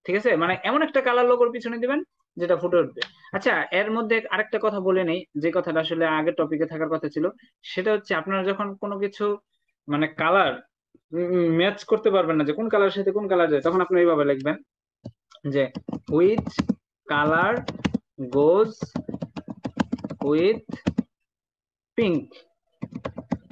ঠিক আছে। মানে এমন একটা কালার লোগোর পিছনে দিবেন যেটা ফুটে উঠবে। আচ্ছা, এর মধ্যে আরেকটা কথা বলে নেই, যে কথাটা আসলে আগের টপিকে থাকার কথা ছিল। সেটা হচ্ছে, আপনারা যখন কোনো কিছু মানে কালার ম্যাচ করতে পারবেন না যে কোন কালার সাথে কোন কালার যায়, তখন আপনি এইভাবে লিখবেন যে which colour goes with pink,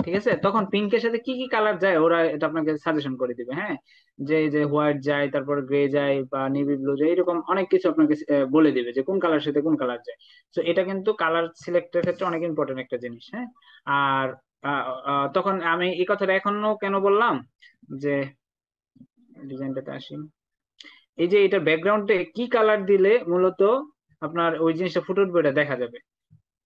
ঠিক আছে। তখন পিঙ্কের সাথে কি কি কালার যায় ওরা এটা আপনাকে সাজেশন করে দিবে, হ্যাঁ, যে যে হোয়াইট যায়, তারপর গ্রে যায় বা নেভি ব্লু যায়, এরকম অনেক কিছু আপনাকে বলে দিবে যে কোন কালার সাথে কোন কালার যায়। তো এটা কিন্তু কালার সিলেক্টের ক্ষেত্রে অনেক ইম্পর্টেন্ট একটা জিনিস, হ্যাঁ। আর তখন আমি এই কথাটা এখনো কেন বললাম, যে ডিজাইনটাতে আসি, এই যে এটা ব্যাকগ্রাউন্ডে কি কালার দিলে মূলত আপনার ওই জিনিসটা ফুটে উঠবে এটা দেখা যাবে।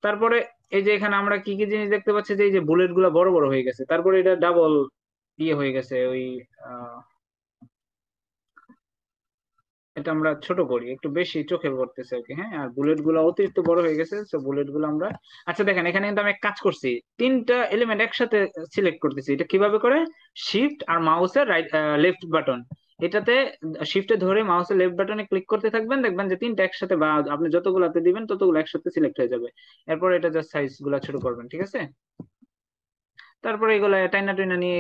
তারপরে এই যে এখানে আমরা কি কি জিনিস দেখতে পাচ্ছি, যে এই যে বুলেট গুলা বড় বড় হয়ে গেছে, তারপরে এটা ডাবল ইয়ে হয়ে গেছে, ওই এটা আমরা ছোট করি, একটু বেশি চোখে পড়তেছে আর কি। হ্যাঁ, আর বুলেট গুলো অতিরিক্ত বড় হয়ে গেছে, তো বুলেট গুলো আমরা, আচ্ছা দেখেন এখানে কিন্তু আমি এক কাজ করছি, তিনটা এলিমেন্ট একসাথে সিলেক্ট করতেছি। এটা কিভাবে করে? শিফট আর মাউসের রাইট লেফট বাটন, এটাতে শিফটে ধরে মাউসের লেফট বাটনে ক্লিক করতে থাকবেন, দেখবেন যে তিনটা একসাথে, বা আপনি যতগুলাতে দিবেন ততগুলো একসাথে সিলেক্ট হয়ে যাবে। এরপর এটা জাস্ট সাইজ গুলা ছোট করবেন, ঠিক আছে? তারপরে এগুলা টাইনা টুইনা নিয়ে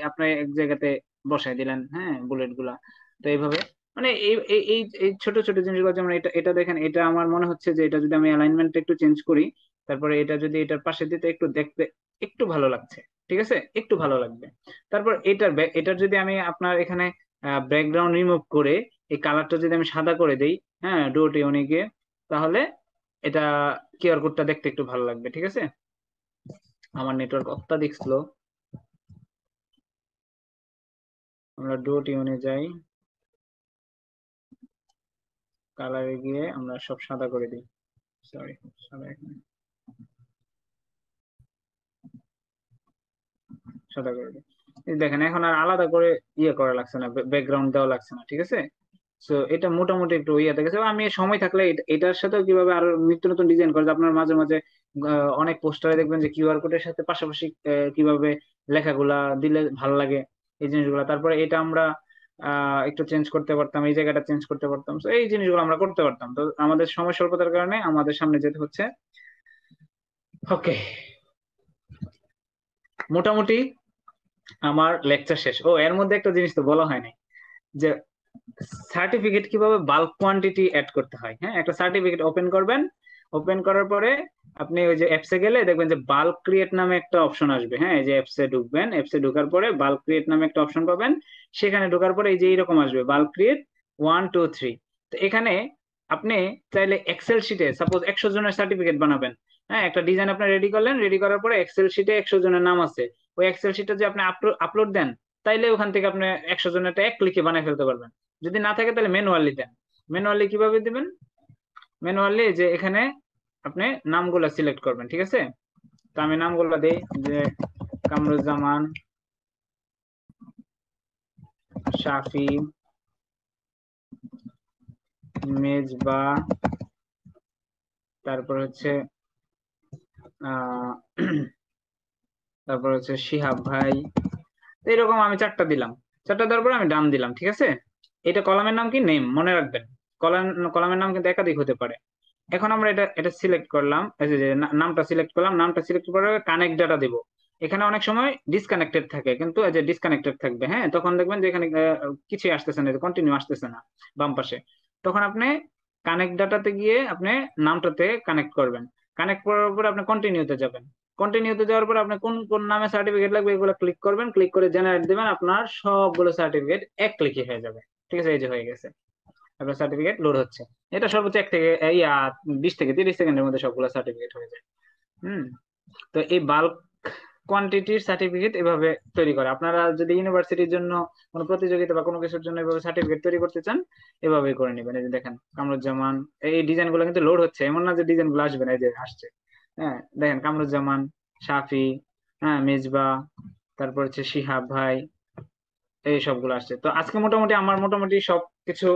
আপনি এক জায়গাতে বসাই দিলেন, হ্যাঁ, বুলেট গুলা। তো এইভাবে মানে এই এই এই এই ছোট ছোট জিনিসগুলো, যেমন এটা এটা দেখেন, এটা আমার মনে হচ্ছে যে এটা যদি আমি অ্যালাইনমেন্টটা একটু চেঞ্জ করি, তারপরে এটা যদি এটার পাশে দিতে একটু দেখতে একটু ভালো লাগছে, ঠিক আছে, একটু ভালো লাগবে। তারপর এটার যদি আমি আপনার এখানে ব্যাকগ্রাউন্ড রিমুভ করে এই কালারটা যদি আমি সাদা করে দেই, হ্যাঁ, ডট ইউনিকে, তাহলে এটা কিউআর কোডটা দেখতে একটু ভালো লাগবে, ঠিক আছে? আমার নেটওয়ার্ক অত্যাধিক স্লো। আমরা ডট ইউনে যাই, কালারে গিয়ে আমরা সব সাদা করে দিই। সরি, সাদা এখানে, সাদা করে দিই। এই দেখেন এখন আর আলাদা করে ইয়ে করা লাগছে না, ব্যাকগ্রাউন্ড দেওয়া লাগছে না, ঠিক আছে? সো এটা মোটামুটি একটু ইয়ে দেখেছে। আমি সময় থাকলে এটার সাথেও কিভাবে আরো নিত্য নতুন ডিজাইন করে, আপনার মাঝে মাঝে অনেক পোস্টারে দেখবেন যে কিউআর কোডের সাথে পাশাপাশি কিভাবে লেখাগুলা দিলে ভালো লাগে, এই জিনিসগুলো। তারপরে এটা আমরা একটু চেঞ্জ করতে পারতাম, এই জায়গাটা চেঞ্জ করতে পারতাম, তো এই জিনিসগুলো আমরা করতে পারতাম। তো আমাদের সময় স্বল্পতার কারণে আমাদের সামনে যেতে হচ্ছে। ওকে, মোটামুটি আমার লেকচার শেষ। ও, এর মধ্যে একটা জিনিস তো বলা হয়নি, যে সার্টিফিকেট কিভাবে বাল্ক কোয়ান্টিটি অ্যাড করতে হয়। হ্যাঁ, একটা সার্টিফিকেট ওপেন করবেন, ওপেন করার পরে আপনি ওই যে অ্যাপসে গেলে দেখবেন যে বাল্ক ক্রিয়েট নামে একটা অপশন আসবে। হ্যাঁ, এই যে অ্যাপসে ঢুকবেন, অ্যাপসে ঢোকার পরে বাল্ক ক্রিয়েট নামে একটা অপশন পাবেন। সেখানে ঢোকার পরে এই যে এইরকম আসবে, বাল্ক ক্রিয়েট 1 2 3। তো এখানে আপনি চাইলে এক্সেল শিটে সাপোজ 100 জনের সার্টিফিকেট বানাবেন। হ্যাঁ, একটা ডিজাইন আপনি রেডি করলেন, রেডি করার পরে এক্সেল শিটে 100 জনের নাম আছে, ওই এক্সেল শিটে যে আপনি আপলোড দেন, তাইলে ওখান থেকে আপনি 100 জনেরটা এক ক্লিকে বানিয়ে ফেলতে পারবেন। যদি না থাকে তাহলে ম্যানুয়ালি দেন। ম্যানুয়ালি কিভাবে দিবেন? ম্যানুয়ালি যে এখানে আপনি নামগুলো সিলেক্ট করবেন, ঠিক আছে? তো আমি নামগুলো দেই, যে কামরুজ্জামান, শাফি, মেজবা, তারপর হচ্ছে আহ তারপর হচ্ছে শিহাব ভাই। তো এরকম আমি 4টা দিলাম, 4টা দেওয়ার পরে আমি ডান দিলাম, ঠিক আছে? এটা কলামের নাম কি? নেম, মনে রাখবেন। কলাম, কলামের নাম কিন্তু একাধিক হতে পারে। এখন আমরা এটা এটা সিলেক্ট করলাম, এই যে নামটা সিলেক্ট করলাম, নামটা সিলেক্ট করে কানেক্ট ডাটা দিব। এখানে অনেক সময় ডিসকানেক্টেড থাকে, কিন্তু এই যে ডিসকানেক্টেড থাকবে, হ্যাঁ, তখন দেখবেন যে এখানে কিছুই আসতেছে না, কন্টিনিউ আসতেছে না বাম পাশে। তখন আপনি কানেক্ট ডাটাতে গিয়ে আপনি নামটাতে কানেক্ট করবেন। কানেক্ট করার পর আপনি কন্টিনিউতে যাবেন। কন্টিনিউতে যাওয়ার পর আপনি কোন কোন নামে সার্টিফিকেট লাগবে এগুলো ক্লিক করবেন, ক্লিক করে জেনারেট দিবেন, আপনার সবগুলো সার্টিফিকেট এক ক্লিকে হয়ে যাবে, ঠিক আছে? এই যে হয়ে গেছে, আপনার সার্টিফিকেট লোড হচ্ছে। এটা সর্বোচ্চ 20 থেকে 30 সেকেন্ডের মধ্যে সবগুলো সার্টিফিকেট হয়ে যায়। হুম। তো এই বাল্ক কোয়ান্টিটির সার্টিফিকেট এভাবে তৈরি করে। আপনারা যদি ইউনিভার্সিটির জন্য কোনো প্রতিযোগিতা বা কোনো কিছুর জন্য এভাবে সার্টিফিকেট তৈরি করতে চান, এভাবেই করে নেবেন। এই যে দেখেন কামরুজ্জামান, এই ডিজাইন গুলো কিন্তু লোড হচ্ছে, এমন না যে ডিজাইন গুলো আসবে না, এই যে আসছে। হ্যাঁ, দেখেন কামরুজ্জামান, শাফি, হ্যাঁ, মেজবা, তারপর হচ্ছে শিহাব ভাই, এই সবগুলো আসছে। তো আজকে মোটামুটি আমার মোটামুটি সবকিছু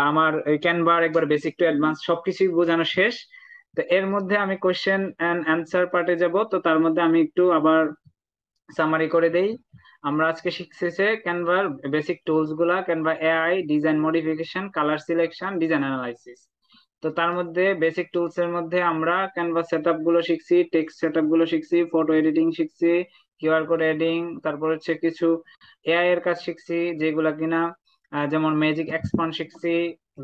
আমার এই ক্যানভার একবার বেসিক টু অ্যাডভান্স সবকিছু বোঝানো শেষ। তো এর মধ্যে আমি কোয়েশ্চেন এন্ড অ্যান্সার পার্টে যাব। তো তার মধ্যে আমি একটু আবার সামারি করে দেই। আমরা আজকে শিখছি যে ক্যানভার বেসিক টুলস গুলা, Canva AI, design modification, colour selection, design analysis. তো তার মধ্যে বেসিক টুলস এর মধ্যে আমরা ক্যানভা সেটআপ গুলো শিখছি, টেক্সট সেটআপ গুলো শিখছি, ফটো এডিটিং শিখছি, কিউআর কোড এডিং, তারপর হচ্ছে কিছু এআই এর কাজ শিখছি যেগুলা কিনা যেমন ম্যাজিক এক্সপান্ড শিখছি,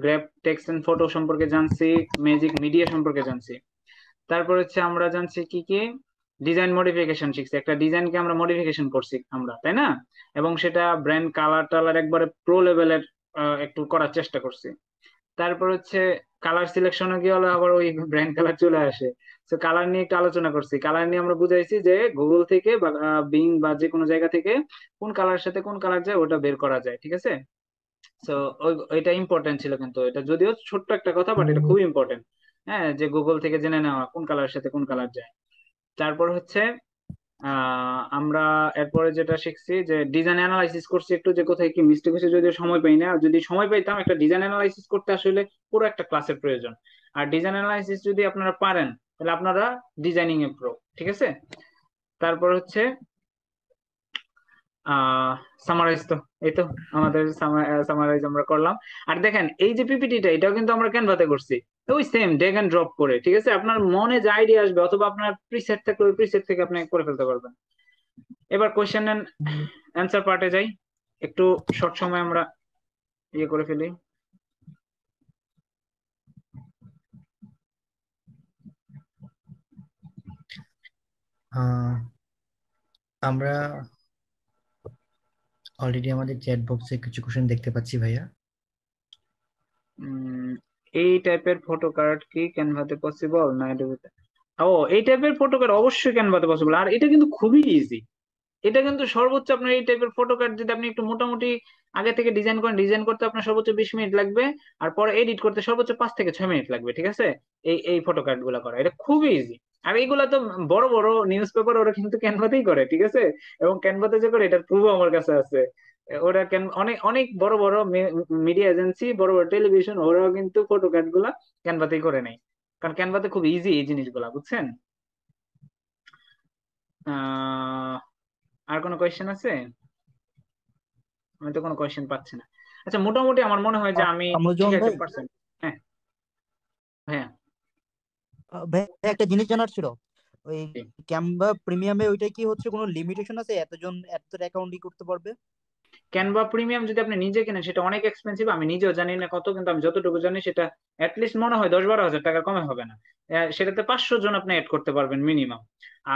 গ্র্যাব টেক্সট এন্ড ফটো সম্পর্কে জানছি, ম্যাজিক মিডিয়া সম্পর্কে জানছি। তারপর হচ্ছে আমরা জানছি কি কি, ডিজাইন মডিফিকেশন শিখছি, একটা ডিজাইনকে আমরা মডিফিকেশন করছি আমরা, তাই না? এবং সেটা ব্র্যান্ড কালার টালার একবারে প্রো লেভেলের একটু করার চেষ্টা করছি। তারপর হচ্ছে কালার সিলেকশনে গিয়ে হলো আবার ওই ব্র্যান্ড কালার চলে আসে। তো কালার নিয়ে একটু আলোচনা করছি, কালার নিয়ে আমরা বুঝাইছি যে গুগল থেকে বা বিং বা যে কোনো জায়গা থেকে কোন কালার সাথে কোন কালার যায় ওটা বের করা যায়, ঠিক আছে? তো ওইটা ইম্পর্টেন্ট ছিল, কিন্তু এটা যদিও ছোট্ট একটা কথা, বাট এটা খুব ইম্পর্টেন্ট। হ্যাঁ, যে গুগল থেকে জেনে নেওয়া কোন কালারের সাথে কোন কালার যায়। তারপর হচ্ছে আমরা এরপরে যেটা শিখছি যে ডিজাইন অ্যানালাইসিস করছি একটু, যে কোথায় কি মিস্টেক হয়েছে, যদি সময় পাই না, যদি সময় পাইতাম একটা ডিজাইন অ্যানালাইসিস করতে আসলে পুরো একটা ক্লাসের প্রয়োজন। আর ডিজাইন অ্যানালাইসিস যদি আপনারা পারেন তাহলে আপনারা ডিজাইনিং এ প্রো, ঠিক আছে। তারপর হচ্ছে সামারাইজ, তো এই তো আমাদের সামারাইজ আমরা করলাম। আর দেখেন এই যে পিপিটিটা, এটাও কিন্তু আমরা ক্যানভাতে করছি, ওই সেম ড্র্যাগ এন্ড ড্রপ করে, ঠিক আছে। আপনার মনে যে আইডিয়া আসবে অথবা আপনার প্রিসেট থাকলে ওই প্রিসেট থেকে আপনি করে ফেলতে পারবেন। এবার কোয়েশ্চেন এন্ড অ্যান্সার পার্টে যাই, একটু শর্ট সময় আমরা ইয়ে করে ফেলি। আমরা অলরেডি আমাদের চ্যাট বক্সে কিছু কোশ্চেন দেখতে পাচ্ছি ভাইয়া। এই টাইপের ফটো কার্ড কি ক্যানভাতে পসিবল না অ্যাডোবিতে? ও, এই টাইপের ফটো কার্ড অবশ্যই ক্যানভাতে পসিবল, আর এটা কিন্তু খুবই ইজি। এটা কিন্তু সর্বোচ্চ আপনার এই টাইপের ফটো কার্ড যদি আপনি একটু মোটামুটি আগে থেকে ডিজাইন করেন, ডিজাইন করতে আপনার সর্বোচ্চ 20 মিনিট লাগবে, আর পরে এডিট করতে সর্বোচ্চ 5 থেকে 6 মিনিট লাগবে, ঠিক আছে। এই ফটো কার্ড গুলা করা এটা খুবই ইজি। আর এইগুলা তো বড় বড় নিউজ পেপার ওরা কিন্তু ক্যানভাতেই করে, ঠিক আছে। এবং ক্যানভাতে যে করে এটার প্রুফ আমার কাছে আছে। ওরা অনেক অনেক বড় বড় মিডিয়া এজেন্সি, বড় বড় টেলিভিশন, ওরাও কিন্তু ফটো কার্ড গুলা ক্যানভাতেই করে নেয়, কারণ ক্যানভাতে খুব ইজি এই জিনিসগুলা, বুঝছেন। আহ আর কোনো কোয়েশ্চেন আছে? আমি তো কোনো কোয়েশ্চেন পাচ্ছি না। আচ্ছা, মোটামুটি আমার মনে হয় যে আমি ঠিক কামরুজ্জামান একটা ভাই, পার্সেন্ট। হ্যাঁ হ্যাঁ। ভাই একটা জিনিস জানার ছিল। ওই ক্যানভা প্রিমিয়ামে ওইটা কি হচ্ছে, কোনো লিমিটেশন আছে এতজন এত অ্যাকাউন্টই করতে পারবে? ক্যানভা প্রিমিয়াম যদি আপনি নিজে কেনেন সেটা অনেক এক্সপেন্সিভ, আমি নিজেও জানি না কত, কিন্তু আমি যতটুকু জানি সেটা অ্যাটলিস্ট মনে হয় 10-12 হাজার টাকার কমে হবে না। সেটাতে 500 জন আপনি অ্যাড করতে পারবেন মিনিমাম।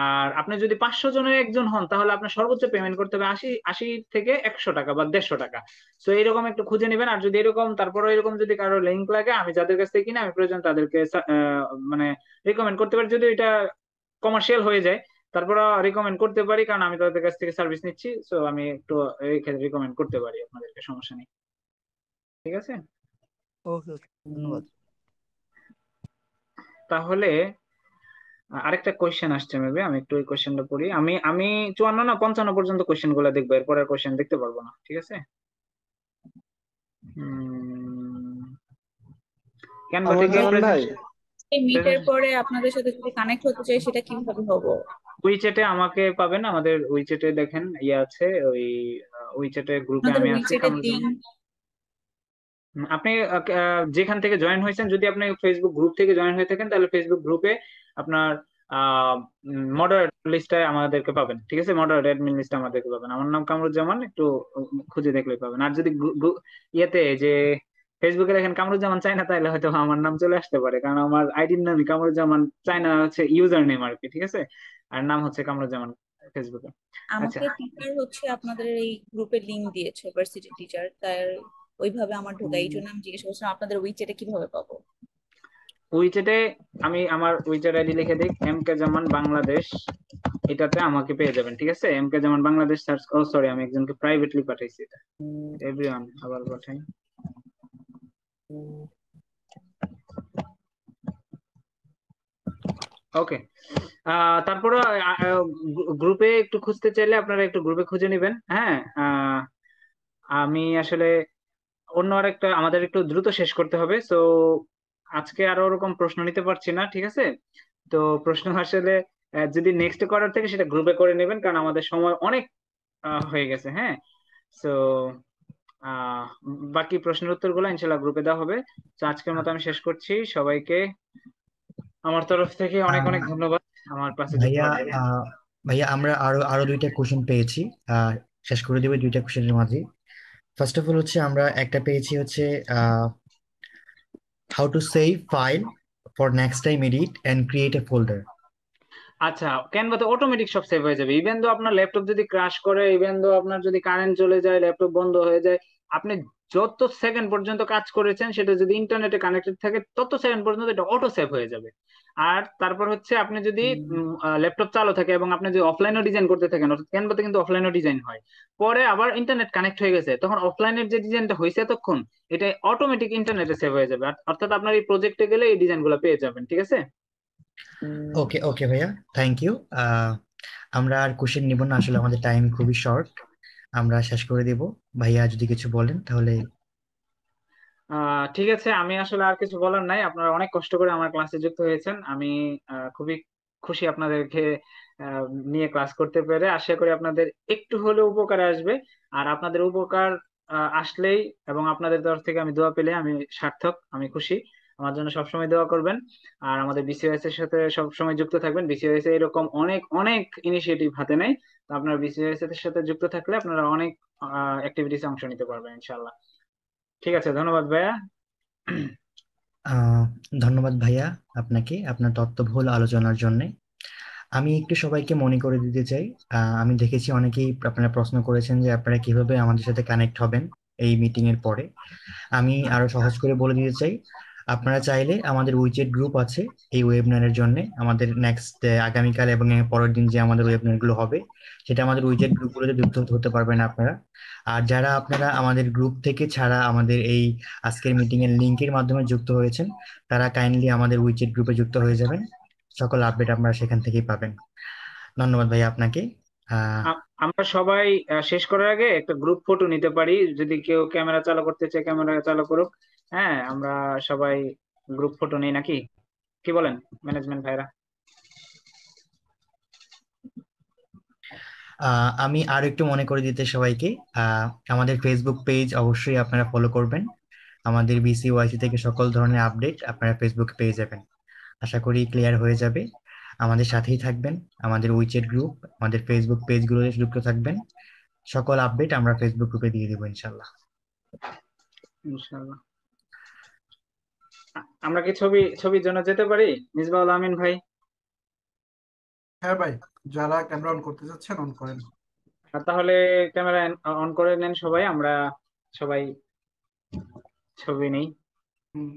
আর আপনি যদি 500 জনের একজন হন তাহলে আপনার সর্বোচ্চ পেমেন্ট করতে হবে 80 থেকে 100 টাকা বা 150 টাকা। তো এরকম একটু খুঁজে নেবেন। আর যদি এরকম তারপরে এরকম যদি কারো লিঙ্ক লাগে, আমি যাদের কাছ থেকে কিনে আমি প্রয়োজন তাদেরকে মানে রিকমেন্ড করতে পারি, যদি এটা কমার্শিয়াল হয়ে যায় তারপর রিকমেন্ড করতে পারি, কারণ আমি তাদের কাছ থেকে সার্ভিস নিচ্ছি, সো আমি একটু এই ক্ষেত্রে রিকমেন্ড করতে পারি আপনাদেরকে, সমস্যা নেই, ঠিক আছে। ওকে ওকে, ধন্যবাদ। তাহলে আরেকটা কোয়েশ্চেন আসছে, মেবি আমি একটু ওই কোয়েশ্চেনটা পড়ি। আমি আমি 54 না 55 পর্যন্ত কোয়েশ্চেন গুলো দেখবো, এরপরে কোয়েশ্চেন দেখতে পারবো না, ঠিক আছে। ক্যানভা থেকে কামরুজ্জামান ভাই, এই মিটের পরে আপনাদের সাথে যদি কানেক্ট হতে চাই সেটা কিভাবে হবো? উইচ্যাটে আমাকে পাবেন, আমাদের উইচ্যাটে দেখেন ইয়ে আছে, ওই উইচ্যাটে গ্রুপে আপনাদের আমি আছি। উইচেটের লিঙ্ক আপনি যেখান থেকে জয়েন হয়েছেন, যদি আপনি ফেসবুক গ্রুপ থেকে জয়েন হয়ে থাকেন তাহলে ফেসবুক গ্রুপে আপনার মডারেট লিস্টে আমাদেরকে পাবেন, ঠিক আছে। মডারেট অ্যাডমিন লিস্টে আমাদেরকে পাবেন, আমার নাম কামরুজ্জামান, একটু খুঁজে দেখলেই পাবেন। আর যদি ইয়েতে যে ফেসবুকে দেখেন কামরুজ্জামান চায়না, তাহলে হয়তো আমার নাম চলে আসতে পারে, কারণ আমার আইডির নামই কামরুজ্জামান, চায়না হচ্ছে ইউজার নেম আর কি, ঠিক আছে। আর নাম হচ্ছে কামরুজ্জামান ফেসবুকে। আচ্ছা, আমাকে টিচার হচ্ছে আপনাদের এই গ্রুপের লিংক দিয়েছে, ভার্সিটি টিচার, তাই ওইভাবে আমার ঢোকা, এই জন্য আমি জিজ্ঞেস করছিলাম আপনাদের উইচেটে কিভাবে পাবো। উইচ্যাটে আমি আমার উইচ্যাট আইডি লিখে দিই MK জামান বাংলাদেশ, এটাতে আমাকে পেয়ে যাবেন, ঠিক আছে। MK জামান বাংলাদেশ সার্চ, ও সরি আমি একজনকে প্রাইভেটলি পাঠাইছি, এটা এভরিওয়ান আবার পাঠাই। ওকে, তারপরে গ্রুপে একটু খুঁজতে চাইলে আপনারা একটু গ্রুপে খুঁজে নেবেন। হ্যাঁ, আমি আসলে অন্য আরেকটা, আমাদের একটু দ্রুত শেষ করতে হবে, তো আজকে আরো ওরকম প্রশ্ন নিতে পারছি না, ঠিক আছে। তো প্রশ্ন আসলে যদি নেক্সট করার থেকে সেটা গ্রুপে করে নেবেন, কারণ আমাদের সময় অনেক হয়ে গেছে। হ্যাঁ, তো বাকি প্রশ্নের উত্তরগুলো ইনশাল্লাহ গ্রুপে দেওয়া হবে। তো আজকের মতো আমি শেষ করছি, সবাইকে আমার তরফ থেকে অনেক অনেক আহ, ধন্যবাদ আমার ক্লাসে যুক্ত ভাইয়া হওয়ার জন্য। ভাইয়া আমরা আরো আরো দুইটা কোশ্চেন পেয়েছি। শেষ করে দেবো দুইটা কোশ্চেনের মাঝে। ফার্স্ট অফ অল হচ্ছে আমরা একটা পেয়েছি হচ্ছে how to save file for next time edit and create a folder. আচ্ছা, ক্যানভাতে অটোমেটিক সব সেভ হয়ে যাবে, ইভেন দো আপনার ল্যাপটপ যদি ক্র্যাশ করে, ইভেন দো আপনার যদি কারেন্ট চলে যায়, ল্যাপটপ বন্ধ হয়ে যায়, আপনি যত সেকেন্ড পর্যন্ত কাজ করেছেন সেটা যদি ইন্টারনেটে কানেক্টেড থাকে তত সেকেন্ড পর্যন্ত এটা অটো সেভ হয়ে যাবে। আর তারপর হচ্ছে আপনি যদি ল্যাপটপ চালু থাকে এবং আপনি যদি অফলাইনও ডিজাইন করতে থাকেন, অর্থাৎ ক্যানভাতে কিন্তু অফলাইনও ডিজাইন হয়, পরে আবার ইন্টারনেট কানেক্ট হয়ে গেছে, তখন অফলাইনের যে ডিজাইনটা হয়েছে এতক্ষণ এটা অটোমেটিক ইন্টারনেটে সেভ হয়ে যাবে, অর্থাৎ আপনার এই প্রজেক্টে গেলে এই ডিজাইনগুলো পেয়ে যাবেন, ঠিক আছে। ওকে ওকে ভাইয়া, থ্যাংক ইউ। আমরা আর কোশ্চেন নিব না, আসলে আমাদের টাইম খুবই শর্ট, আমরা শেষ করে দেব। ভাইয়া যদি কিছু বলেন তাহলে। ঠিক আছে, আমি আসলে আর কিছু বলার নাই। আপনারা অনেক কষ্ট করে আমার ক্লাসে যুক্ত হয়েছেন, আমি খুবই খুশি আপনাদেরকে আহ, নিয়ে ক্লাস করতে পেরে। আশা করি আপনাদের একটু হলেও উপকারে আসবে। আর আপনাদের উপকার আসলেই এবং আপনাদের তরফ থেকে আমি দোয়া পেলে আমি সার্থক, আমি খুশি। আমার জন্য সবসময় দোয়া করবেন। আর আমাদের বিসিএস এর সাথে সবসময় যুক্ত থাকবেন। বিসিএস এরকম অনেক অনেক ইনিশিয়েটিভ হাতে নেয়, তো আপনারা বিসিএস এর সাথে যুক্ত থাকলে আপনারা অনেক অ্যাক্টিভিটিসে অংশ নিতে পারবেন ইনশাল্লাহ। ঠিক আছে, ধন্যবাদ ভাইয়া। আহ ধন্যবাদ ভাইয়া আপনাকে, আপনার তত্ত্ববহুল আলোচনার জন্য। আমি একটু সবাইকে মনে করে দিতে চাই, আমি দেখেছি অনেকেই আপনারা প্রশ্ন করেছেন যে আপনারা কিভাবে আমাদের সাথে কানেক্ট হবেন এই মিটিং এর পরে। আমি আরো সহজ করে বলে দিতে চাই, আপনারা চাইলে আমাদের উইচেট গ্রুপ আছে এই ওয়েবিনারের জন্য। আমাদের নেক্সট আগামীকাল এবং এর পরের দিন যে আমাদের ওয়েবিনার গুলো হবে, সেটা আমাদের উইচেট গ্রুপগুলোতে যুক্ত হতে পারবেন আপনারা। আর যারা আপনারা আমাদের গ্রুপ থেকে ছাড়া আমাদের এই আজকের মিটিং এর লিংকের মাধ্যমে যুক্ত হয়েছেন, তারা কাইন্ডলি আমাদের উইচেট গ্রুপে যুক্ত হয়ে যাবেন। সকল আপডেট আপনারা সেখান থেকেই পাবেন। ধন্যবাদ ভাই আপনাকে। আহ আমরা সবাই শেষ করার আগে একটা গ্রুপ ফটো নিতে পারি, যদি কেউ ক্যামেরা চালু করতে চায় ক্যামেরা চালু করুক। হ্যাঁ, আমরা সবাই গ্রুপ ফটো নিই নাকি, কি বলেন ম্যানেজমেন্ট ভাইরা? আমি আরো একটু মনে করে দিতে সবাইকে, আমাদের ফেসবুক পেজ অবশ্যই আপনারা ফলো করবেন। আমাদের বিসিওয়াইসি থেকে সকল ধরনের আপডেট আপনারা ফেসবুকে পেয়ে যাবেন। আশা করি ক্লিয়ার হয়ে যাবে। আমাদের সাথেই থাকবেন, আমাদের উইচেট গ্রুপ, আমাদের ফেসবুক পেজগুলোতে যুক্ত থাকবেন। সকল আপডেট আমরা ফেসবুক গ্রুপে দিয়ে দিব ইনশাল্লাহ। ইনশাআল্লাহ। আমরা কি ছবির জন্য যেতে পারি, মিসবাউল আমিন ভাই? হ্যাঁ ভাই, যারা ক্যামেরা অন করতে চাচ্ছেন অন করেন। তাহলে ক্যামেরা অন করে নেন সবাই, আমরা সবাই ছবি নেই। হুম,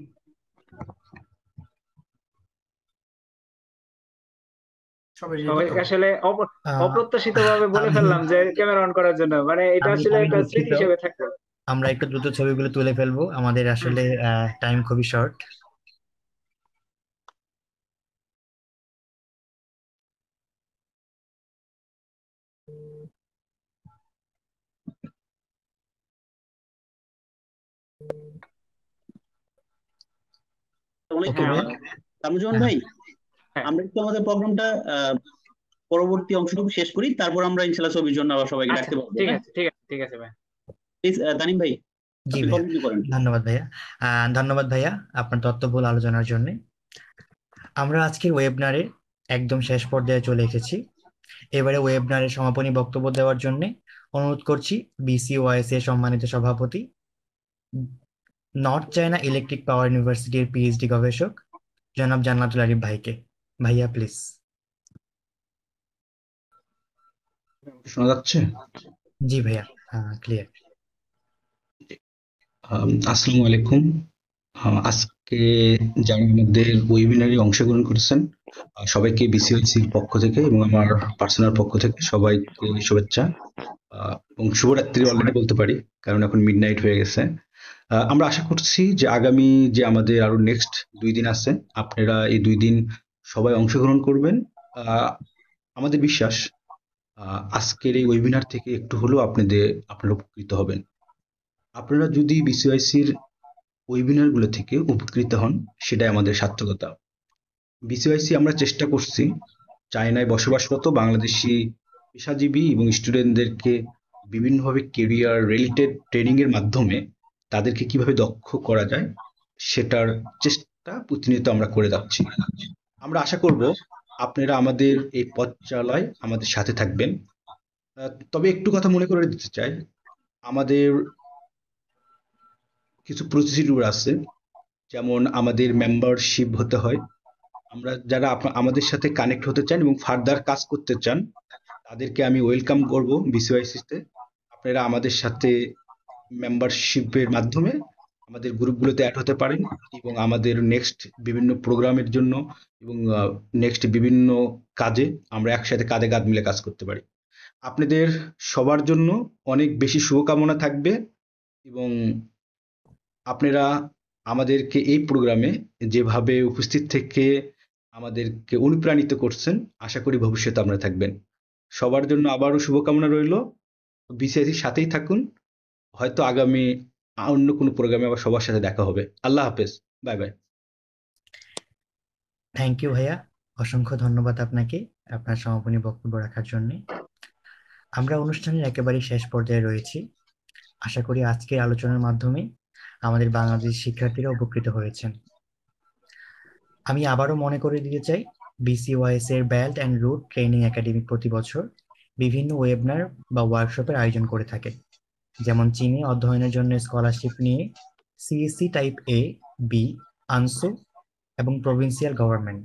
সবাই রেডি সবাইকে তো? আসলে আহ, অপ্রত্যাশিত ভাবে বলে আমি ফেললাম যে ক্যামেরা অন করার জন্য, মানে এটা আমি আসলে আমি একটা দুঃখিত, স্মৃতি হিসেবে থাকবে। আমরা একটু দ্রুত ছবিগুলো তুলে ফেলবো, আমাদের হুম। আসলে টাইম খুবই শর্ট। ওকে হ্যাঁ ভাইয়া। কামরুজ্জামান হ্যাঁ, ভাই, হ্যাঁ, আমরা একটু আমাদের প্রোগ্রামটা পরবর্তী অংশটুকু শেষ করি, তারপর আমরা ইনশাল্লাহ ছবির জন্য আবার সবাইকে আচ্ছা, ডাকতে পারবো, ঠিক হ্যাঁ? আছে, ঠিক আছে, ঠিক আছে ভাই। প্লিজ তানিম ভাই, জি আপনি ভাইয়া, কন্টিনিউ করেন। ধন্যবাদ ভাইয়া। ধন্যবাদ ভাইয়া আপনার তত্ত্ববহুল আলোচনার জন্য। আমরা আজকের ওয়েবিনারের একদম শেষ পর্যায়ে চলে এসেছি। এবারে ওয়েবিনারের সমাপনী বক্তব্য দেওয়ার জন্য অনুরোধ করছি বিসিওয়াইএস এর সম্মানিত সভাপতি, নর্থ চায়না ইলেকট্রিক পাওয়ার ইউনিভার্সিটির পিএইচডি গবেষক জনাব জান্নাতুল আরিফ ভাইকে। ভাইয়া প্লিজ। শোনা যাচ্ছে? জি ভাইয়া, ক্লিয়ার। আসসালামু আলাইকুম। আজকে যারা আমাদের ওয়েবিনারে অংশগ্রহণ করেছেন, সবাইকে বিসিওসির পক্ষ থেকে এবং আমার পার্সোনাল পক্ষ থেকে সবাইকে শুভেচ্ছা এবং শুভরাত্রি অলরেডি বলতে পারি, কারণ এখন মিডনাইট হয়ে গেছে। আমরা আশা করছি যে আগামী যে আমাদের আরো নেক্সট 2 দিন আছে, আপনারা এই 2 দিন সবাই অংশগ্রহণ করবেন। আমাদের বিশ্বাস আজকের এই ওয়েবিনার থেকে একটু হলেও আপনারা উপকৃত হবেন। আপনারা যদি বিসিআইসির ওয়েবিনার গুলো থেকে উপকৃত হন, সেটাই আমাদের সার্থকতা। বিসিআইসি আমরা চেষ্টা করছি চায়নায় বসবাসরত বাংলাদেশি পেশাজীবী এবং স্টুডেন্টদেরকে বিভিন্নভাবে কেরিয়ার রিলেটেড ট্রেনিং এর মাধ্যমে তাদেরকে কিভাবে দক্ষ করা যায় সেটার চেষ্টা প্রতিনিয়ত আমরা করে যাচ্ছি। আমরা আশা করব আপনারা আমাদের এই পথ চলায় আমাদের সাথে থাকবেন। তবে একটু কথা মনে করে দিতে চাই, আমাদের কিছু প্রসিডিউর আছে, যেমন আমাদের মেম্বারশিপ হতে হয়। আমরা যারা আমাদের সাথে কানেক্ট হতে চান এবং ফার্দার কাজ করতে চান, তাদেরকে আমি ওয়েলকাম করব বিসিওআইসিতে। আপনারা আমাদের সাথে মেম্বারশিপের মাধ্যমে আমাদের গ্রুপগুলোতে অ্যাড হতে পারেন এবং আমাদের নেক্সট বিভিন্ন প্রোগ্রামের জন্য এবং নেক্সট বিভিন্ন কাজে আমরা একসাথে কাঁধে কাঁধ মিলে কাজ করতে পারি। আপনাদের সবার জন্য অনেক বেশি শুভকামনা থাকবে এবং আপনারা আমাদেরকে এই প্রোগ্রামে যেভাবে উপস্থিত থেকে আমাদেরকে অনুপ্রাণিত করছেন, আশা করি ভবিষ্যতে আপনারা থাকবেন। সবার জন্য আবারও শুভকামনা রইল। বিসিআইসির সাথেই থাকুন। হয়তো আগামী অন্য কোনো প্রোগ্রামে আবার সবার সাথে দেখা হবে। আল্লাহ হাফেজ। Bye bye. থ্যাংক ইউ ভাইয়া, অসংখ্য ধন্যবাদ আপনাকে আপনার সমাপনী বক্তব্য রাখার জন্য। আমরা অনুষ্ঠানের একেবারে শেষ পর্যায়ে রয়েছি। আশা করি আজকের আলোচনার মাধ্যমে আমাদের বাংলাদেশ শিক্ষার্থীরা উপকৃত হয়েছেন। আমি আবারও মনে করে দিতে চাই, বিসিওয়াইএস এর belt and road training academy প্রতি বছর বিভিন্ন ওয়েবিনার বা ওয়ার্কশপের আয়োজন করে থাকে, যেমন চীনে অধ্যয়নের জন্য স্কলারশিপ নিয়ে সিএসসি টাইপ এ, বি, আনসু এবং প্রভিন্সিয়াল গভর্নমেন্ট